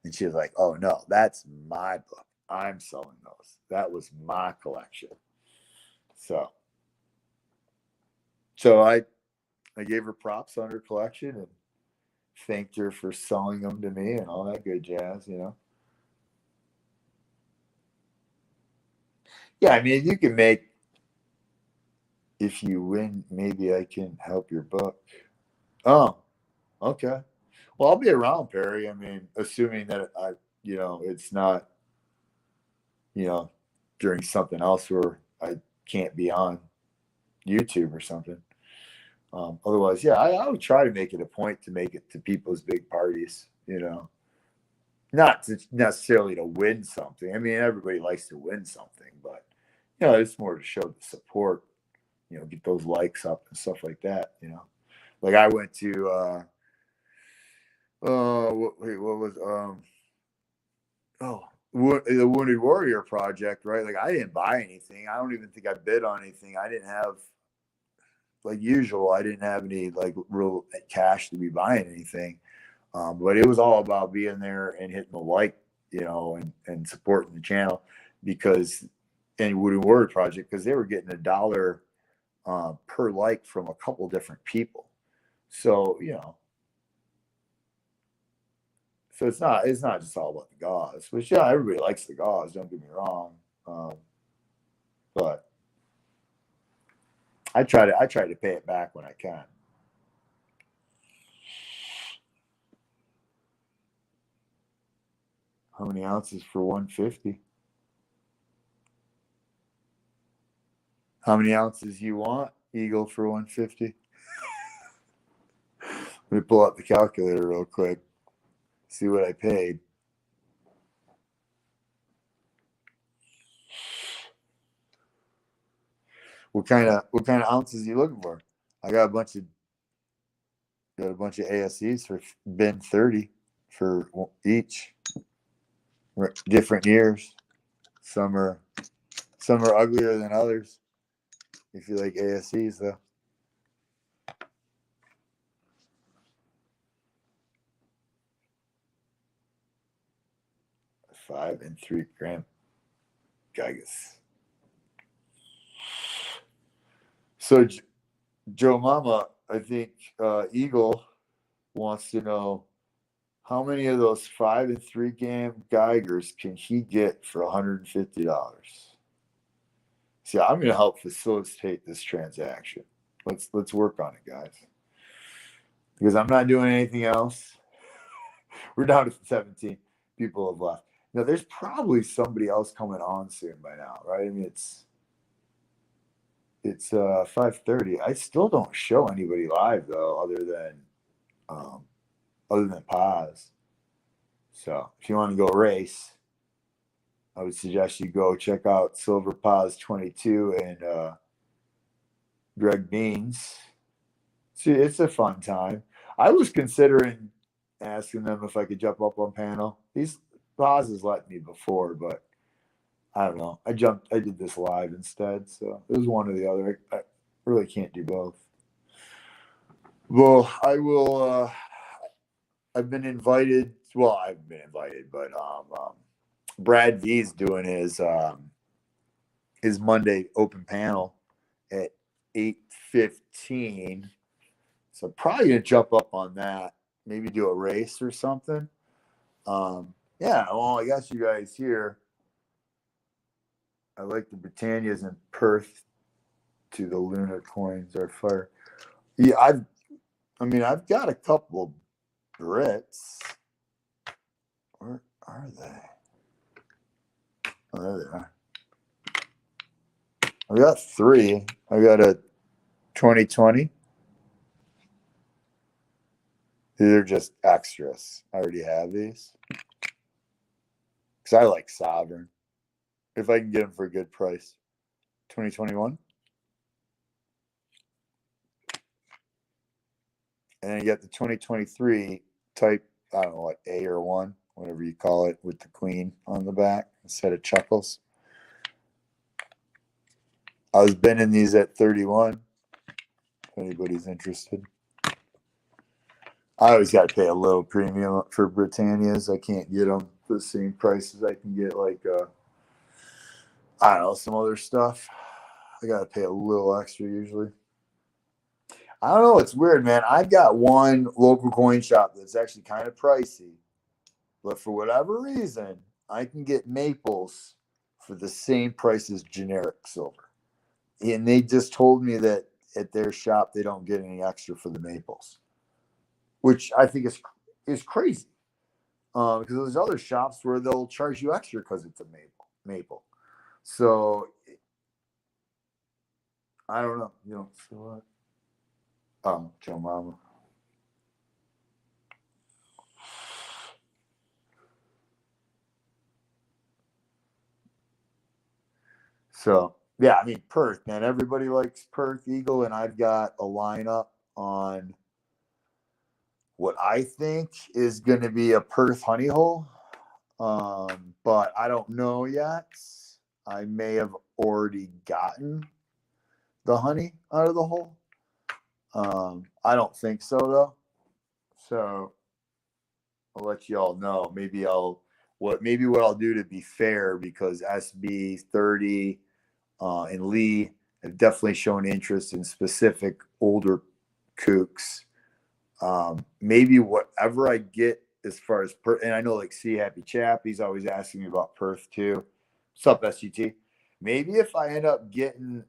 [SPEAKER 1] and she was like, "Oh no, that's my book. I'm selling those. That was my collection." So I gave her props on her collection and thanked her for selling them to me and all that good jazz, you know. Yeah, I mean, you can make, if you win, maybe I can help your book. Oh, okay. Well, I'll be around, Perry. I mean, assuming that it's not, you know, during something else where I can't be on YouTube or something. Otherwise, yeah, I would try to make it a point to make it to people's big parties, you know, not to necessarily to win something. I mean, everybody likes to win something, but, you know, it's more to show the support, you know, get those likes up and stuff like that, you know. Like I went to, what was, the Wounded Warrior Project, right? Like I didn't buy anything. I don't even think I bid on anything. I didn't have, like usual, I didn't have any like real cash to be buying anything. But it was all about being there and hitting the like, you know, and supporting the channel because and Wounded Warrior Project because they were getting $1 per like from a couple different people. So, you know, so it's not just all about the gauze, which yeah, everybody likes the gauze. Don't get me wrong, but I try to pay it back when I can. How many ounces for 150? How many ounces you want, Eagle, for 150? Let me pull up the calculator real quick. See what I paid. What kind of ounces are you looking for? I got a bunch of ASCs for bin 30 for each. Different years. Some are uglier than others. If you like ASCs though. 5 and 3 gram Geiges. So Joe Mama, I think Eagle wants to know how many of those 5 and 3 gram Geigers can he get for $150? See, I'm going to help facilitate this transaction. Let's work on it, guys. Because I'm not doing anything else. We're down to 17 people have left. Now, there's probably somebody else coming on soon by now, right? I mean, it's 5:30. I still don't show anybody live though, other than Paz. So if you want to go race, I would suggest you go check out Silver Paz 22 and Greg Beans. See, it's a fun time. I was considering asking them if I could jump up on panel. These Paz has let me before, but I don't know. I did this live instead, so it was one or the other. I really can't do both. Well, I will. I've been invited. Well, I've been invited, but Brad V's doing his Monday open panel at 8:15. So probably gonna jump up on that. Maybe do a race or something. Yeah. Well, I got you guys here. I like the Britannias in Perth to the Lunar coins are fire. Yeah, I've got a couple Brits. Where are they? Oh, there they are. I got 3. I got a 2020. These are just extras. I already have these. Because I like Sovereign. If I can get them for a good price. 2021. And then you got the 2023 type, I don't know what, A or 1, whatever you call it, with the queen on the back instead of chuckles. I was bending these at 31. If anybody's interested. I always got to pay a little premium for Britannias. I can't get them for the same prices I can get like I don't know, some other stuff. I got to pay a little extra usually. I don't know. It's weird, man. I've got one local coin shop that's actually kind of pricey, but for whatever reason, I can get maples for the same price as generic silver. And they just told me that at their shop they don't get any extra for the maples, which I think is crazy. Because there's other shops where they'll charge you extra because it's a maple. So I don't know. You know, so what? Joe Mama. So yeah, I mean Perth, man. Everybody likes Perth Eagle, and I've got a lineup on what I think is going to be a Perth honey hole. But I don't know yet. I may have already gotten the honey out of the hole. I don't think so though. So I'll let you all know. Maybe what I'll do to be fair, because SB30 and Lee have definitely shown interest in specific older kooks. Maybe whatever I get as far as and I know like C Happy Chap, he's always asking me about Perth too. What's up, SGT? Maybe if I end up getting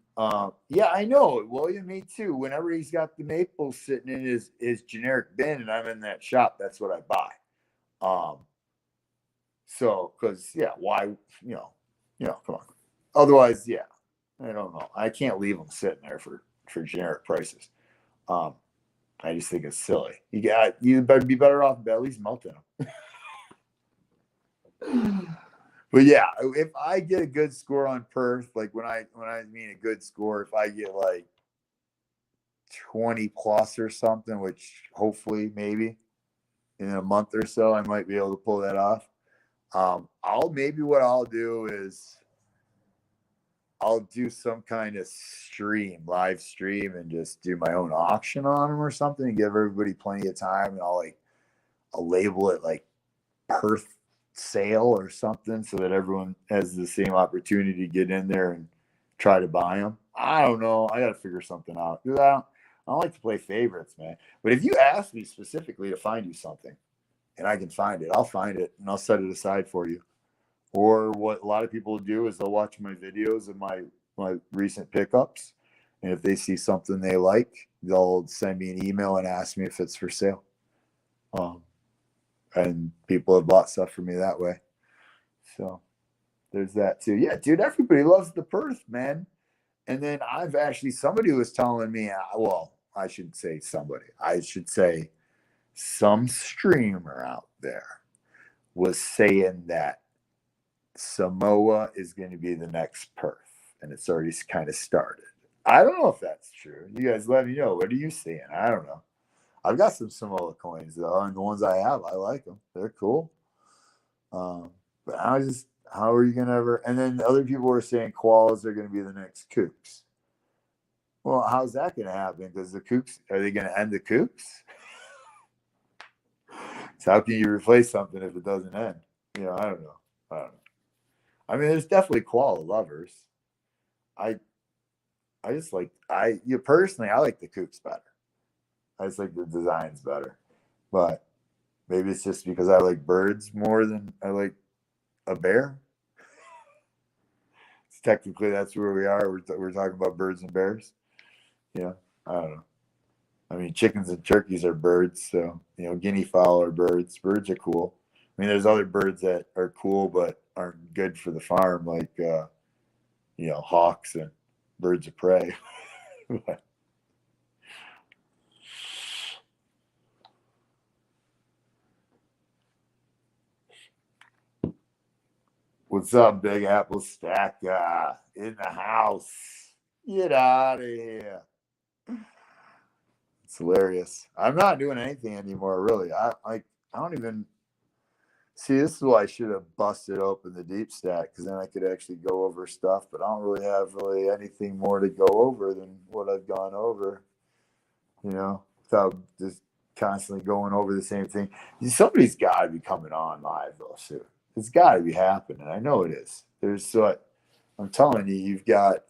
[SPEAKER 1] yeah, I know, William, me too. Whenever he's got the maples sitting in his generic bin and I'm in that shop, that's what I buy. So because yeah, why come on. Otherwise, yeah, I don't know. I can't leave them sitting there for generic prices. I just think it's silly. You better be better off at least melting them. But yeah, if I get a good score on Perth, like when I mean a good score, if I get like 20 plus or something, which hopefully maybe in a month or so I might be able to pull that off. What I'll do is I'll do some kind of live stream, and just do my own auction on them or something, and give everybody plenty of time. And I'll label it like Perth sale or something, so that everyone has the same opportunity to get in there and try to buy them. I don't know. I got to figure something out. Dude, I don't like to play favorites, man. But if you ask me specifically to find you something and I can find it, I'll find it and I'll set it aside for you. Or what a lot of people do is they'll watch my videos of my recent pickups. And if they see something they like, they'll send me an email and ask me if it's for sale. And people have bought stuff from me that way. So there's that too. Yeah, dude, everybody loves the Perth, man. And then somebody was telling me, well, I should say some streamer out there was saying that Samoa is going to be the next Perth, and it's already kind of started. I don't know if that's true. You guys let me know. What are you seeing? I don't know. I've got some Samoa coins though, and the ones I have, I like them. They're cool. But how are you gonna ever? And then other people were saying koalas are gonna be the next kooks. Well, how's that gonna happen? Because the kooks, are they gonna end the kooks? So how can you replace something if it doesn't end? I don't know. I mean, there's definitely koala lovers. I just like personally, I like the kooks better. I just like the designs better. But maybe it's just because I like birds more than I like a bear. Technically, that's where we are. We're talking about birds and bears. Yeah, I don't know. I mean, chickens and turkeys are birds, so guinea fowl are birds. Birds are cool. I mean, there's other birds that are cool but aren't good for the farm, like hawks and birds of prey. What's up, Big Apple Stacker? In the house. Get out of here. It's hilarious. I'm not doing anything anymore, really. I don't even see. This is why I should have busted open the deep stack, because then I could actually go over stuff. But I don't really have anything more to go over than what I've gone over. Without just constantly going over the same thing. Somebody's got to be coming on live though soon. It's got to be happening. I know it is. There's what I'm telling you. You've got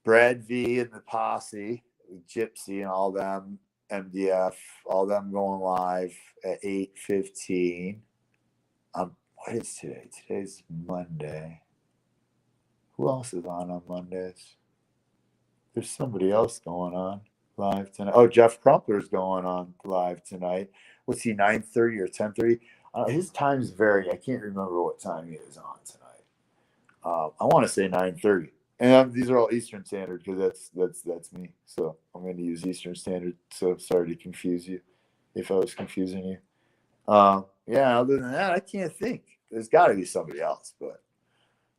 [SPEAKER 1] Brad V and the posse, Gypsy and all them, MDF, all them going live at 8:15. What is today? Today's Monday. Who else is on Mondays? There's somebody else going on live tonight. Oh, Jeff Crumpler's going on live tonight. What's he, 9:30 or 10:30? His times vary. I can't remember what time he is on tonight. I want to say 9:30. And these are all Eastern Standard because that's me. So I'm going to use Eastern Standard. So sorry to confuse you if I was confusing you. Yeah, other than that, I can't think. There's got to be somebody else, but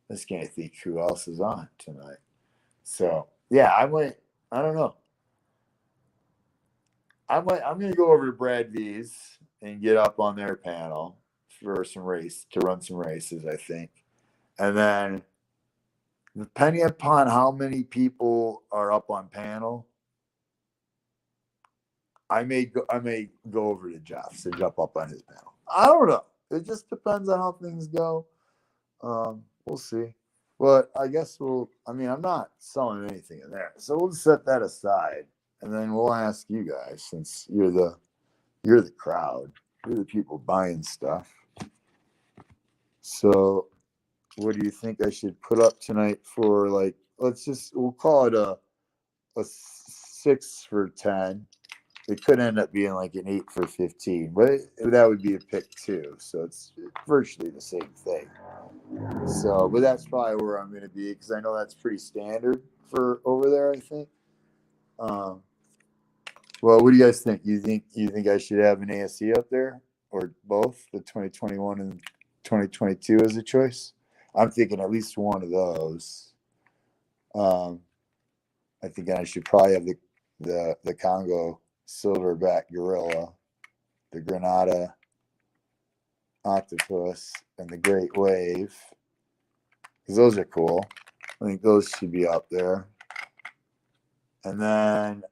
[SPEAKER 1] I just can't think who else is on tonight. So yeah, I don't know. I'm going to go over to Brad V's and get up on their panel for to run some races, I think. And then depending upon how many people are up on panel, I may go over to Jeff's and jump up on his panel. I don't know. It just depends on how things go. We'll see. But I guess I'm not selling anything in there. So we'll set that aside. And then we'll ask you guys, since you're the crowd. You're the people buying stuff. So what do you think I should put up tonight for, like, we'll call it a 6 for 10. It could end up being like an 8 for 15, but that would be a pick too. So it's virtually the same thing. So, but that's probably where I'm going to be because I know that's pretty standard for over there, I think. Well, what do you guys think? You think I should have an ASE up there or both, the 2021 and 2022 as a choice? I'm thinking at least one of those. I think I should probably have the Congo Silverback Gorilla, the Granada Octopus, and the Great Wave, because those are cool. I think those should be up there. And then,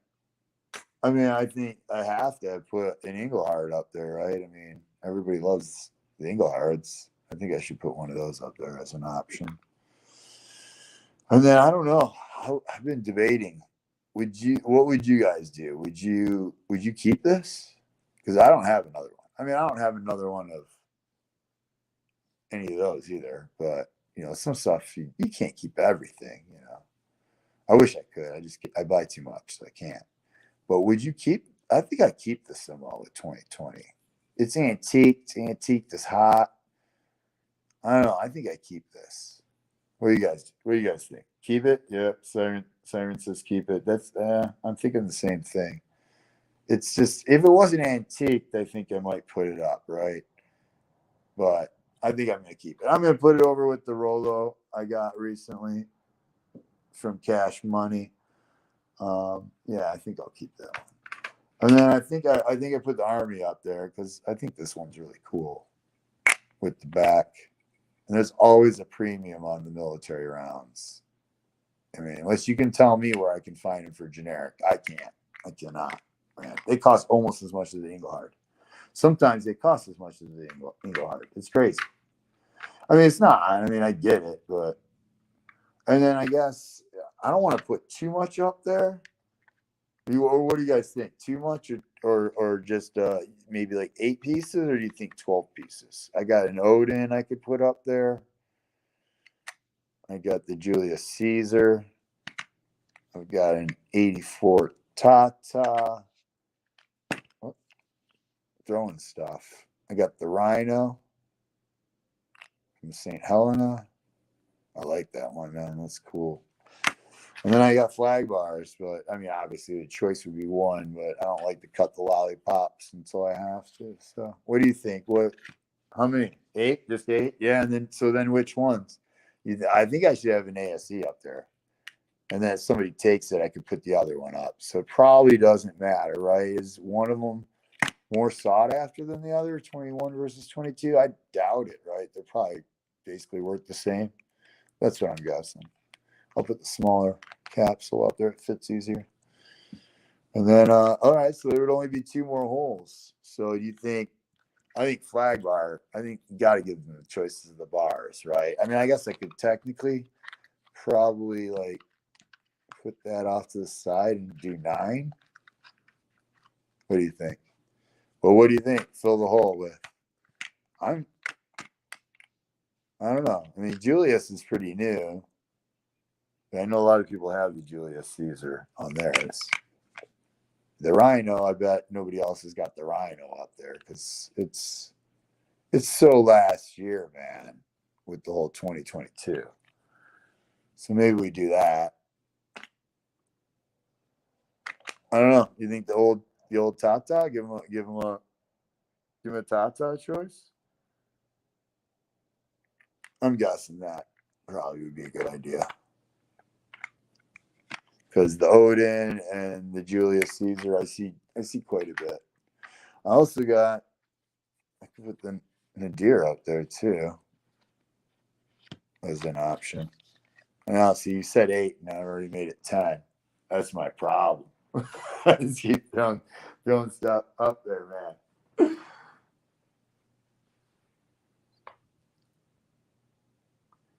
[SPEAKER 1] I think I have to put an Engelhard up there, right? I mean, everybody loves the Engelhards. I think I should put one of those up there as an option. And then I don't know. I've been debating. What would you guys do? Would you keep this? Because I don't have another one. I don't have another one of any of those either. But some stuff you can't keep everything. I wish I could. I buy too much, so I can't. But would you keep? I think I'd keep the Sumo with 2020. It's antique. It's antique. It's hot. I don't know. I think I keep this. What do you guys think? Keep it? Yeah. Siren says keep it. I'm thinking the same thing. It's just, if it wasn't antique, I think I might put it up, right? But I think I'm going to keep it. I'm going to put it over with the Rolo I got recently from Cash Money. Yeah, I think I'll keep that one. And then I think I put the Army up there because I think this one's really cool with the back. And there's always a premium on the military rounds. Unless you can tell me where I can find them for generic, I can't. I cannot. Man, they cost almost as much as the Engelhard. Sometimes they cost as much as the Engelhard. It's crazy. It's not. I get it, but. And then I guess I don't want to put too much up there. What do you guys think? Too much or just maybe like 8 pieces, or do you think 12 pieces? I got an Odin I could put up there. I got the Julius Caesar. I've got an 84 Tata. Oh, throwing stuff. I got the Rhino from St. Helena. I like that one, man. That's cool. And then I got flag bars, but obviously the choice would be one, but I don't like to cut the lollipops until I have to. So what do you think? How many? 8? Just 8? Yeah. And then which ones? I think I should have an ASE up there. And then if somebody takes it, I could put the other one up. So it probably doesn't matter, right? Is one of them more sought after than the other, 21 versus 22? I doubt it, right? They're probably basically worth the same. That's what I'm guessing. I'll put the smaller capsule up there. It fits easier. And then, all right, so there would only be 2 more holes. So you think, I think flag bar, I think you got to give them the choices of the bars, right? I mean, I guess I could technically probably like put that off to the side and do 9. What do you think? Well, what do you think? Fill the hole with. I'm, I don't know. I mean, Julius is pretty new. I know a lot of people have the Julius Caesar on theirs. The Rhino, I bet nobody else has got the Rhino up there because it's so last year, man, with the whole 2022. So maybe we do that. I don't know. You think the old Tata, give him a Tata choice? I'm guessing that probably would be a good idea. Because the Odin and the Julius Caesar, I see quite a bit. I also got, I could put the Nadir up there too as an option. Now, see, you said 8, and I already made it 10. That's my problem. I just keep throwing stuff up there, man.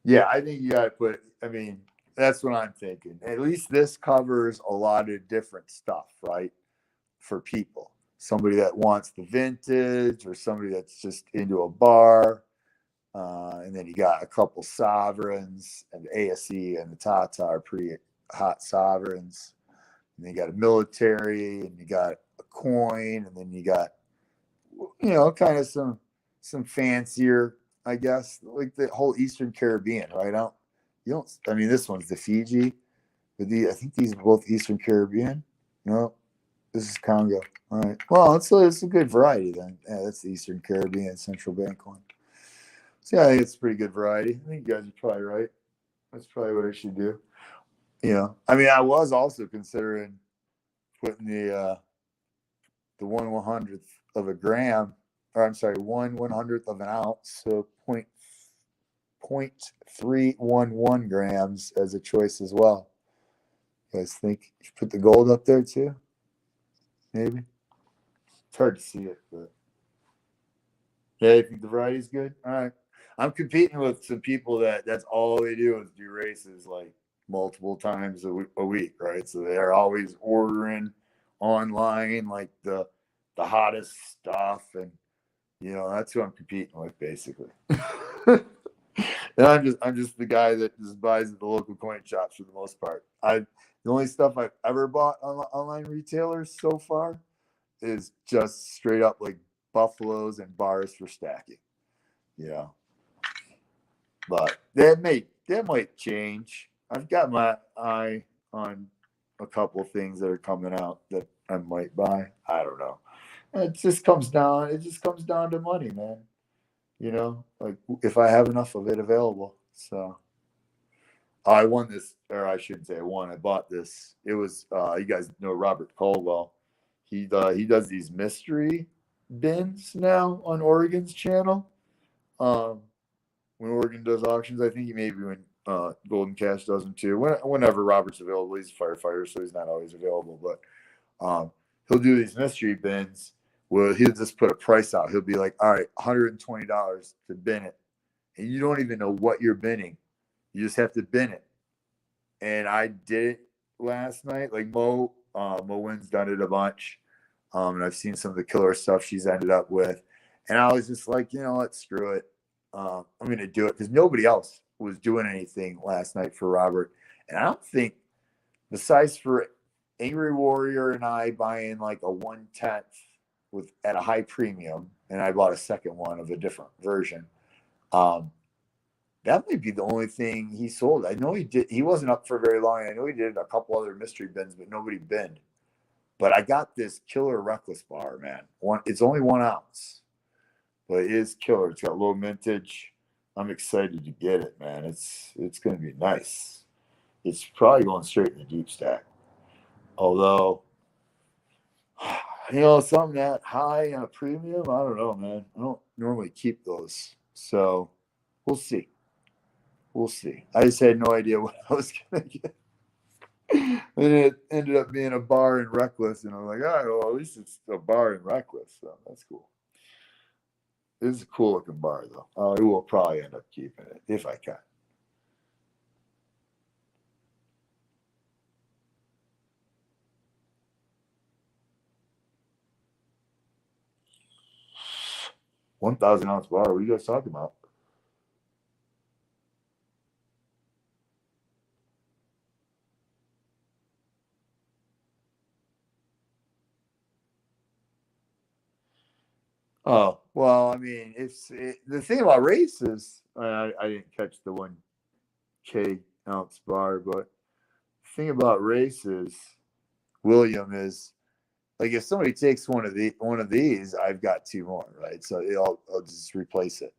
[SPEAKER 1] Yeah, I think you got to put. I mean, that's what I'm thinking. At least this covers a lot of different stuff, right? For people, somebody that wants the vintage, or somebody that's just into a bar. And then you got a couple sovereigns, and the ASE and the Tata are pretty hot sovereigns. And you got a military, and you got a coin, and then you got, kind of some fancier, I guess, like the whole Eastern Caribbean, right? I mean, this one's the Fiji, but I think these are both Eastern Caribbean. No, this is Congo. All right. Well, it's a good variety then. Yeah, that's the Eastern Caribbean Central Bank one. So yeah, I think it's a pretty good variety. I think you guys are probably right. That's probably what I should do. I mean, I was also considering putting the 1/100th of a gram, or I'm sorry, 1/100th of an ounce, so 0.311 grams as a choice as well. You guys think you should put the gold up there too? Maybe. It's hard to see it, but yeah, you think the variety's good? All right. I'm competing with some people that's all they do is do races like multiple times a week, right? So they're always ordering online like the hottest stuff, and that's who I'm competing with basically. And I'm just the guy that just buys at the local coin shops for the most part. The only stuff I've ever bought on online retailers so far is just straight up like buffaloes and bars for stacking. But that might change. I've got my eye on a couple things that are coming out that I might buy. I don't know. It just comes down to money, man. Like if I have enough of it available. So I won this, or I shouldn't say I won. I bought this. It was you guys know Robert Caldwell. He does these mystery bins now on Oregon's channel. When Oregon does auctions, I think he maybe when Golden Cash does them too. Whenever Robert's available, he's a firefighter, so he's not always available. But he'll do these mystery bins. Well, he'll just put a price out. He'll be like, "All right, $120 to bin it," and you don't even know what you're binning. You just have to bin it. And I did it last night. Like Mo Wynn's done it a bunch, and I've seen some of the killer stuff she's ended up with. And I was just like, let's screw it. I'm going to do it because nobody else was doing anything last night for Robert. And I don't think, besides for Angry Warrior and I buying like a 1/10 at a high premium, and I bought a second one of a different version. That might be the only thing he sold. I know he did. He wasn't up for very long. I know he did a couple other mystery bins, but nobody binned. But I got this killer Reckless bar, man. It's only 1 ounce, but it is killer. It's got low mintage. I'm excited to get it, man. It's going to be nice. It's probably going straight in the deep stack. Although, something that high on a premium, I don't know, man. I don't normally keep those. So we'll see. I just had no idea what I was going to get. And it ended up being a bar in Reckless, and I'm like, all right, well, at least it's a bar in Reckless, so that's cool. It's a cool looking bar, though. I will probably end up keeping it if I can. $1,000 bar. What are you guys talking about? Oh well, I mean, the thing about races. I didn't catch the 1K ounce bar, but the thing about races, William, is like if somebody takes one of these, I've got two more, right? So I'll just replace it.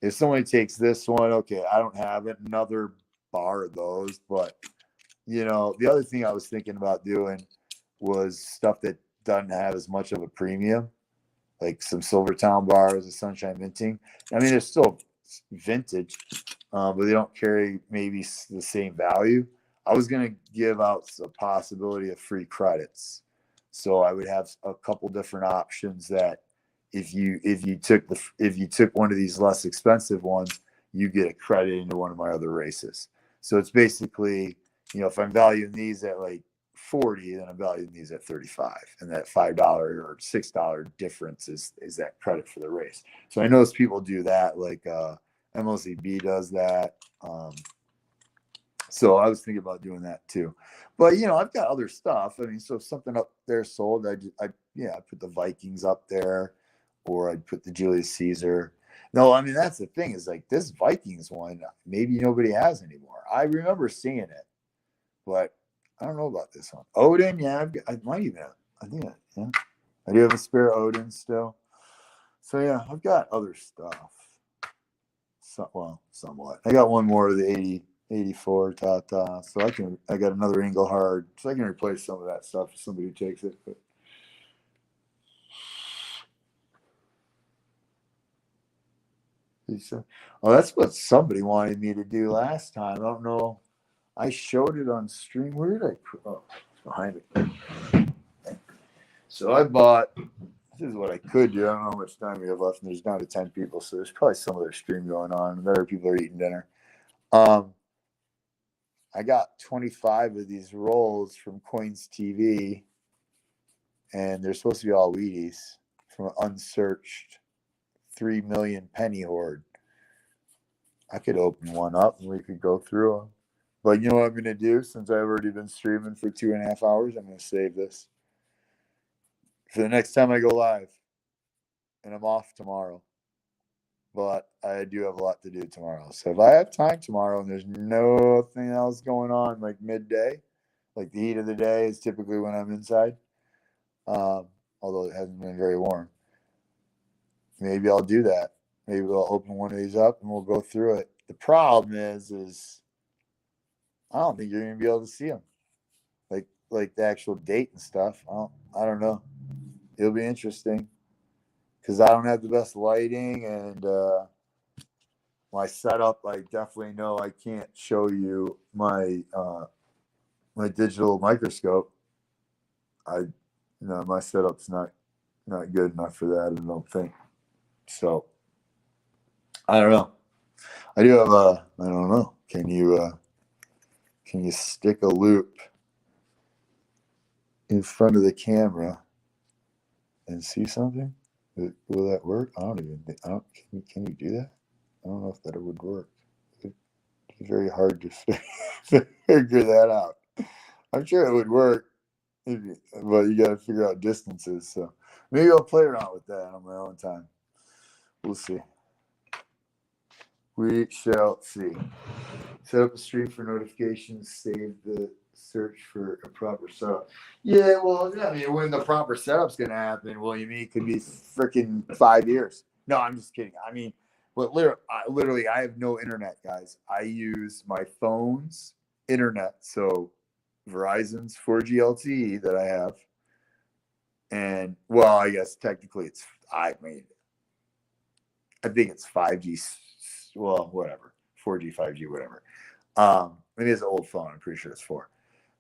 [SPEAKER 1] If somebody takes this one, okay, I don't have it, another bar of those. But the other thing I was thinking about doing was stuff that doesn't have as much of a premium, like some Silvertown bars, a Sunshine Minting. I mean, they're still vintage, but they don't carry maybe the same value. I was gonna give out a possibility of free credits, so I would have a couple different options that if you took one of these less expensive ones, you get a credit into one of my other races. So it's basically, if I'm valuing these at like 40, then I'm valuing these at 35, and that $5 or $6 difference is that credit for the race. So I know people do that, like MLCB does that. So I was thinking about doing that too, but I've got other stuff. I mean, so if something up there sold, I put the Vikings up there, or I'd put the Julius Caesar. No, I mean that's the thing, is like this Vikings one, maybe nobody has anymore. I remember seeing it, but I don't know about this one. Odin, yeah, I might even have. I think, yeah, I do have a spare Odin still. So yeah, I've got other stuff. Somewhat. I got one more of the 84 Tata, so I got another Engelhard, so I can replace some of that stuff if somebody takes it. But oh, that's what somebody wanted me to do last time. I don't know. I showed it on stream. Where did I put? Oh, it's behind it. So I bought. This is what I could do. I don't know how much time we have left, and there's down to 10 people, so there's probably some other stream going on. Other people are eating dinner. I got 25 of these rolls from Coins TV, and they're supposed to be all Wheaties from an unsearched 3 million penny hoard. I could open one up and we could go through them. But you know what I'm going to do? Since I've already been streaming for 2.5 hours, I'm going to save this for the next time I go live. And I'm off tomorrow. But I do have a lot to do tomorrow. So if I have time tomorrow and there's nothing else going on, like midday, like the heat of the day is typically when I'm inside, although it hasn't been very warm, maybe I'll do that. Maybe we'll open one of these up and we'll go through it. The problem is I don't think you're gonna be able to see them, like the actual date and stuff. I don't know. It'll be interesting because I don't have the best lighting, and my setup. I definitely know I can't show you my digital microscope. My setup's not good enough for that. I don't think so. I don't know. I do have a. I don't know. Can you stick a loop in front of the camera and see something? Will that work? I don't even think. I don't. Can you do that? I don't know if that would work. It'd be very hard to figure that out. I'm sure it would work, but you got to figure out distances. So maybe I'll play around with that on my own time. We'll see. We shall see. Set up a stream for notifications. Save the search for a proper setup. Yeah, well, I mean, when the proper setup's going to happen, well, you mean it could be freaking 5 years. No, I'm just kidding. I mean, but literally, I have no internet, guys. I use my phone's internet. So Verizon's 4G LTE that I have. And, well, I guess technically I think it's 5G. Well, whatever. 4G, 5G, whatever. It is an old phone. I'm pretty sure it's 4.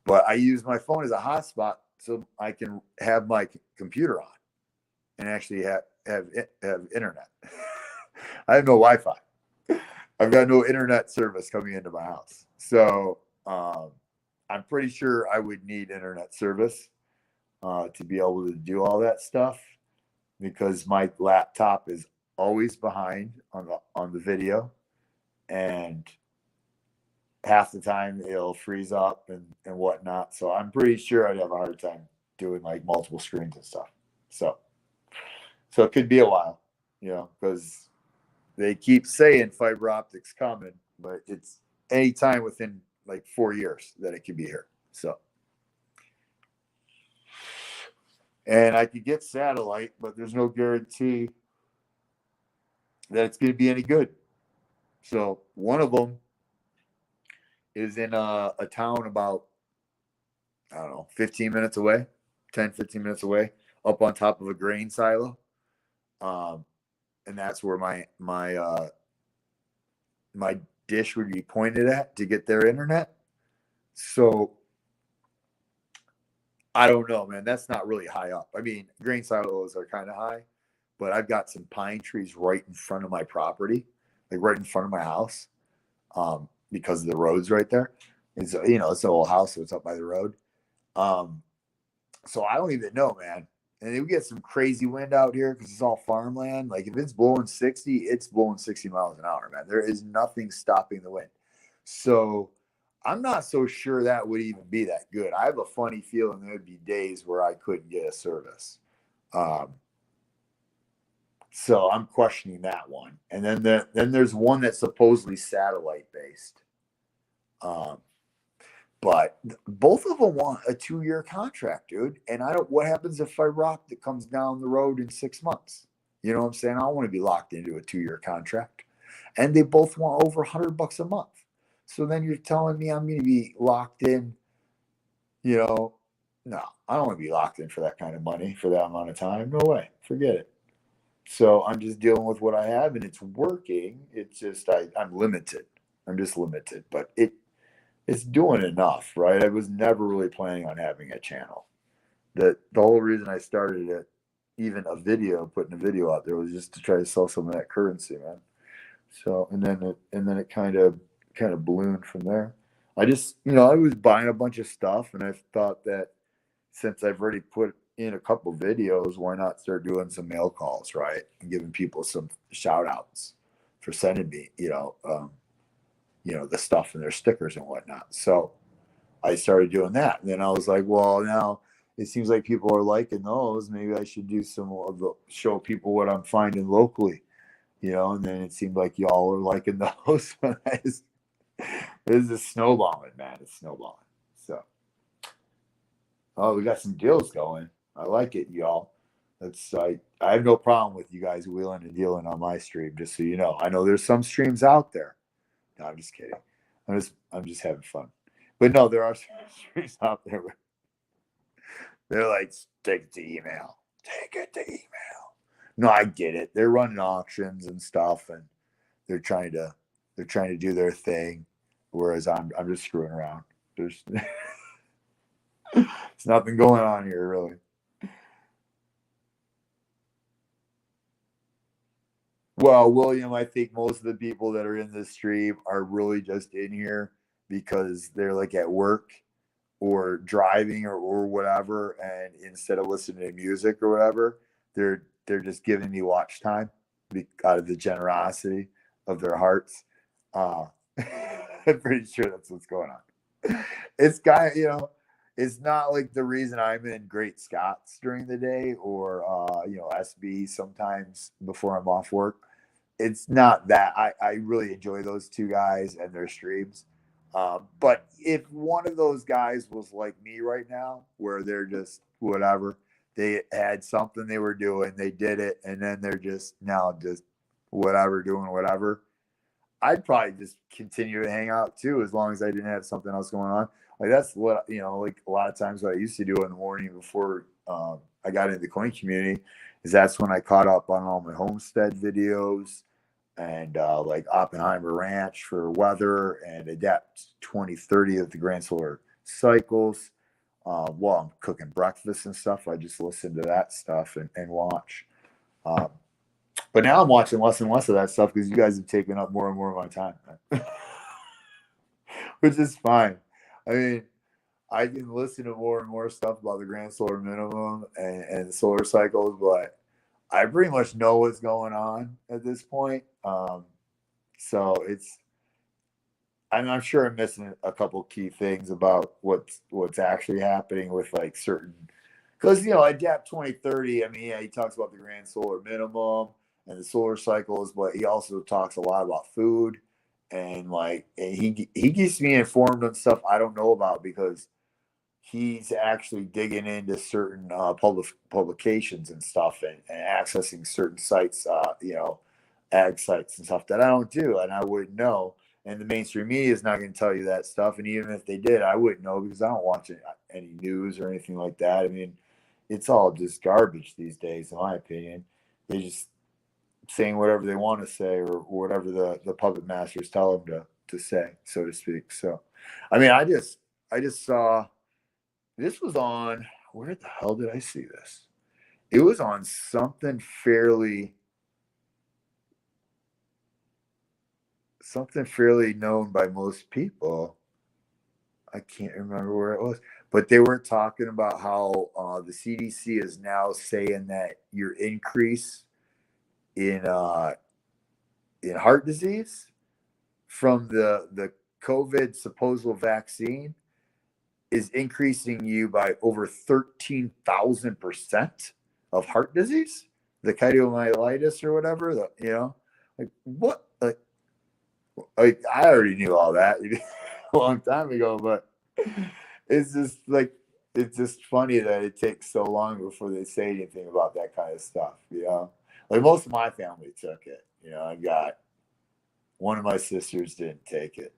[SPEAKER 1] but I use my phone as a hotspot so I can have my computer on and actually have internet. I have no Wi-Fi. I've got no internet service coming into my house. So I'm pretty sure I would need internet service to be able to do all that stuff, because my laptop is always behind on the video, and half the time it'll freeze up and whatnot. So I'm pretty sure I'd have a hard time doing like multiple screens and stuff. So it could be a while, because they keep saying fiber optics coming, but it's any time within like 4 years that it could be here. So, and I could get satellite, but there's no guarantee that it's going to be any good. So one of them is in a town about, I don't know, 15 minutes away, 10, 15 minutes away, up on top of a grain silo. And that's where my dish would be pointed at to get their internet. So I don't know, man. That's not really high up. I mean, grain silos are kind of high, but I've got some pine trees right in front of my property, like right in front of my house, because of the road's right there. It's it's an old house, so it's up by the road. So I don't even know, man. And we get some crazy wind out here because it's all farmland. Like if it's blowing 60, it's blowing 60 miles an hour, man. There is nothing stopping the wind. So I'm not so sure that would even be that good. I have a funny feeling there would be days where I couldn't get a service. So I'm questioning that one. And then there's one that's supposedly satellite based. But both of them want a 2-year contract, dude. And what happens if fiber optic comes down the road in 6 months? You know what I'm saying? I don't want to be locked into a 2-year contract. And they both want over $100 a month. So then you're telling me I'm going to be locked in, no, I don't want to be locked in for that kind of money for that amount of time. No way. Forget it. So I'm just dealing with what I have, and it's working. It's just, I'm limited. I'm just limited, but it's doing enough, right? I was never really planning on having a channel. The whole reason I started it, even putting a video out there, was just to try to sell some of that currency, man. So, and then it kind of ballooned from there. I just, I was buying a bunch of stuff, and I thought that since I've already put in a couple videos, why not start doing some mail calls, right? And giving people some shout outs for sending me, the stuff and their stickers and whatnot. So I started doing that. And then I was like, well, now it seems like people are liking those. Maybe I should do some of show people what I'm finding locally, and then it seemed like y'all are liking those. This is snowballing, man. It's snowballing. So, we got some deals going. I like it, y'all. I have no problem with you guys wheeling and dealing on my stream, just so you know. I know there's some streams out there. No, I'm just kidding. I'm just having fun. But no, there are streams out there where they're like, take it to email. Take it to email. No, I get it. They're running auctions and stuff, and they're trying to do their thing, whereas I'm just screwing around. There's nothing going on here, really. Well, William, I think most of the people that are in this stream are really just in here because they're like at work or driving or whatever, and instead of listening to music or whatever, they're just giving me watch time out of the generosity of their hearts. I'm pretty sure that's what's going on. It's it's not like the reason I'm in Great Scots during the day or SB sometimes before I'm off work. It's not that. I really enjoy those two guys and their streams. But if one of those guys was like me right now, where they're just whatever, they had something they were doing, they did it, and then they're just now just whatever, doing whatever, I'd probably just continue to hang out too, as long as I didn't have something else going on. Like that's what, like a lot of times what I used to do in the morning before I got into the coin community is that's when I caught up on all my homestead videos and like Oppenheimer Ranch for weather and Adapt 2030 of the Grand Solar cycles. While I'm cooking breakfast and stuff, I just listen to that stuff and watch. Um, but now I'm watching less and less of that stuff because you guys have taken up more and more of my time, which is fine. I mean, I can listen to more and more stuff about the grand solar minimum and solar cycles, but I pretty much know what's going on at this point. So I'm sure I'm missing a couple key things about what's actually happening with like certain, because Adapt 2030. I mean, yeah, he talks about the grand solar minimum and the solar cycles, but he also talks a lot about food and he keeps me informed on stuff I don't know about because he's actually digging into certain publications and stuff and accessing certain sites, ag sites and stuff that I don't do and I wouldn't know. And the mainstream media is not going to tell you that stuff. And even if they did, I wouldn't know because I don't watch any news or anything like that. I mean, it's all just garbage these days, in my opinion. They just saying whatever they want to say or whatever the puppet masters tell them to say, so to speak. So, I mean, I just saw this was on, where the hell did I see this? It was on something fairly known by most people. I can't remember where it was, but they were talking about how the CDC is now saying that your increase in heart disease from the COVID supposed vaccine is increasing you by over 13,000% of heart disease, the cardiomyelitis or whatever. Like what? Like I already knew all that a long time ago, but it's just like it's just funny that it takes so long before they say anything about that kind of stuff. Like most of my family took it. I got one of my sisters didn't take it,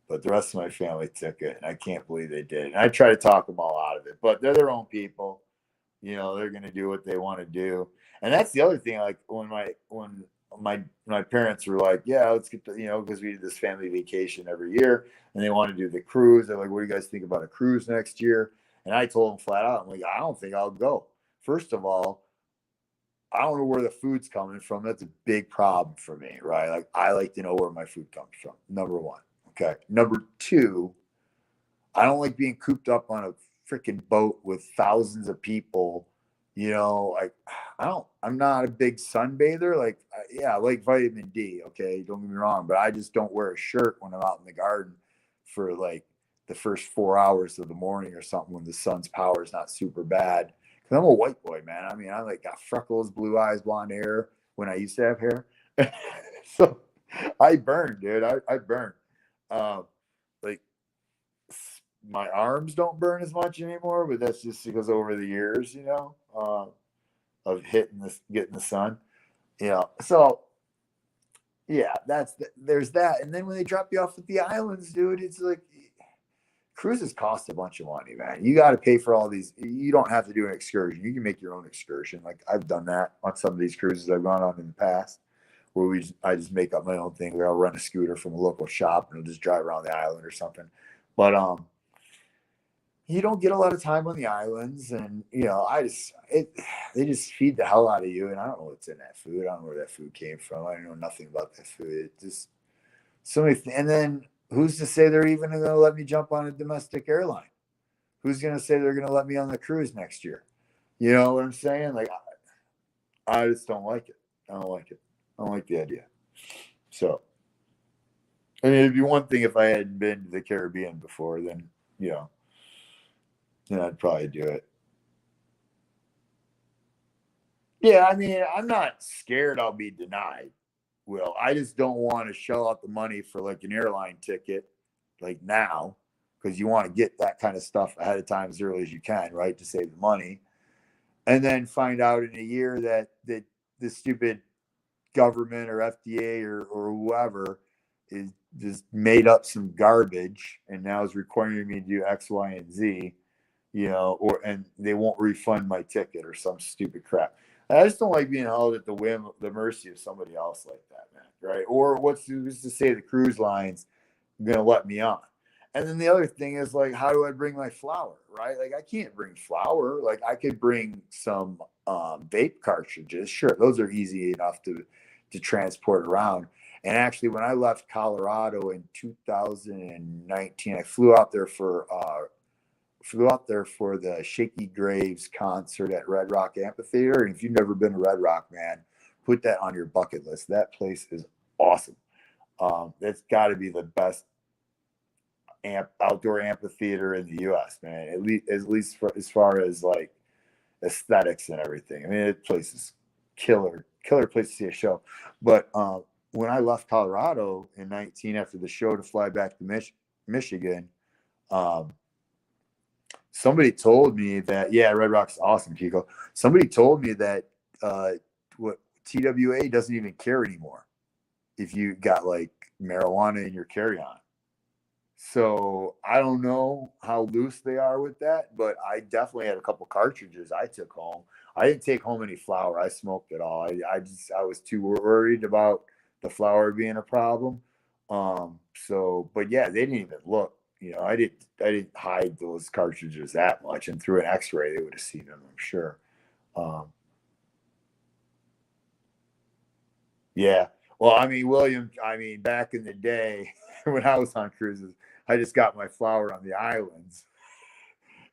[SPEAKER 1] but the rest of my family took it, and I can't believe they did. And I try to talk them all out of it, but they're their own people. They're going to do what they want to do, and that's the other thing. Like when my parents were like, "Yeah, let's get because we did this family vacation every year, and they want to do the cruise. They're like, "What do you guys think about a cruise next year?" And I told them flat out, "I'm like, I don't think I'll go. First of all, I don't know where the food's coming from. That's a big problem for me, right? Like, I like to know where my food comes from. Number one. Okay. Number two, I don't like being cooped up on a freaking boat with thousands of people. Like I'm not a big sunbather. Like, yeah, I like vitamin D. Okay. Don't get me wrong, but I just don't wear a shirt when I'm out in the garden for like the first 4 hours of the morning or something when the sun's power is not super bad. Cause I'm a white boy, man. I mean, I like got freckles, blue eyes, blonde hair when I used to have hair. So I burn, dude. I burn. Um, like my arms don't burn as much anymore, but that's just because over the years, of getting the sun, So yeah, there's that. And then when they drop you off at the islands, dude, it's like cruises cost a bunch of money, man. You got to pay for all these. You don't have to do an excursion. You can make your own excursion. Like I've done that on some of these cruises I've gone on in the past, where I just make up my own thing. Where I'll rent a scooter from a local shop and I'll just drive around the island or something. But you don't get a lot of time on the islands, and they just feed the hell out of you, and I don't know what's in that food. I don't know where that food came from. I know nothing about that food. It just so many, and then who's to say they're even going to let me jump on a domestic airline? Who's going to say they're going to let me on the cruise next year? You know what I'm saying? Like, I just don't like it. I don't like it. I don't like the idea. So, I mean, it'd be one thing if I hadn't been to the Caribbean before, then then I'd probably do it. Yeah, I mean, I'm not scared I'll be denied. Will I just don't want to shell out the money for like an airline ticket like now because you want to get that kind of stuff ahead of time as early as you can, right? To save the money. And then find out in a year that the stupid government or FDA or whoever is just made up some garbage and now is requiring me to do X, Y, and Z, and they won't refund my ticket or some stupid crap. I just don't like being held at the mercy of somebody else like that, man. Right? Or who's to say the cruise lines going to let me on? And then the other thing is like, how do I bring my flour, right? Like I can't bring flour. Like I could bring some vape cartridges. Sure, those are easy enough to transport around. And actually, when I left Colorado in 2019, I flew out there for the Shaky Graves concert at Red Rock Amphitheater. And if you've never been to Red Rock, man, put that on your bucket list. That place is awesome. That's got to be the best outdoor amphitheater in the U.S., man. At least as far as like aesthetics and everything. I mean, that place is killer place to see a show. But when I left Colorado in 19 after the show to fly back to Michigan, somebody told me that, yeah, Red Rock's awesome, Kiko. Somebody told me that what TWA doesn't even care anymore if you got like marijuana in your carry-on. So I don't know how loose they are with that, but I definitely had a couple cartridges I took home. I didn't take home any flour. I smoked it all. I was too worried about the flour being a problem. But yeah, they didn't even look. I didn't hide those cartridges that much, and through an X-ray they would have seen them, I'm sure. Yeah. Well, I mean, William, back in the day when I was on cruises, I just got my flour on the islands.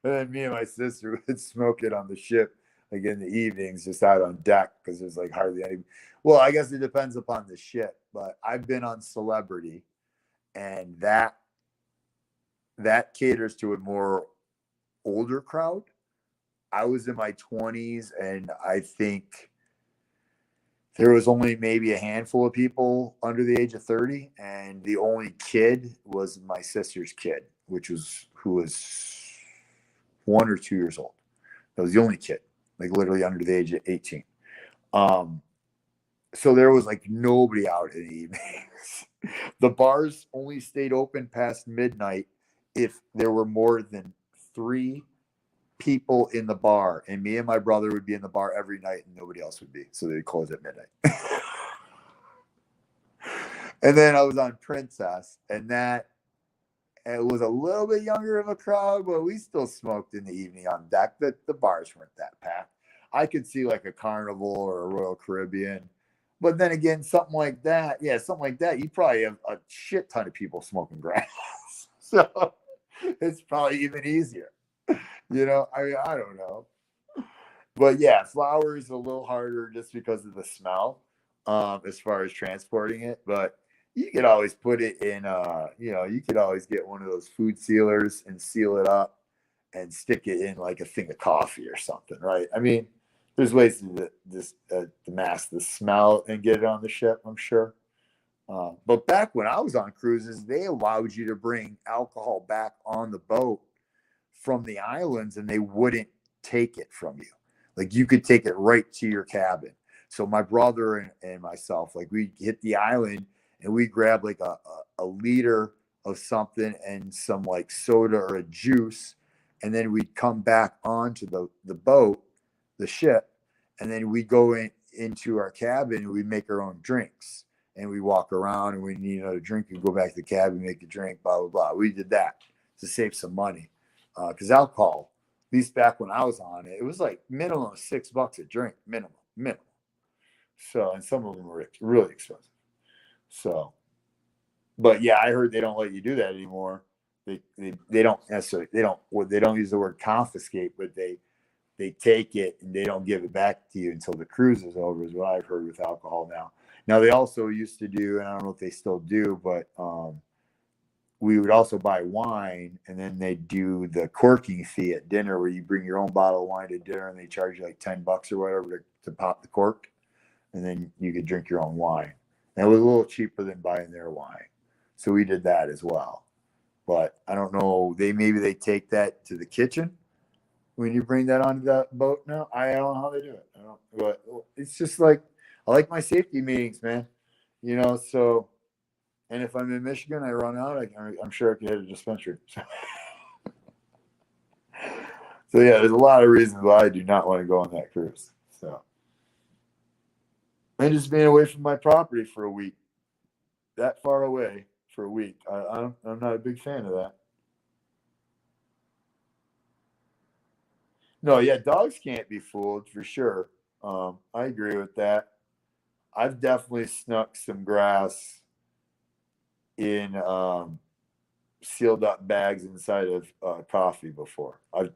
[SPEAKER 1] And then me and my sister would smoke it on the ship, like in the evenings, just out on deck, because there's like hardly any. Well, I guess it depends upon the ship, but I've been on Celebrity, and that caters to a more older crowd. I was in my 20s, and I think there was only maybe a handful of people under the age of 30, and the only kid was my sister's kid, who was 1 or 2 years old. That was the only kid, like literally under the age of 18. So there was like nobody out in the evenings. The bars only stayed open past midnight if there were more than 3 people in the bar, and me and my brother would be in the bar every night and nobody else would be, so they'd close at midnight. And then I was on Princess, and it was a little bit younger of a crowd, but we still smoked in the evening on deck. The bars weren't that packed. I could see like a Carnival or a Royal Caribbean, but then again, something like that, you probably have a shit ton of people smoking grass. So it's probably even easier. I don't know. But yeah, flour is a little harder just because of the smell, as far as transporting it. But you could always put it in, you could always get one of those food sealers and seal it up and stick it in like a thing of coffee or something, right? I mean, there's ways to mask the smell and get it on the ship, I'm sure. But back when I was on cruises, they allowed you to bring alcohol back on the boat from the islands, and they wouldn't take it from you. Like you could take it right to your cabin. So my brother and myself, like we hit the island and we grab like a liter of something and some like soda or a juice, and then we'd come back onto the boat, the ship, and then we go into our cabin and we make our own drinks, and we walk around, and we need another drink, we go back to the cabin, make a drink, blah blah blah. We did that to save some money, because alcohol, at least back when I was on it, it was like minimum of $6 a drink, minimum. So, and some of them were really expensive. So, but yeah, I heard they don't let you do that anymore. They don't necessarily, they don't use the word confiscate, but they take it and they don't give it back to you until the cruise is over, is what I've heard with alcohol now. Now they also used to do, and I don't know if they still do, but we would also buy wine, and then they do the corking fee at dinner, where you bring your own bottle of wine to dinner and they charge you like $10 or whatever to pop the cork, and then you could drink your own wine. And it was a little cheaper than buying their wine, so we did that as well. But I don't know, maybe they take that to the kitchen when you bring that onto the boat now. I don't know how they do it. I don't, but it's just like, I like my safety meetings, man. So, and if I'm in Michigan, I run out, I'm sure I could hit a dispensary. So yeah, there's a lot of reasons why I do not want to go on that cruise. So, and just being away from my property for a week, that far away for a week, I'm not a big fan of that. No, yeah, dogs can't be fooled for sure. I agree with that. I've definitely snuck some grass in sealed up bags inside of coffee before. I've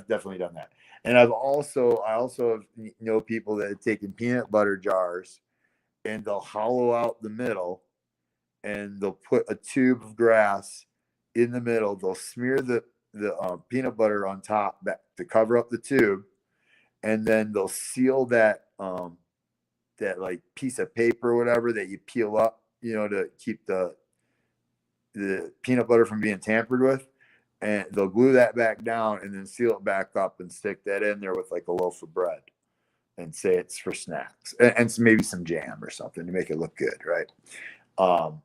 [SPEAKER 1] definitely done that. And I also know people that have taken peanut butter jars and they'll hollow out the middle and they'll put a tube of grass in the middle. They'll smear the peanut butter on top to cover up the tube, and then they'll seal that like piece of paper or whatever that you peel up, to keep the peanut butter from being tampered with. And they'll glue that back down and then seal it back up and stick that in there with like a loaf of bread and say it's for snacks and maybe some jam or something to make it look good, right? Um,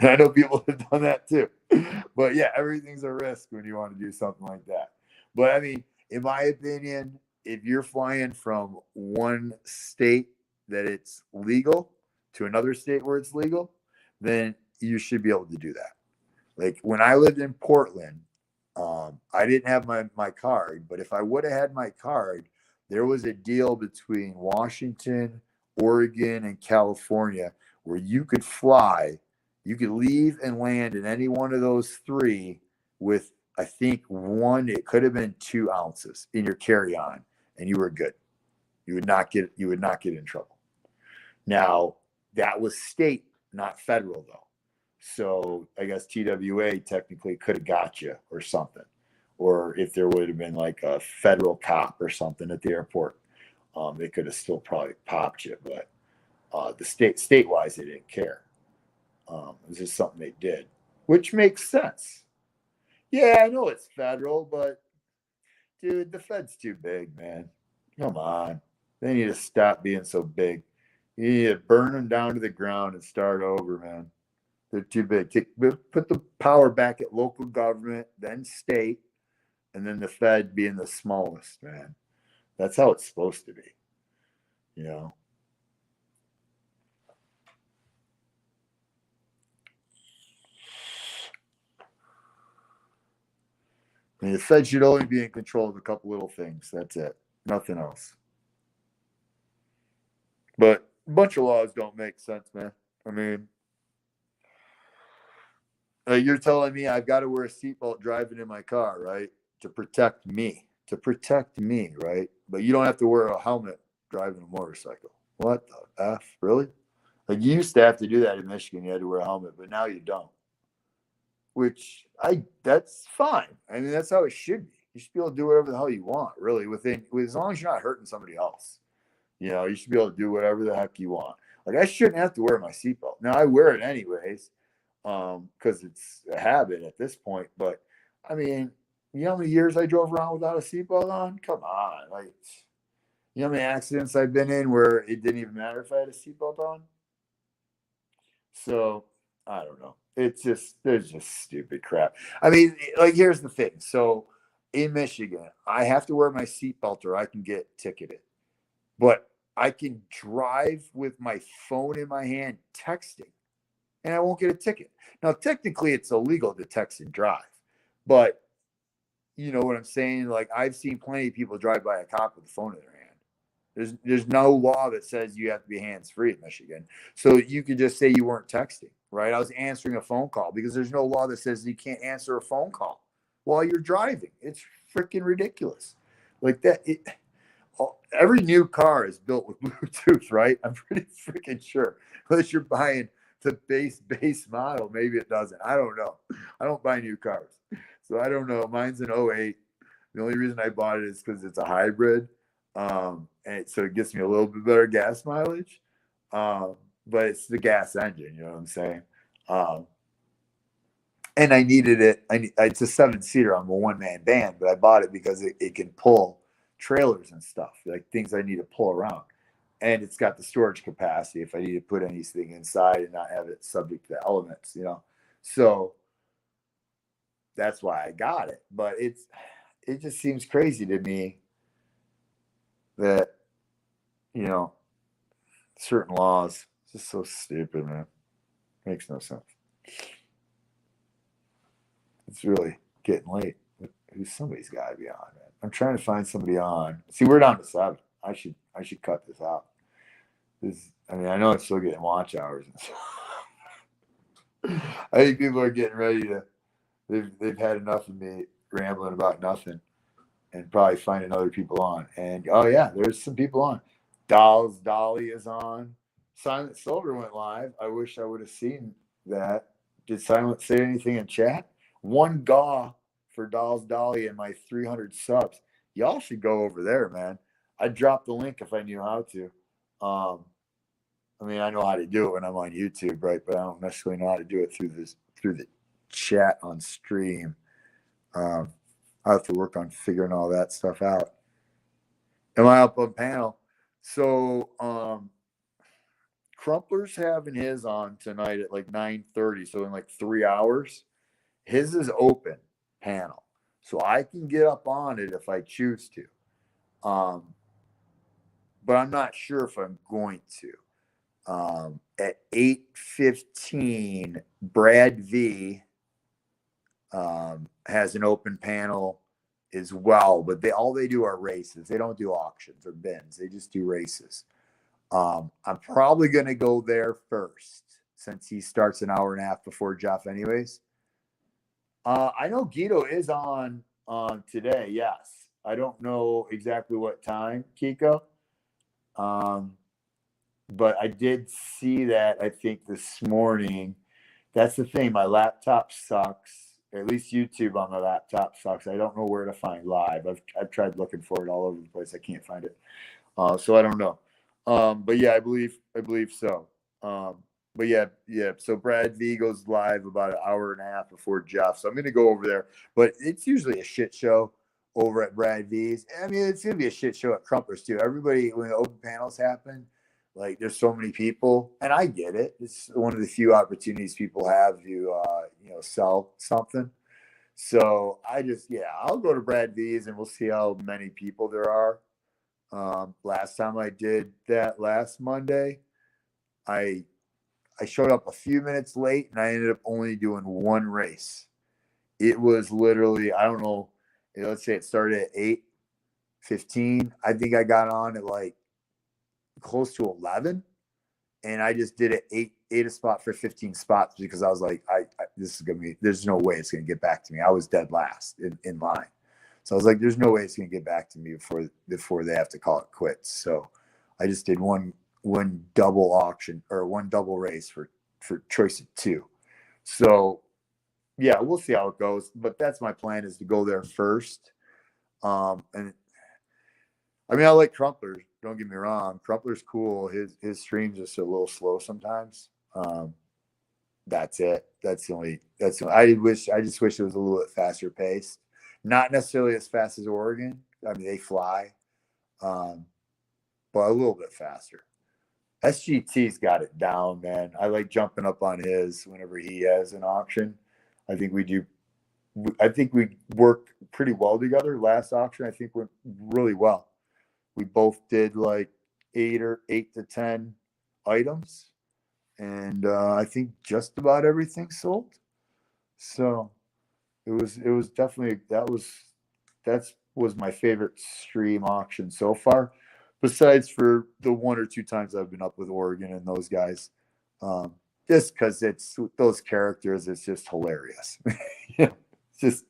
[SPEAKER 1] and I know people have done that too. But yeah, everything's a risk when you want to do something like that. But I mean, in my opinion, if you're flying from one state that it's legal to another state where it's legal, then you should be able to do that. Like when I lived in Portland, I didn't have my card, but if I would have had my card, there was a deal between Washington, Oregon, and California where you could fly, you could leave and land in any one of those three with, I think, it could have been 2 ounces in your carry-on, and you were good. You would not get in trouble. Now, that was state, not federal, though. So I guess TWA technically could have got you or something. Or if there would have been like a federal cop or something at the airport, they could have still probably popped you. But the statewise, they didn't care. It was just something they did, which makes sense. Yeah, I know it's federal, but dude, the Fed's too big, man. Come on. They need to stop being so big. You need to burn them down to the ground and start over, man. They're too big. Put the power back at local government, then state, and then the Fed being the smallest, man. That's how it's supposed to be, you know. I mean, the Fed should only be in control of a couple little things. That's it. Nothing else. But a bunch of laws don't make sense, man. I mean, you're telling me I've got to wear a seatbelt driving in my car, right? To protect me. To protect me, right? But you don't have to wear a helmet driving a motorcycle. What the F? Really? Like you used to have to do that in Michigan. You had to wear a helmet, but now you don't. Which that's fine. I mean, that's how it should be. You should be able to do whatever the hell you want, really, as long as you're not hurting somebody else. You should be able to do whatever the heck you want. Like I shouldn't have to wear my seatbelt. Now I wear it anyways, because it's a habit at this point. But I mean, you know how many years I drove around without a seatbelt on? Come on, like you know how many accidents I've been in where it didn't even matter if I had a seatbelt on. So I don't know. There's just stupid crap. I mean, like here's the thing. So in Michigan, I have to wear my seatbelt or I can get ticketed. But I can drive with my phone in my hand texting and I won't get a ticket. Now, technically, it's illegal to text and drive, but you know what I'm saying? Like, I've seen plenty of people drive by a cop with a phone in their hand. There's no law that says you have to be hands free in Michigan. So you could just say you weren't texting, right? I was answering a phone call because there's no law that says you can't answer a phone call while you're driving. It's freaking ridiculous. Like that. Every new car is built with Bluetooth, right? I'm pretty freaking sure. Unless you're buying the base model, maybe it doesn't. I don't know. I don't buy new cars, so I don't know. Mine's an '08. The only reason I bought it is because it's a hybrid, and so it gets me a little bit better gas mileage. But it's the gas engine, you know what I'm saying? And I needed it. It's a 7-seater. I'm a one-man band, but I bought it because it can pull trailers and stuff, like things I need to pull around. And it's got the storage capacity if I need to put anything inside and not have it subject to the elements, you know. So that's why I got it. But it just seems crazy to me that, you know, certain laws just so stupid, man. Makes no sense. It's really getting late. Somebody's got to be on, man. I'm trying to find somebody on. See, we're down to 7. I should cut this out. I mean, I know I'm still getting watch hours and stuff. I think people are getting ready to. They've had enough of me rambling about nothing, and probably finding other people on. And oh yeah, there's some people on. Dolly is on. Silent Silver went live. I wish I would have seen that. Did Silent say anything in chat? One gaw for Dolly and my 300 subs. Y'all should go over there, man. I'd drop the link if I knew how to. I mean, I know how to do it when I'm on YouTube, right? But I don't necessarily know how to do it through the chat on stream. I have to work on figuring all that stuff out. Am I up on panel? So Crumpler's having his on tonight at like 9:30, so in like 3 hours. His is open panel, so I can get up on it if I choose to. But I'm not sure if I'm going to. At 8:15, Brad V has an open panel as well, but all they do are races. They don't do auctions or bins. They just do races. I'm probably going to go there first since he starts an hour and a half before Jeff anyways. I know Guido is on today. Yes. I don't know exactly what time, Kiko. But I did see that, I think, this morning. That's the thing. My laptop sucks. At least YouTube on my laptop sucks. I don't know where to find live. I've tried looking for it all over the place. I can't find it. So I don't know. But yeah, I believe so. But yeah. So Brad V goes live about an hour and a half before Jeff. So I'm going to go over there. But it's usually a shit show over at Brad V's. I mean, it's going to be a shit show at Crumpler's too. Everybody, when the open panels happen, like there's so many people, and I get it. It's one of the few opportunities people have to, sell something. So I'll go to Brad V's and we'll see how many people there are. Last time I did that last Monday, I showed up a few minutes late and I ended up only doing one race. It was literally, I don't know, let's say it started at 8:15. I think I got on at like close to 11, and I just did it eight a spot for 15 spots because I was like, this is gonna be, there's no way it's gonna get back to me. I was dead last in line, so I was like, there's no way it's gonna get back to me before they have to call it quits. So I just did one double auction or one double race for choice of 2. So yeah, we'll see how it goes, but that's my plan, is to go there first. And I mean, I like Crumpler. Don't get me wrong. Crumpler's cool. His streams just a little slow sometimes. That's it. I just wish it was a little bit faster paced. Not necessarily as fast as Oregon. I mean, they fly, but a little bit faster. SGT's got it down, man. I like jumping up on his whenever he has an auction. I think we work pretty well together. Last auction, I think went really well. We both did like 8 to 10 items, and I think just about everything sold. So it was definitely that was my favorite stream auction so far. Besides for the 1 or 2 times I've been up with Oregon and those guys, just because it's those characters, it's just hilarious. It's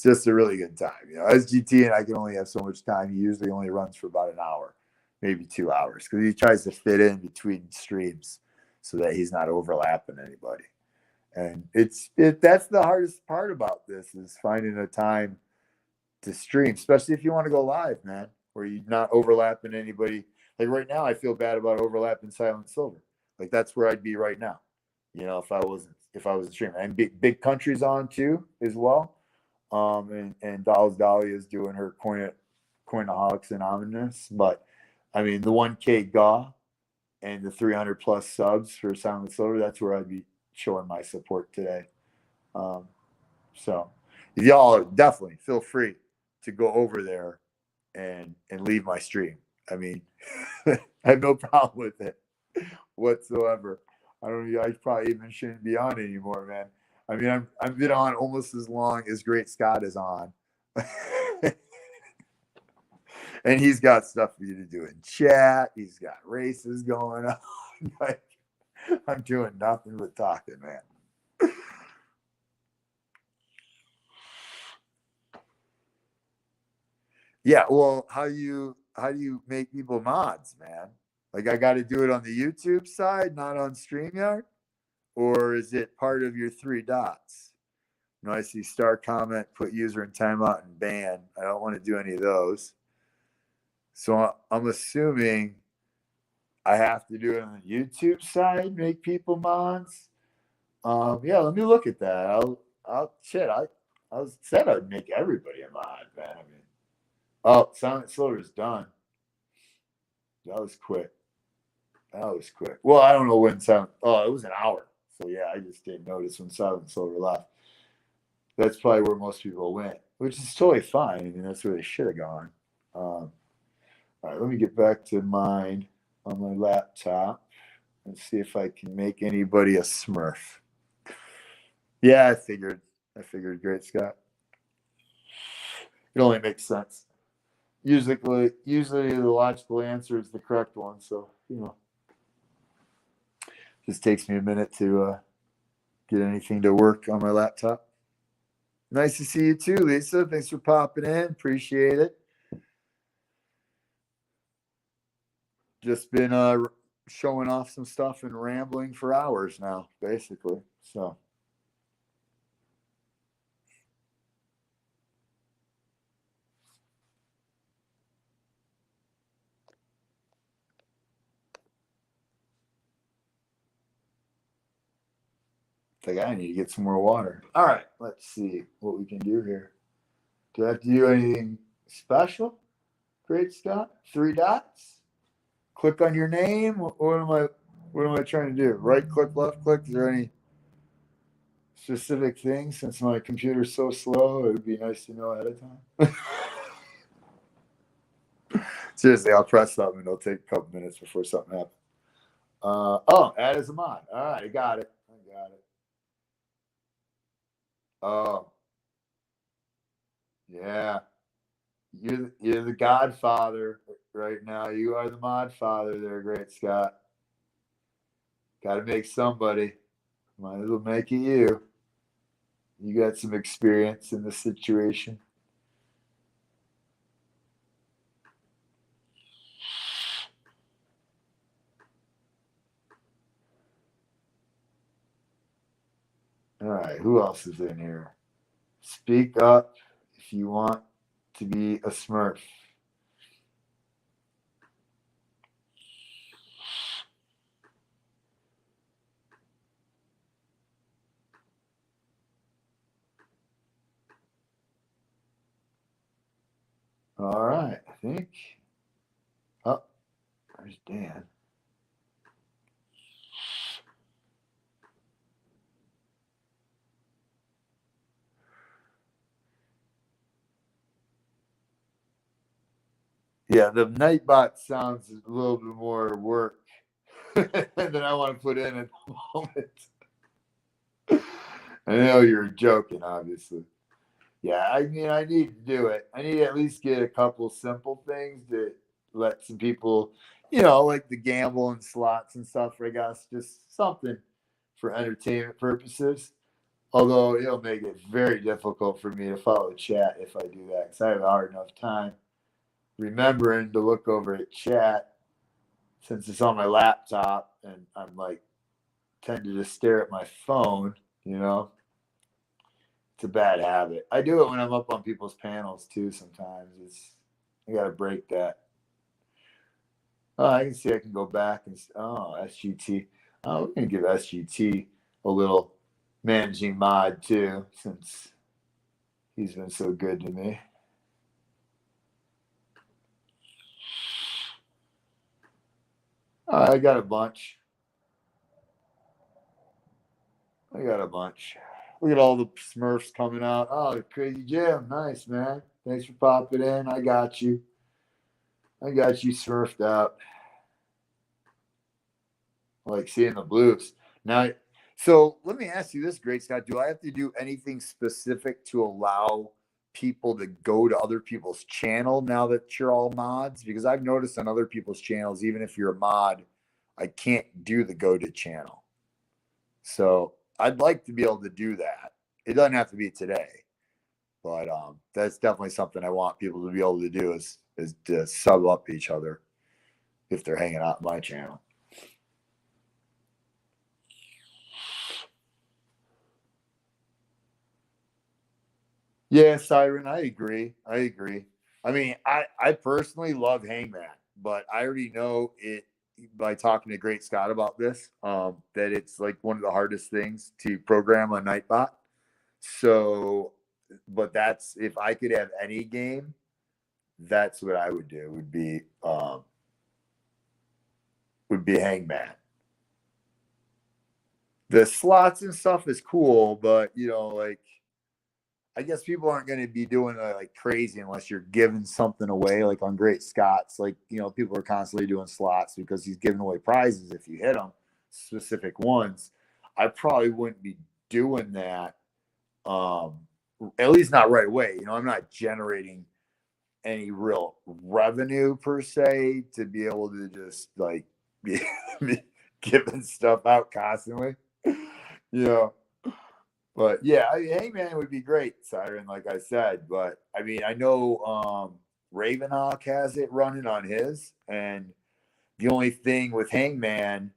[SPEAKER 1] just a really good time. SGT and I can only have so much time. He usually only runs for about an hour, maybe 2 hours, because he tries to fit in between streams so that he's not overlapping anybody. And that's the hardest part about this, is finding a time to stream, especially if you want to go live, man, where you're not overlapping anybody. Like right now, I feel bad about overlapping Silent Silver. Like that's where I'd be right now, if I was a streamer. And Big Country's on too as well. And Dolly is doing her Coinaholics Anonymous. But I mean, the 1K GAW and the 300 plus subs for Silent Silver, that's where I'd be showing my support today. So y'all definitely feel free to go over there and leave my stream. I mean, I have no problem with it whatsoever. I probably even shouldn't be on anymore, man. I mean, I've been on almost as long as Great Scott is on. And he's got stuff for you to do in chat. He's got races going on. Like, I'm doing nothing but talking, man. Yeah, well, how do you make people mods, man? Like, I got to do it on the YouTube side, not on StreamYard, or is it part of your three dots? I see star comment, put user in timeout, and ban. I don't want to do any of those. So I'm assuming I have to do it on the YouTube side, make people mods. Yeah, let me look at that. I said I'd make everybody a mod, man. I mean, oh, Silent Silver is done. That was quick. Well, I don't know when Silent. Oh, it was an hour. So yeah, I just didn't notice when Silent Silver left. That's probably where most people went, which is totally fine. I mean, that's where they should have gone. All right, let me get back to mine on my laptop and see if I can make anybody a Smurf. Yeah, I figured. Great Scott. It only makes sense. Usually the logical answer is the correct one. So just takes me a minute to get anything to work on my laptop. Nice to see you too, Lisa. Thanks for popping in. Appreciate it. Just been showing off some stuff and rambling for hours now, basically. So. It's like, I need to get some more water. All right, let's see what we can do here. Do I have to do anything special? Great Scott. Three dots. Click on your name. What am I trying to do? Right click, left click. Is there any specific thing? Since my computer's so slow, it would be nice to know ahead of time. Seriously, I'll press something and it'll take a couple minutes before something happens. Add as a mod. All right, I got it. Oh, yeah. You're the godfather right now. You are the mod father there, Great Scott. Got to make somebody. Might as well make it you. You got some experience in this situation. All right, who else is in here? Speak up if you want to be a Smurf. All right, I think. Oh, there's Dan. Yeah, the Nightbot sounds a little bit more work than I want to put in at the moment. I know you're joking, obviously. Yeah, I mean, I need to do it. I need to at least get a couple simple things to let some people, like the gamble and slots and stuff, I guess, just something for entertainment purposes. Although it'll make it very difficult for me to follow chat if I do that, because I have a hard enough time remembering to look over at chat since it's on my laptop and I'm like tend to just stare at my phone. It's a bad habit. I do it when I'm up on people's panels too. Sometimes I got to break that. Oh, I can see I can go back and SGT. Oh, we're gonna give SGT a little managing mod too, since he's been so good to me. I got a bunch. Look at all the Smurfs coming out. Oh, Crazy Jim. Nice, man. Thanks for popping in. I got you. Smurfed out. I like seeing the blues. Now, so let me ask you this, Great Scott. Do I have to do anything specific to allow people to go to other people's channel now that you're all mods, because I've noticed on other people's channels, even if you're a mod, I can't do the go to channel. So I'd like to be able to do that. It doesn't have to be today, but that's definitely something I want people to be able to do is to sub up each other if they're hanging out my channel. Yeah, Siren, I agree. I mean, I personally love Hangman, but I already know it by talking to Great Scott about this, that it's like one of the hardest things to program a Nightbot. So, but that's if I could have any game, that's what I would do. Would be Hangman. The slots and stuff is cool, but like I guess people aren't going to be doing like crazy unless you're giving something away, like on Great Scott's. Like, people are constantly doing slots because he's giving away prizes if you hit them, specific ones. I probably wouldn't be doing that, at least not right away. I'm not generating any real revenue per se to be able to just like be giving stuff out constantly. But yeah, Hangman would be great, Siren, like I said. But I mean, I know Ravenhawk has it running on his, and the only thing with Hangman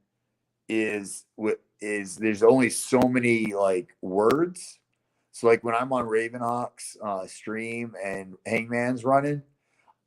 [SPEAKER 1] is there's only so many like words. So like when I'm on Ravenhawk's stream and Hangman's running,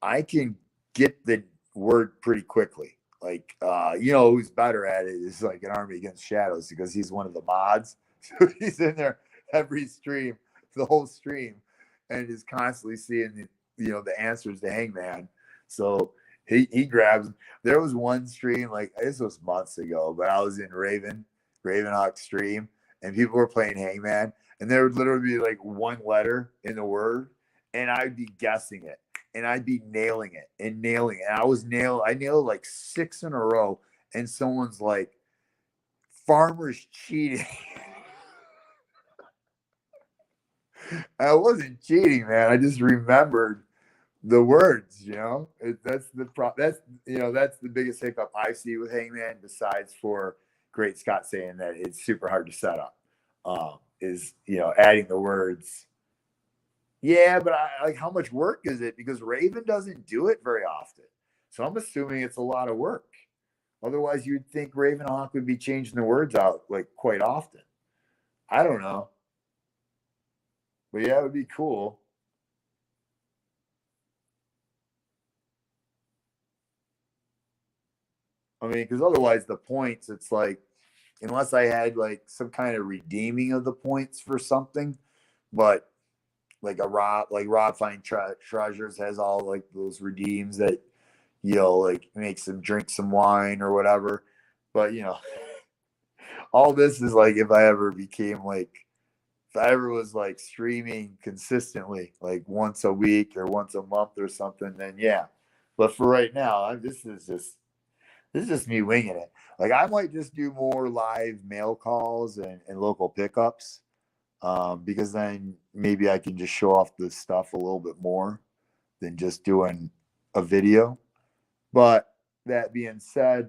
[SPEAKER 1] I can get the word pretty quickly. Like who's better at it is like an Army Against Shadows because he's one of the mods. So he's in there every stream, the whole stream, and is constantly seeing the answers to Hangman. So he grabs. There was one stream, like this was months ago, but I was in Ravenhawk stream, and people were playing Hangman, and there would literally be like one letter in the word, and I'd be guessing it, and I'd be nailing it. And I nailed like 6 in a row, and someone's like, "Farmer's cheating." I wasn't cheating, man. I just remembered the words. That's the biggest hiccup I see with Hangman. Besides for Great Scott saying that it's super hard to set up, is adding the words. Yeah, but like how much work is it? Because Raven doesn't do it very often, so I'm assuming it's a lot of work. Otherwise, you'd think Ravenhawk would be changing the words out like quite often. I don't know. But yeah, it would be cool. I mean, because otherwise the points, it's like, unless I had like some kind of redeeming of the points for something, but like Rob Find Treasures has all like those redeems that, like makes them drink some wine or whatever. But, all this is like if I ever became like, if I ever was like streaming consistently, like once a week or once a month or something, then yeah. But for right now, this is just me winging it. Like I might just do more live mail calls and local pickups, because then maybe I can just show off the stuff a little bit more than just doing a video. But that being said,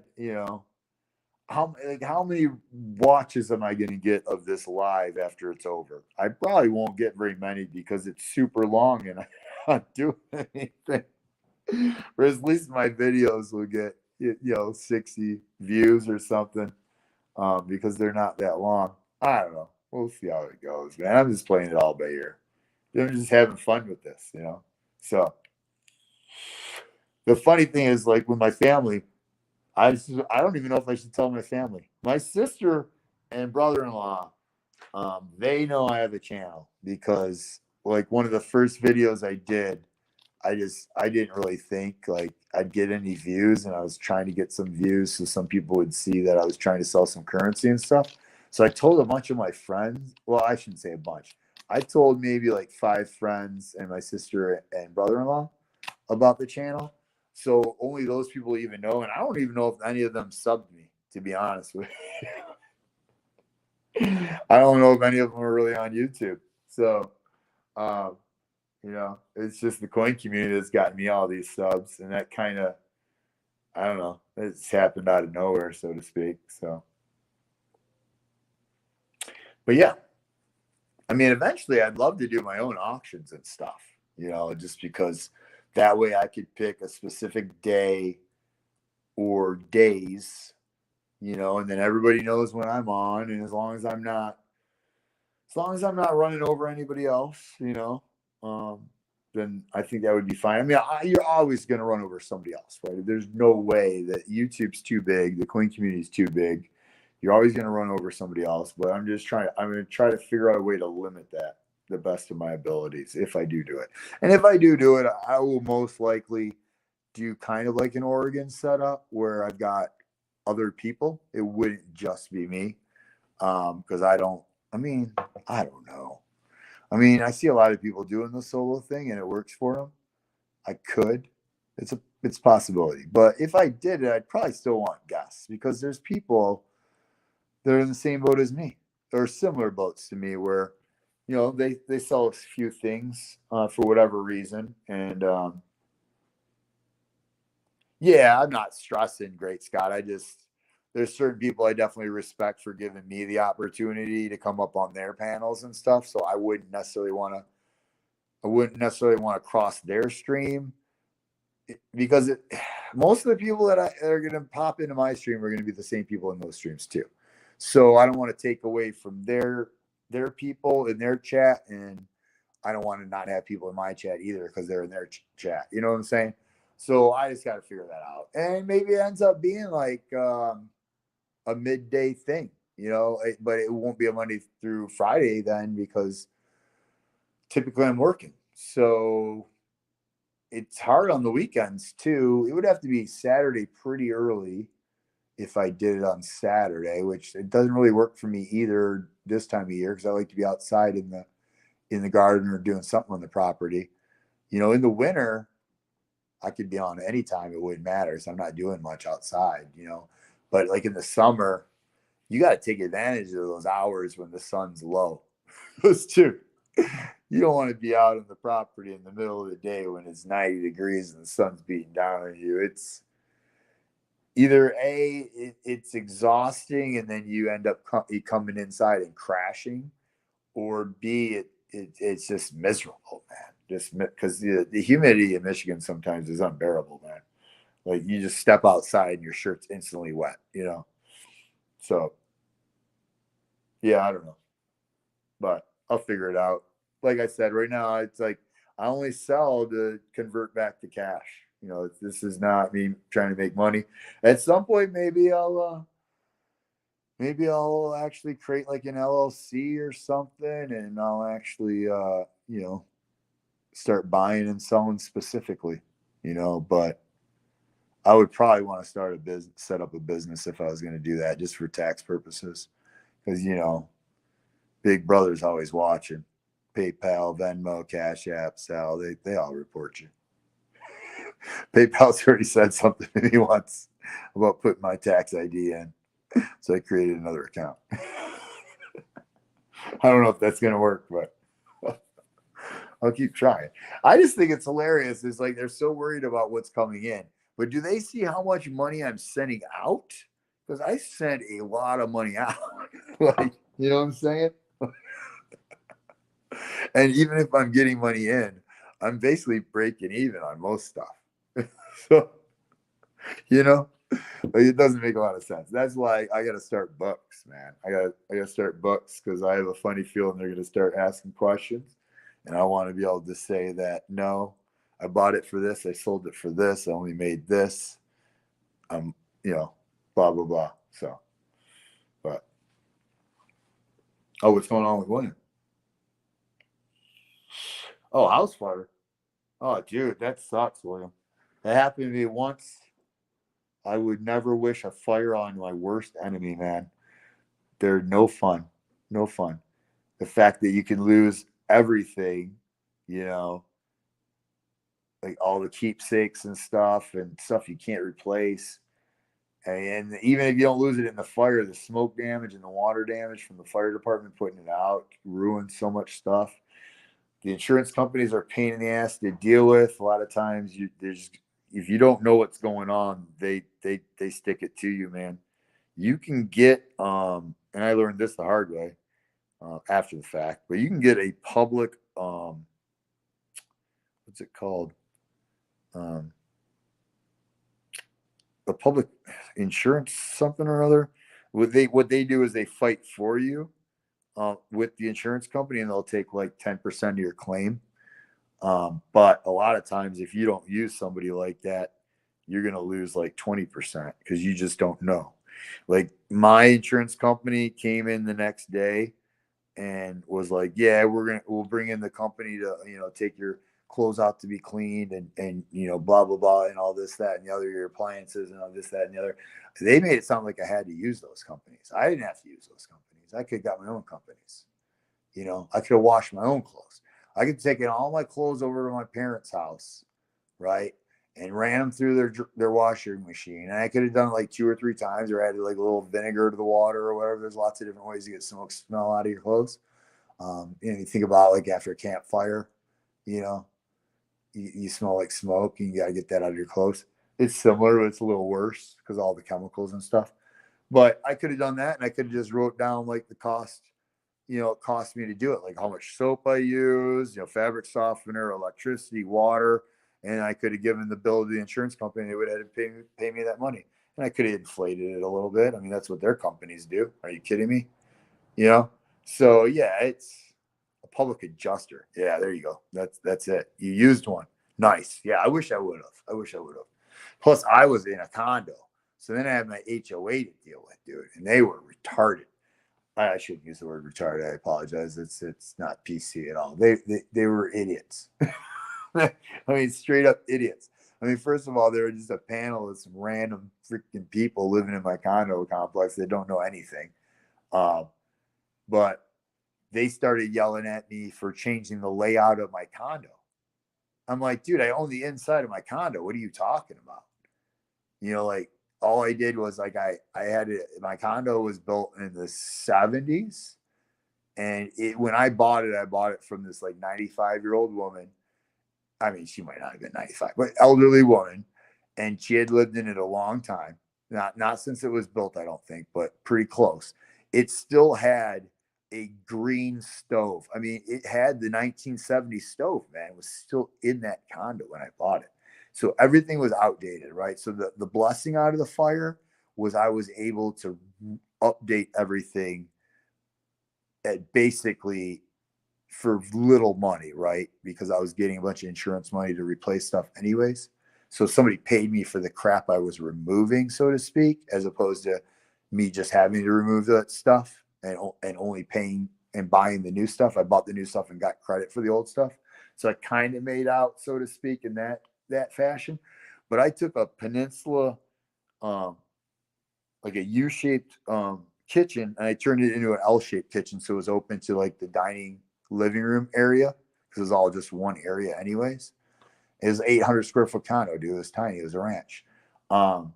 [SPEAKER 1] how many watches am I going to get of this live after it's over? I probably won't get very many because it's super long and I'm not doing anything. Whereas at least my videos will get 60 views or something, because they're not that long. I don't know. We'll see how it goes, man. I'm just playing it all by ear. I'm just having fun with this. So the funny thing is, like with my family, I don't even know if I should tell my family. My sister and brother-in-law, they know I have a channel because like one of the first videos I did, I didn't really think like I'd get any views, and I was trying to get some views so some people would see that I was trying to sell some currency and stuff. So I told a bunch of my friends. Well, I shouldn't say a bunch. I told maybe like 5 friends and my sister and brother-in-law about the channel. So only those people even know, and I don't even know if any of them subbed me, to be honest with you. I don't know if any of them are really on YouTube. So, You know, it's just the coin community that's gotten me all these subs, and that kind of, I don't know, it's happened out of nowhere, so to speak. So, but yeah, I mean, eventually I'd love to do my own auctions and stuff, you know, just because that way I could pick a specific day or days, you know, and then everybody knows when I'm on. And as long as I'm not running over anybody else, you know, then I think that would be fine. I mean, you're always going to run over somebody else, right? There's no way that YouTube's too big, the coin community is too big. You're always going to run over somebody else. But I'm going to try to figure out a way to limit that the best of my abilities if I do it. And if I do it, I will most likely do kind of like an Oregon setup where I've got other people. It wouldn't just be me because I don't know. I mean, I see a lot of people doing the solo thing and it works for them. I could. It's a possibility. But if I did it, I'd probably still want guests because there's people that are in the same boat as me or similar boats to me where, you know, they sell a few things for whatever reason. And yeah, I'm not stressing, Great Scott. There's certain people I definitely respect for giving me the opportunity to come up on their panels and stuff. So I wouldn't necessarily want to cross their stream because most of the people that are going to pop into my stream are going to be the same people in those streams too. So I don't want to take away from their people in their chat, and I don't want to not have people in my chat either because they're in their chat. You know what I'm saying? So I just got to figure that out, and maybe it ends up being like a midday thing, you know, but it won't be a Monday through Friday then because typically I'm working. So it's hard on the weekends too. It would have to be Saturday pretty early if I did it on Saturday, which it doesn't really work for me either this time of year because I like to be outside in the garden or doing something on the property. You know, in the winter, I could be on anytime. It wouldn't matter. So I'm not doing much outside, you know. But like in the summer, you got to take advantage of those hours when the sun's low. Those two. You don't want to be out on the property in the middle of the day when it's 90 degrees and the sun's beating down on you. It's either it's exhausting and then you end up coming inside and crashing, or B, it's just miserable, man. Just because the humidity in Michigan sometimes is unbearable, man. Like you just step outside and your shirt's instantly wet, you know. So yeah, I don't know, but I'll figure it out. Like I said, right now it's like I only sell to convert back to cash. You know, this is not me trying to make money. At some point, maybe I'll actually create like an LLC or something, and I'll actually you know, start buying and selling specifically. You know, but I would probably want to start a business, set up a business if I was going to do that, just for tax purposes, because you know, Big Brother's always watching. PayPal, Venmo, Cash App, Sal, they all report you. PayPal's already said something to me once about putting my tax ID in. So I created another account. I don't know if that's going to work, but I'll keep trying. I just think it's hilarious. It's like they're so worried about what's coming in. But do they see how much money I'm sending out? Because I send a lot of money out. Like, you know what I'm saying? And even if I'm getting money in, I'm basically breaking even on most stuff. So, you know, like it doesn't make a lot of sense. That's why I got to start books, man. I got to start books because I have a funny feeling they're going to start asking questions, and I want to be able to say that no, I bought it for this, I sold it for this, I only made this. You know, blah blah blah. So, but oh, what's going on with William? Oh, house fire. Oh, dude, that sucks, William. That happened to me once. I would never wish a fire on my worst enemy, man. They're no fun. No fun. The fact that you can lose everything, you know, like all the keepsakes and stuff you can't replace. And even if you don't lose it in the fire, the smoke damage and the water damage from the fire department putting it out ruins so much stuff. The insurance companies are a pain in the ass to deal with. A lot of times, if you don't know what's going on, they stick it to you, man. You can get and I learned this the hard way after the fact, but you can get a public what's it called? Um, a public insurance something or other. What they do is they fight for you with the insurance company, and they'll take like 10% of your claim. But a lot of times, if you don't use somebody like that, you're gonna lose like 20% because you just don't know. Like my insurance company came in the next day and was like, "Yeah, we'll bring in the company to take your clothes out to be cleaned and blah blah blah and all this that and the other your appliances and all this that and the other." They made it sound like I had to use those companies. I didn't have to use those companies. I could have got my own companies. I could have washed my own clothes. I could have taken all my clothes over to my parents' house, right, and ran them through their washing machine. And I could have done it like 2 or 3 times, or added like a little vinegar to the water or whatever. There's lots of different ways to get smell out of your clothes. You think about like after a campfire, you know, you smell like smoke, and you got to get that out of your clothes. It's similar, but it's a little worse because all the chemicals and stuff. But I could have done that, and I could have just wrote down like the cost it cost me to do it, like how much soap I use, fabric softener, electricity, water, and I could have given the bill to the insurance company. They would have had to pay me that money, and I could have inflated it a little bit. I mean, that's what their companies do. Are you kidding me? You know, so yeah, it's a public adjuster. Yeah, there you go. That's it. You used one. Nice. Yeah, I wish I would have. I wish I would have. Plus, I was in a condo, so then I had my HOA to deal with, dude, and they were retarded. I shouldn't use the word retarded. I apologize. It's not PC at all. They were idiots. I mean, straight up idiots. I mean, first of all, they were just a panel of some random freaking people living in my condo complex that don't know anything. But they started yelling at me for changing the layout of my condo. I'm like, dude, I own the inside of my condo. What are you talking about? Like all I did was like I had it. My condo was built in the 70s, and when I bought it from this like 95-year-old woman. I mean, she might not have been 95, but elderly woman, and she had lived in it a long time. Not since it was built, I don't think, but pretty close. It still had a green stove. I mean, it had the 1970 stove, man. It was still in that condo when I bought it. So everything was outdated, right? So the blessing out of the fire was I was able to update everything at basically for little money, right? Because I was getting a bunch of insurance money to replace stuff anyways. So somebody paid me for the crap I was removing, so to speak, as opposed to me just having to remove that stuff and only paying and buying the new stuff. I bought the new stuff and got credit for the old stuff. So I kind of made out, so to speak, in that fashion. But I took a peninsula, um, like a U-shaped kitchen, and I turned it into an L-shaped kitchen, so it was open to like the dining living room area because it was all just one area, anyways. It was 800 square foot condo, dude. It was tiny. It was a ranch. Um,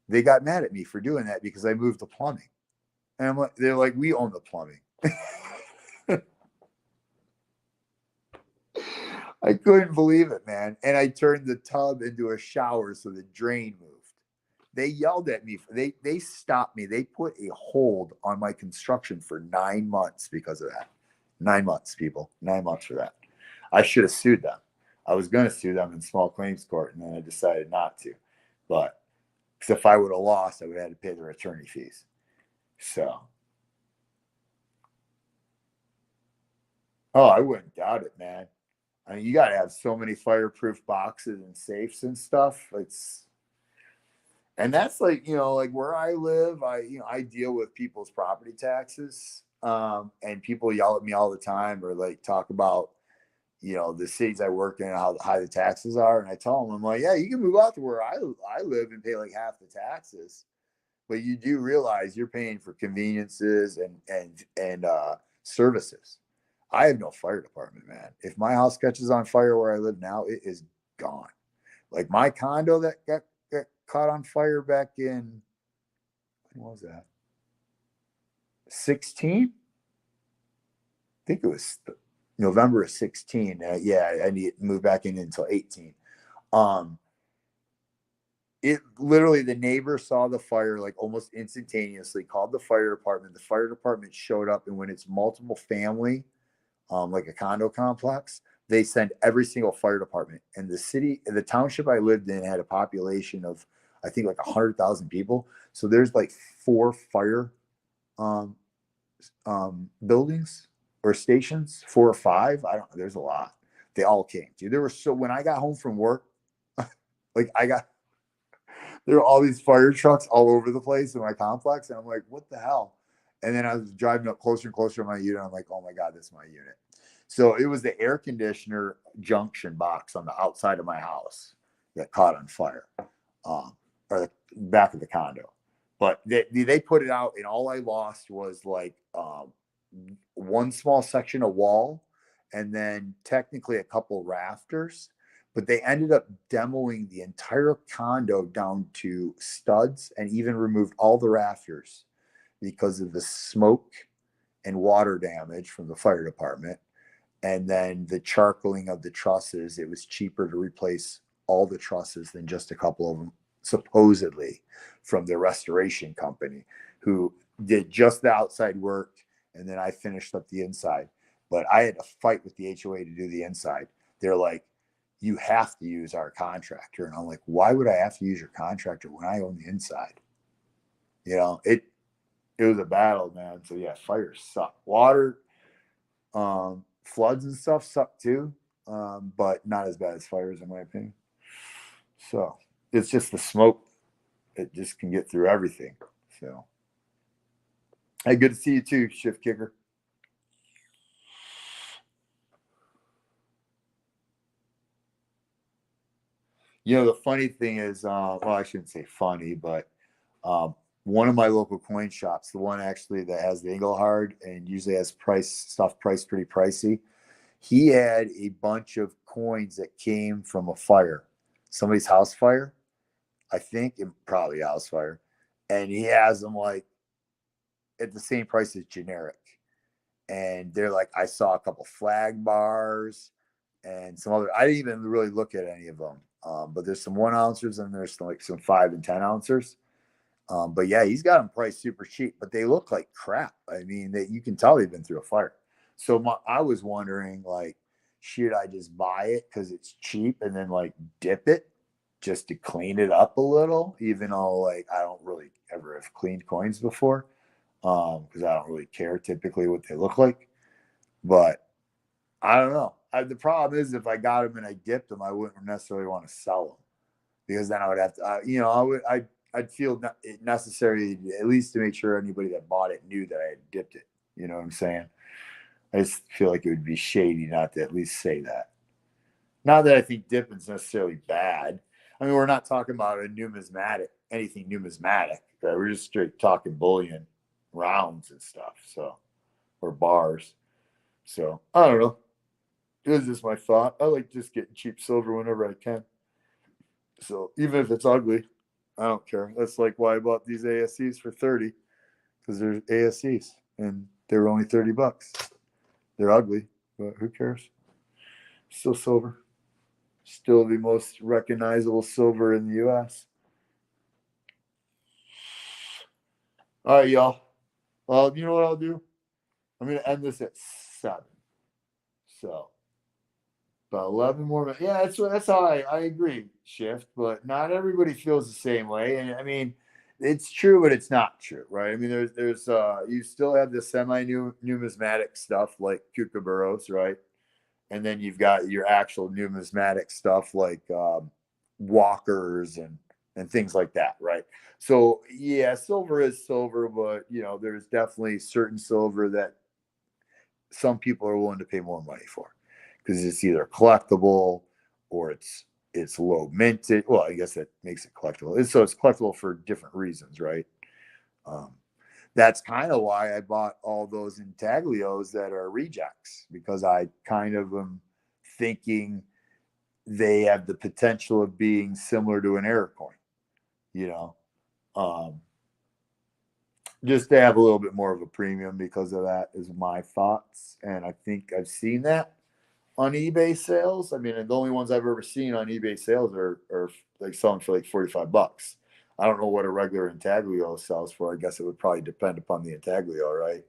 [SPEAKER 1] they got mad at me for doing that because I moved the plumbing, and they're like, we own the plumbing. I couldn't believe it, man. And I turned the tub into a shower so the drain moved. They yelled at me. They stopped me. They put a hold on my construction for 9 months because of that. 9 months, people. 9 months for that. I should have sued them. I was going to sue them in small claims court, and then I decided not to. But because if I would have lost, I would have had to pay their attorney fees. So, oh, I wouldn't doubt it, man. I mean, you got to have so many fireproof boxes and safes and stuff. And that's like, like where I live, I deal with people's property taxes. And people yell at me all the time or like talk about, the cities I work in, how high the taxes are. And I tell them, I'm like, yeah, you can move out to where I live and pay like half the taxes. But you do realize you're paying for conveniences and services. I have no fire department, man. If my house catches on fire where I live now, it is gone. Like my condo that got caught on fire back in, when was that? 16? I think it was November of 16. Yeah, I need to move back in until 18. Um, it literally, the neighbor saw the fire like almost instantaneously, called the fire department. The fire department showed up, and when it's multiple family, like a condo complex, they send every single fire department. And the township I lived in had a population of, I think, like 100,000 people. So there's like 4 fire um, buildings or stations, 4 or 5. I don't. There's a lot. They all came. Dude, there were so when I got home from work, like there were all these fire trucks all over the place in my complex, and I'm like, what the hell? And then I was driving up closer and closer to my unit. I'm like, oh my god, this is my unit. So it was the air conditioner junction box on the outside of my house that caught on fire, or the back of the condo. But they put it out, and all I lost was like one small section of wall, and then technically a couple rafters. But they ended up demoing the entire condo down to studs and even removed all the rafters because of the smoke and water damage from the fire department. And then the charcoaling of the trusses, it was cheaper to replace all the trusses than just a couple of them, supposedly from the restoration company, who did just the outside work, and then I finished up the inside. But I had to fight with the HOA to do the inside. They're like, you have to use our contractor. And I'm like, why would I have to use your contractor when I own the inside? It was a battle, man. So yeah, fires suck. Water, floods and stuff suck too, but not as bad as fires in my opinion. So it's just the smoke. It just can get through everything. So hey, good to see you too, Shift Kicker. The funny thing is, well, I shouldn't say funny, but one of my local coin shops, the one actually that has the Engelhard and usually has stuff priced pretty pricey, he had a bunch of coins that came from a fire, somebody's house fire, I think, and probably house fire, and he has them like at the same price as generic. And they're like, I saw a couple flag bars and some other. I didn't even really look at any of them, but there's some 1 ounces and there's like some 5 and 10 ounces. But yeah, he's got them priced super cheap, but they look like crap. I mean, that you can tell they've been through a fire. So I was wondering, like, should I just buy it because it's cheap and then like dip it just to clean it up a little, even though like I don't really ever have cleaned coins before, because I don't really care typically what they look like. But I don't know. The problem is if I got them and I dipped them, I wouldn't necessarily want to sell them because then I would have to, I'd feel it necessary at least to make sure anybody that bought it knew that I had dipped it. You know what I'm saying? I just feel like it would be shady not to at least say that. Not that I think dipping's necessarily bad. I mean, we're not talking about anything numismatic. Right? We're just straight talking bullion rounds and stuff. So, or bars. So, I don't know. It was just my thought. I like just getting cheap silver whenever I can. So, even if it's ugly, I don't care. That's like why I bought these ASCs for 30 because they're ASCs and they were only $30. They're ugly, but who cares? Still silver. Still the most recognizable silver in the U.S. All right, y'all. Well, you know what I'll do? I'm going to end this at 7. So, about 11 more minutes. Yeah, that's how I agree, Shift, but not everybody feels the same way. And I mean, it's true, but it's not true, right? I mean, there's you still have the numismatic stuff like kookaburros, right? And then you've got your actual numismatic stuff like walkers and things like that, right? So yeah, silver is silver, but there's definitely certain silver that some people are willing to pay more money for because it's either collectible or it's low minted. Well, I guess that makes it collectible. So it's collectible for different reasons, right? Um, that's kind of why I bought all those intaglios that are rejects because I kind of am thinking they have the potential of being similar to an error coin, you know. Um, just to have a little bit more of a premium because of that is my thoughts. And I think I've seen that on eBay sales. I mean, the only ones I've ever seen on eBay sales are like selling for like $45. I don't know what a regular intaglio sells for. I guess it would probably depend upon the intaglio, right?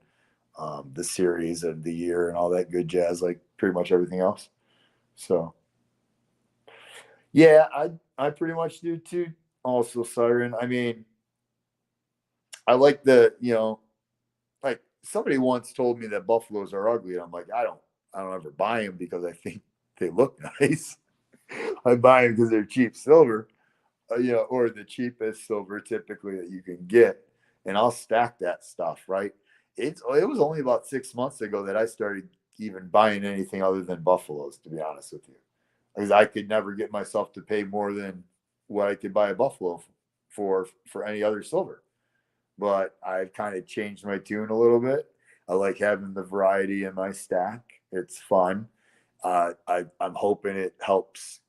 [SPEAKER 1] The series and the year and all that good jazz, like pretty much everything else. So yeah, I pretty much do too. Also, Siren. I mean, I like like somebody once told me that buffaloes are ugly. And I'm like, I don't ever buy them because I think they look nice. I buy them because they're cheap silver, or the cheapest silver typically that you can get, and I'll stack that stuff. Right? It was only about 6 months ago that I started even buying anything other than buffaloes. To be honest with you, because I could never get myself to pay more than what I could buy a buffalo for any other silver. But I've kind of changed my tune a little bit. I like having the variety in my stack. It's fun. I'm hoping it helps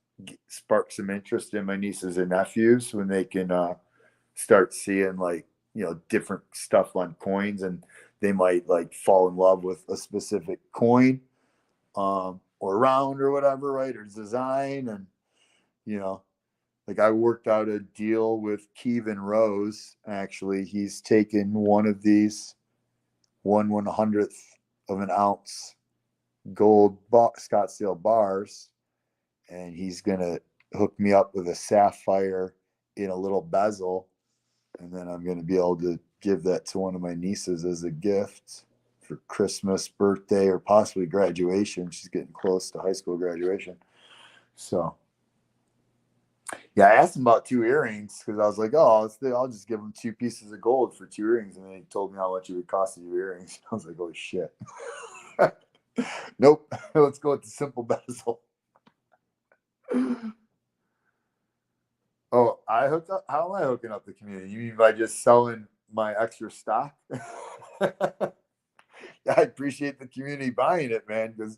[SPEAKER 1] spark some interest in my nieces and nephews when they can start seeing like different stuff on coins, and they might like fall in love with a specific coin, or round or whatever, right, or design. And you know like I worked out a deal with Kevin Rose. Actually, he's taken one of these 1/100th of an ounce gold Scottsdale bars, and he's gonna hook me up with a sapphire in a little bezel, and then I'm gonna be able to give that to one of my nieces as a gift for Christmas, birthday, or possibly graduation. She's getting close to high school graduation. So yeah, I asked him about two earrings because I was like, "Oh, I'll just give him two pieces of gold for two earrings," and then he told me how much it would cost to do earrings. I was like, "Holy shit!" Nope. Let's go with the simple bezel. Oh, I hooked up. How am I hooking up the community? You mean by just selling my extra stock? Yeah, I appreciate the community buying it, man. Because,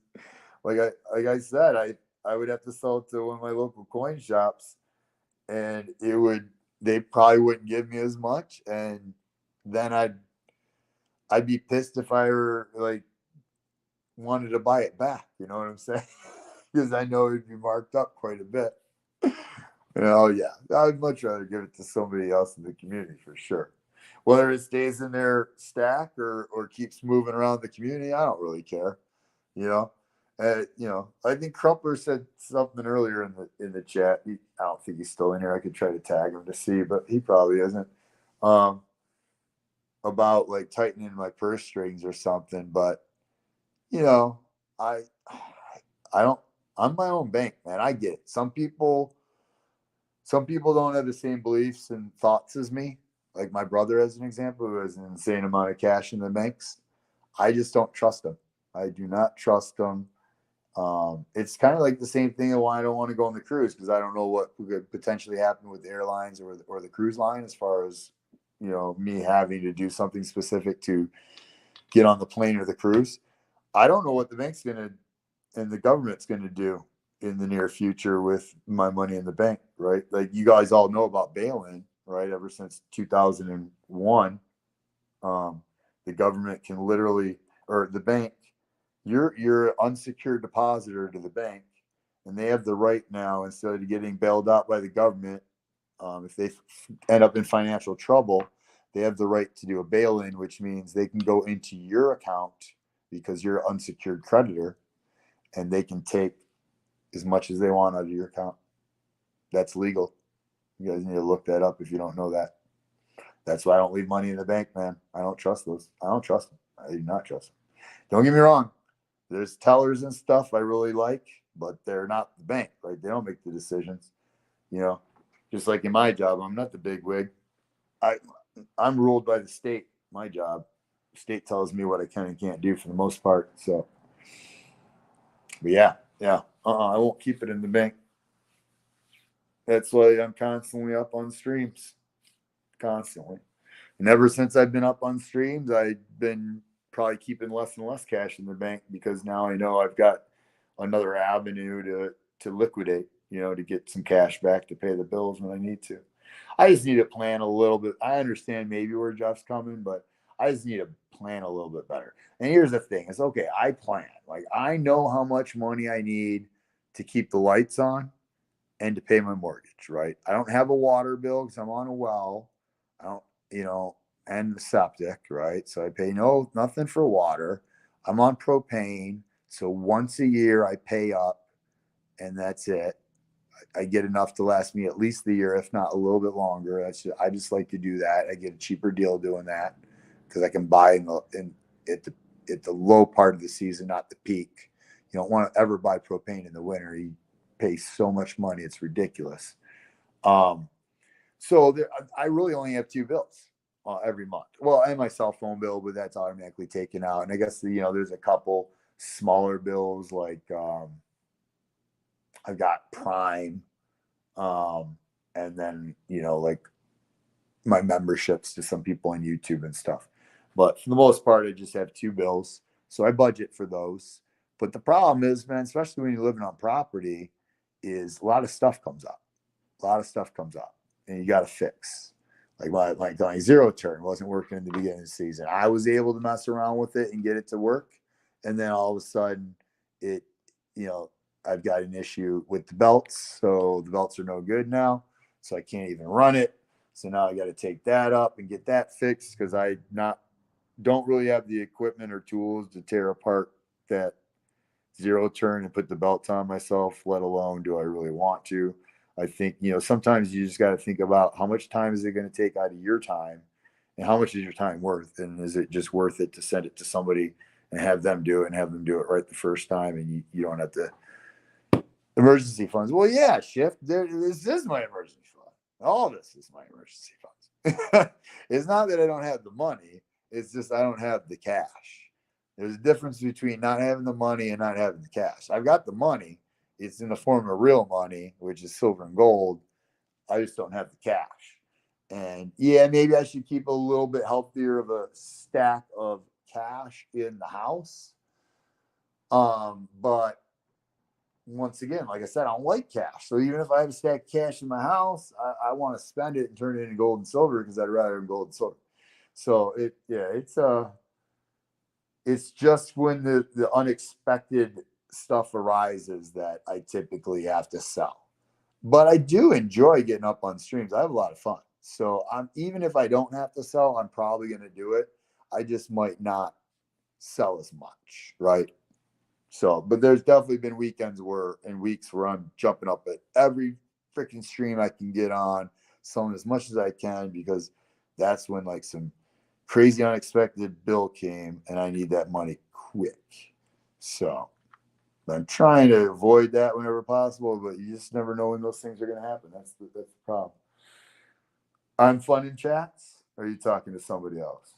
[SPEAKER 1] like I said, I would have to sell it to one of my local coin shops, and they probably wouldn't give me as much, and then I'd be pissed if I were like wanted to buy it back. You know what I'm saying? Because I know it'd be marked up quite a bit. Oh yeah, I'd much rather give it to somebody else in the community for sure. Whether it stays in their stack or keeps moving around the community, I don't really care. You know, I think Crumpler said something earlier in the chat. I don't think he's still in here. I could try to tag him to see, but he probably isn't. Um, about like tightening my purse strings or something, but you know, I I don't. I'm my own bank, man. I get it. Some people don't have the same beliefs and thoughts as me. Like my brother, as an example, who has an insane amount of cash in the banks. I just don't trust them. I do not trust them. It's kind of like the same thing of why I don't want to go on the cruise, because I don't know what could potentially happen with the airlines or the cruise line, as far as me having to do something specific to get on the plane or the cruise. I don't know what the bank's going to and the government's going to do in the near future with my money in the bank, right? Like you guys all know about bail-in, right? Ever since 2001, the government can literally, or the bank, you're an unsecured depositor to the bank, and they have the right now, instead of getting bailed out by the government, if they end up in financial trouble, they have the right to do a bail-in, which means they can go into your account because you're an unsecured creditor, and they can take as much as they want out of your account. That's legal. You guys need to look that up if you don't know that. That's why I don't leave money in the bank, man. I don't trust those. I don't trust them. I do not trust them. Don't get me wrong. There's tellers and stuff I really like, but they're not the bank, right? They don't make the decisions. You know, just like in my job, I'm not the big wig. I I'm ruled by the state. My job, the state tells me what I can and can't do for the most part. So, but yeah. I won't keep it in the bank. That's why I'm constantly up on streams, constantly. And ever since I've been up on streams, I've been probably keeping less and less cash in the bank, because now I know I've got another avenue to liquidate, to get some cash back to pay the bills when I need to. I just need to plan a little bit. I understand maybe where Jeff's coming, but I just need to plan a little bit better. And here's the thing: it's okay. I plan. Like I know how much money I need to keep the lights on and to pay my mortgage. Right. I don't have a water bill because I'm on a well. I don't, and the septic. Right. So I pay nothing for water. I'm on propane. So once a year I pay up, and that's it. I get enough to last me at least the year, if not a little bit longer. I just like to do that. I get a cheaper deal doing that because I can buy at the low part of the season, not the peak. You don't want to ever buy propane in the winter. You pay so much money, it's ridiculous. Um, so I really only have two bills every month. Well, and my cell phone bill, but that's automatically taken out. And I guess there's a couple smaller bills like I've got Prime, and then like my memberships to some people on YouTube and stuff. But for the most part, I just have two bills, so I budget for those. But the problem is, man, especially when you're living on property, is a lot of stuff comes up. A lot of stuff comes up, and you got to fix. Like my zero turn wasn't working in the beginning of the season. I was able to mess around with it and get it to work, and then all of a sudden, it, you know, I've got an issue with the belts, so the belts are no good now, so I can't even run it. So now I got to take that up and get that fixed because I not don't really have the equipment or tools to tear apart that zero turn and put the belts on myself, let alone do I really want to. I think, sometimes you just got to think about how much time is it going to take out of your time and how much is your time worth? And is it just worth it to send it to somebody and have them do it and have them do it right the first time? And you don't have to emergency funds. Well, yeah, Shift. This is my emergency fund. All this is my emergency funds. It's not that I don't have the money. It's just I don't have the cash. There's a difference between not having the money and not having the cash. I've got the money. It's in the form of real money, which is silver and gold. I just don't have the cash. And yeah, maybe I should keep a little bit healthier of a stack of cash in the house. But once again, like I said, I don't like cash. So even if I have a stack of cash in my house, I want to spend it and turn it into gold and silver because I'd rather have gold and silver. So it's just when the unexpected stuff arises that I typically have to sell. But I do enjoy getting up on streams. I have a lot of fun. So even if I don't have to sell, I'm probably going to do it. I just might not sell as much, right? So, but there's definitely been weeks where I'm jumping up at every freaking stream I can get on, selling as much as I can because that's when like some crazy unexpected bill came and I need that money quick. So I'm trying to avoid that whenever possible, but you just never know when those things are going to happen. That's the problem. I'm fun in chats. Or are you talking to somebody else?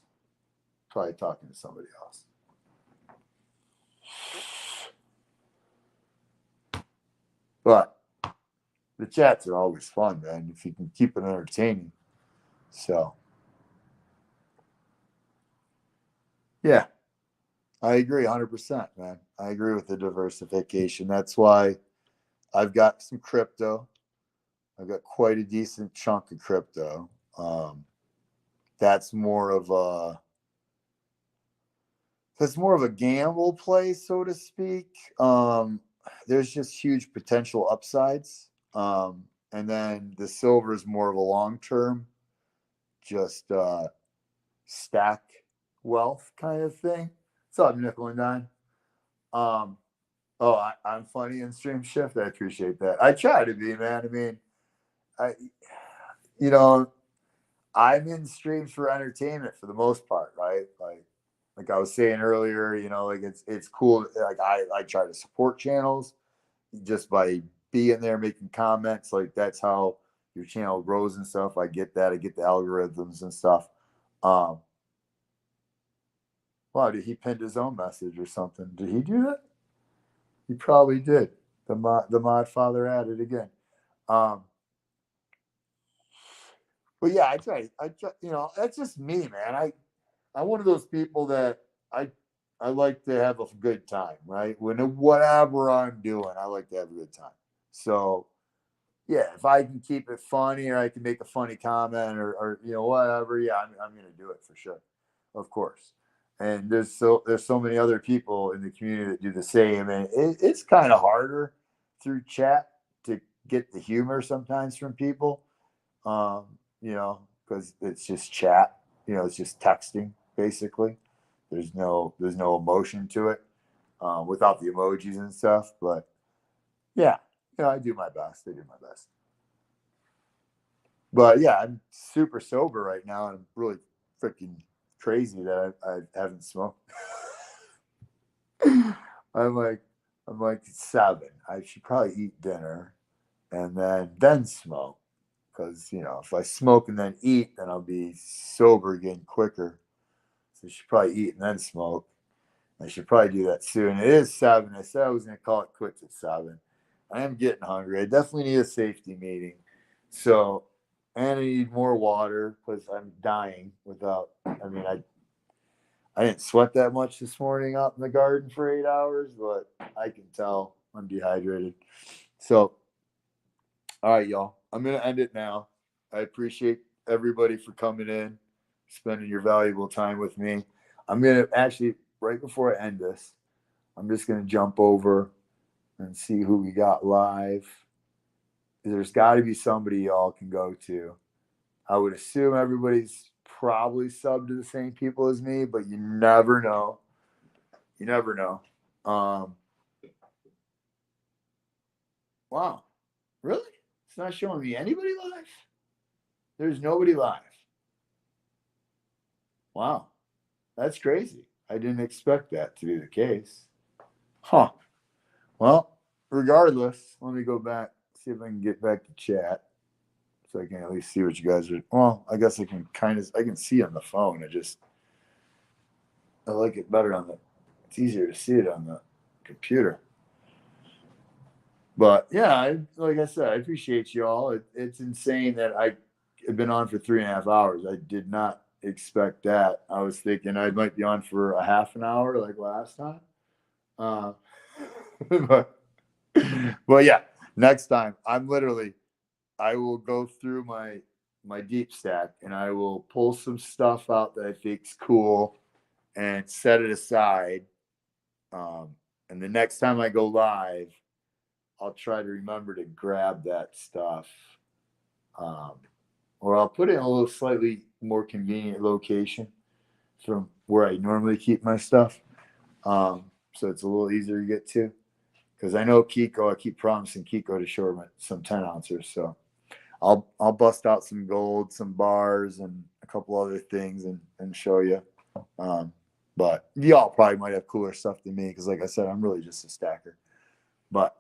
[SPEAKER 1] Probably talking to somebody else. But the chats are always fun, man, if you can keep it entertaining. So, yeah, I agree 100%, man. I agree with the diversification. That's why I've got some crypto. I've got quite a decent chunk of crypto. That's more of a gamble play, so to speak. There's just huge potential upsides. And then the silver is more of a long term, just stack wealth kind of thing. What's up, Nickel and Dime? I'm funny in Stream Shift. I appreciate that. I try to be, man. I mean, I, you know, I'm in streams for entertainment for the most part, right? Like I was saying earlier, like it's cool. Like I try to support channels just by being there, making comments. Like that's how your channel grows and stuff. I get that. I get the algorithms and stuff. Wow, did he pinned his own message or something? Did he do that? He probably did. The mod father at it again. Um, but yeah, I try, that's just me, man. I'm one of those people that I like to have a good time, right? Whatever I'm doing, I like to have a good time. So yeah, if I can keep it funny or I can make a funny comment or whatever, yeah, I'm gonna do it for sure. of course. And there's so many other people in the community that do the same, and it's kind of harder through chat to get the humor sometimes from people, because it's just chat, it's just texting basically. There's no emotion to it, without the emojis and stuff. But yeah, I do my best. I do my best. But yeah, I'm super sober right now, and I'm really freaking crazy that I haven't smoked. I'm like I'm like 7. I should probably eat dinner and then smoke, because if I smoke and then eat, then I'll be sober again quicker. So I should probably eat and then smoke. I should probably do that soon. It is 7. I said I was going to call it quits at 7. I am getting hungry. I definitely need a safety meeting. So, and I need more water because I'm dying without. I mean, I didn't sweat that much this morning out in the garden for 8 hours, but I can tell I'm dehydrated. So, all right, y'all. I'm going to end it now. I appreciate everybody for coming in, spending your valuable time with me. I'm going to actually, right before I end this, I'm just going to jump over and see who we got live. There's got to be somebody y'all can go to. I would assume everybody's probably subbed to the same people as me, but you never know. You never know. Wow. Really? It's not showing me anybody live? There's nobody live. Wow. That's crazy. I didn't expect that to be the case. Huh. Well, regardless, let me go back, see if I can get back to chat so I can at least see what you guys are. Well, I guess I can see on the phone. I like it better it's easier to see it on the computer. But yeah, like I said, I appreciate you all. It's insane that I have been on for 3.5 hours. I did not expect that. I was thinking I might be on for a half an hour like last time. Uh, but yeah, next time I will go through my deep stack and I will pull some stuff out that I think's cool and set it aside. And the next time I go live, I'll try to remember to grab that stuff. Or I'll put it in a little slightly more convenient location from where I normally keep my stuff. So it's a little easier to get to. Because I know Kiko, I keep promising Kiko to show me some 10 ounces. So I'll bust out some gold, some bars, and a couple other things and show you. But y'all probably might have cooler stuff than me because, like I said, I'm really just a stacker. But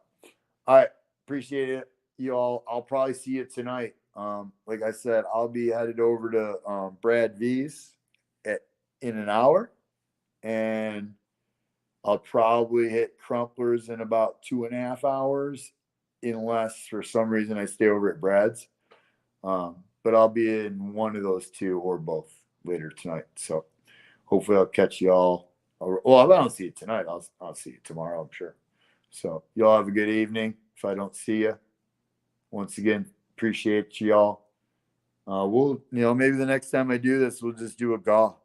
[SPEAKER 1] all right, appreciate it, y'all. I'll probably see you tonight. Like I said, I'll be headed over to Brad V's in an hour, and I'll probably hit Crumplers in about 2.5 hours, unless for some reason I stay over at Brad's. But I'll be in one of those two or both later tonight. So hopefully I'll catch y'all. Well, if I don't see you tonight, I'll see you tomorrow, I'm sure. So y'all have a good evening. If I don't see you, once again, appreciate y'all. We'll, maybe the next time I do this, we'll just do a gaw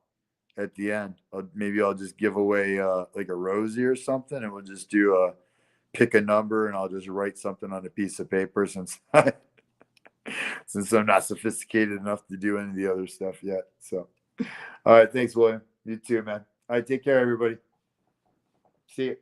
[SPEAKER 1] at the end. Maybe I'll just give away like a rosy or something, and we'll just do pick a number, and I'll just write something on a piece of paper since I'm not sophisticated enough to do any of the other stuff yet. So, all right, thanks, William. You too, man. All right, take care, everybody. See you.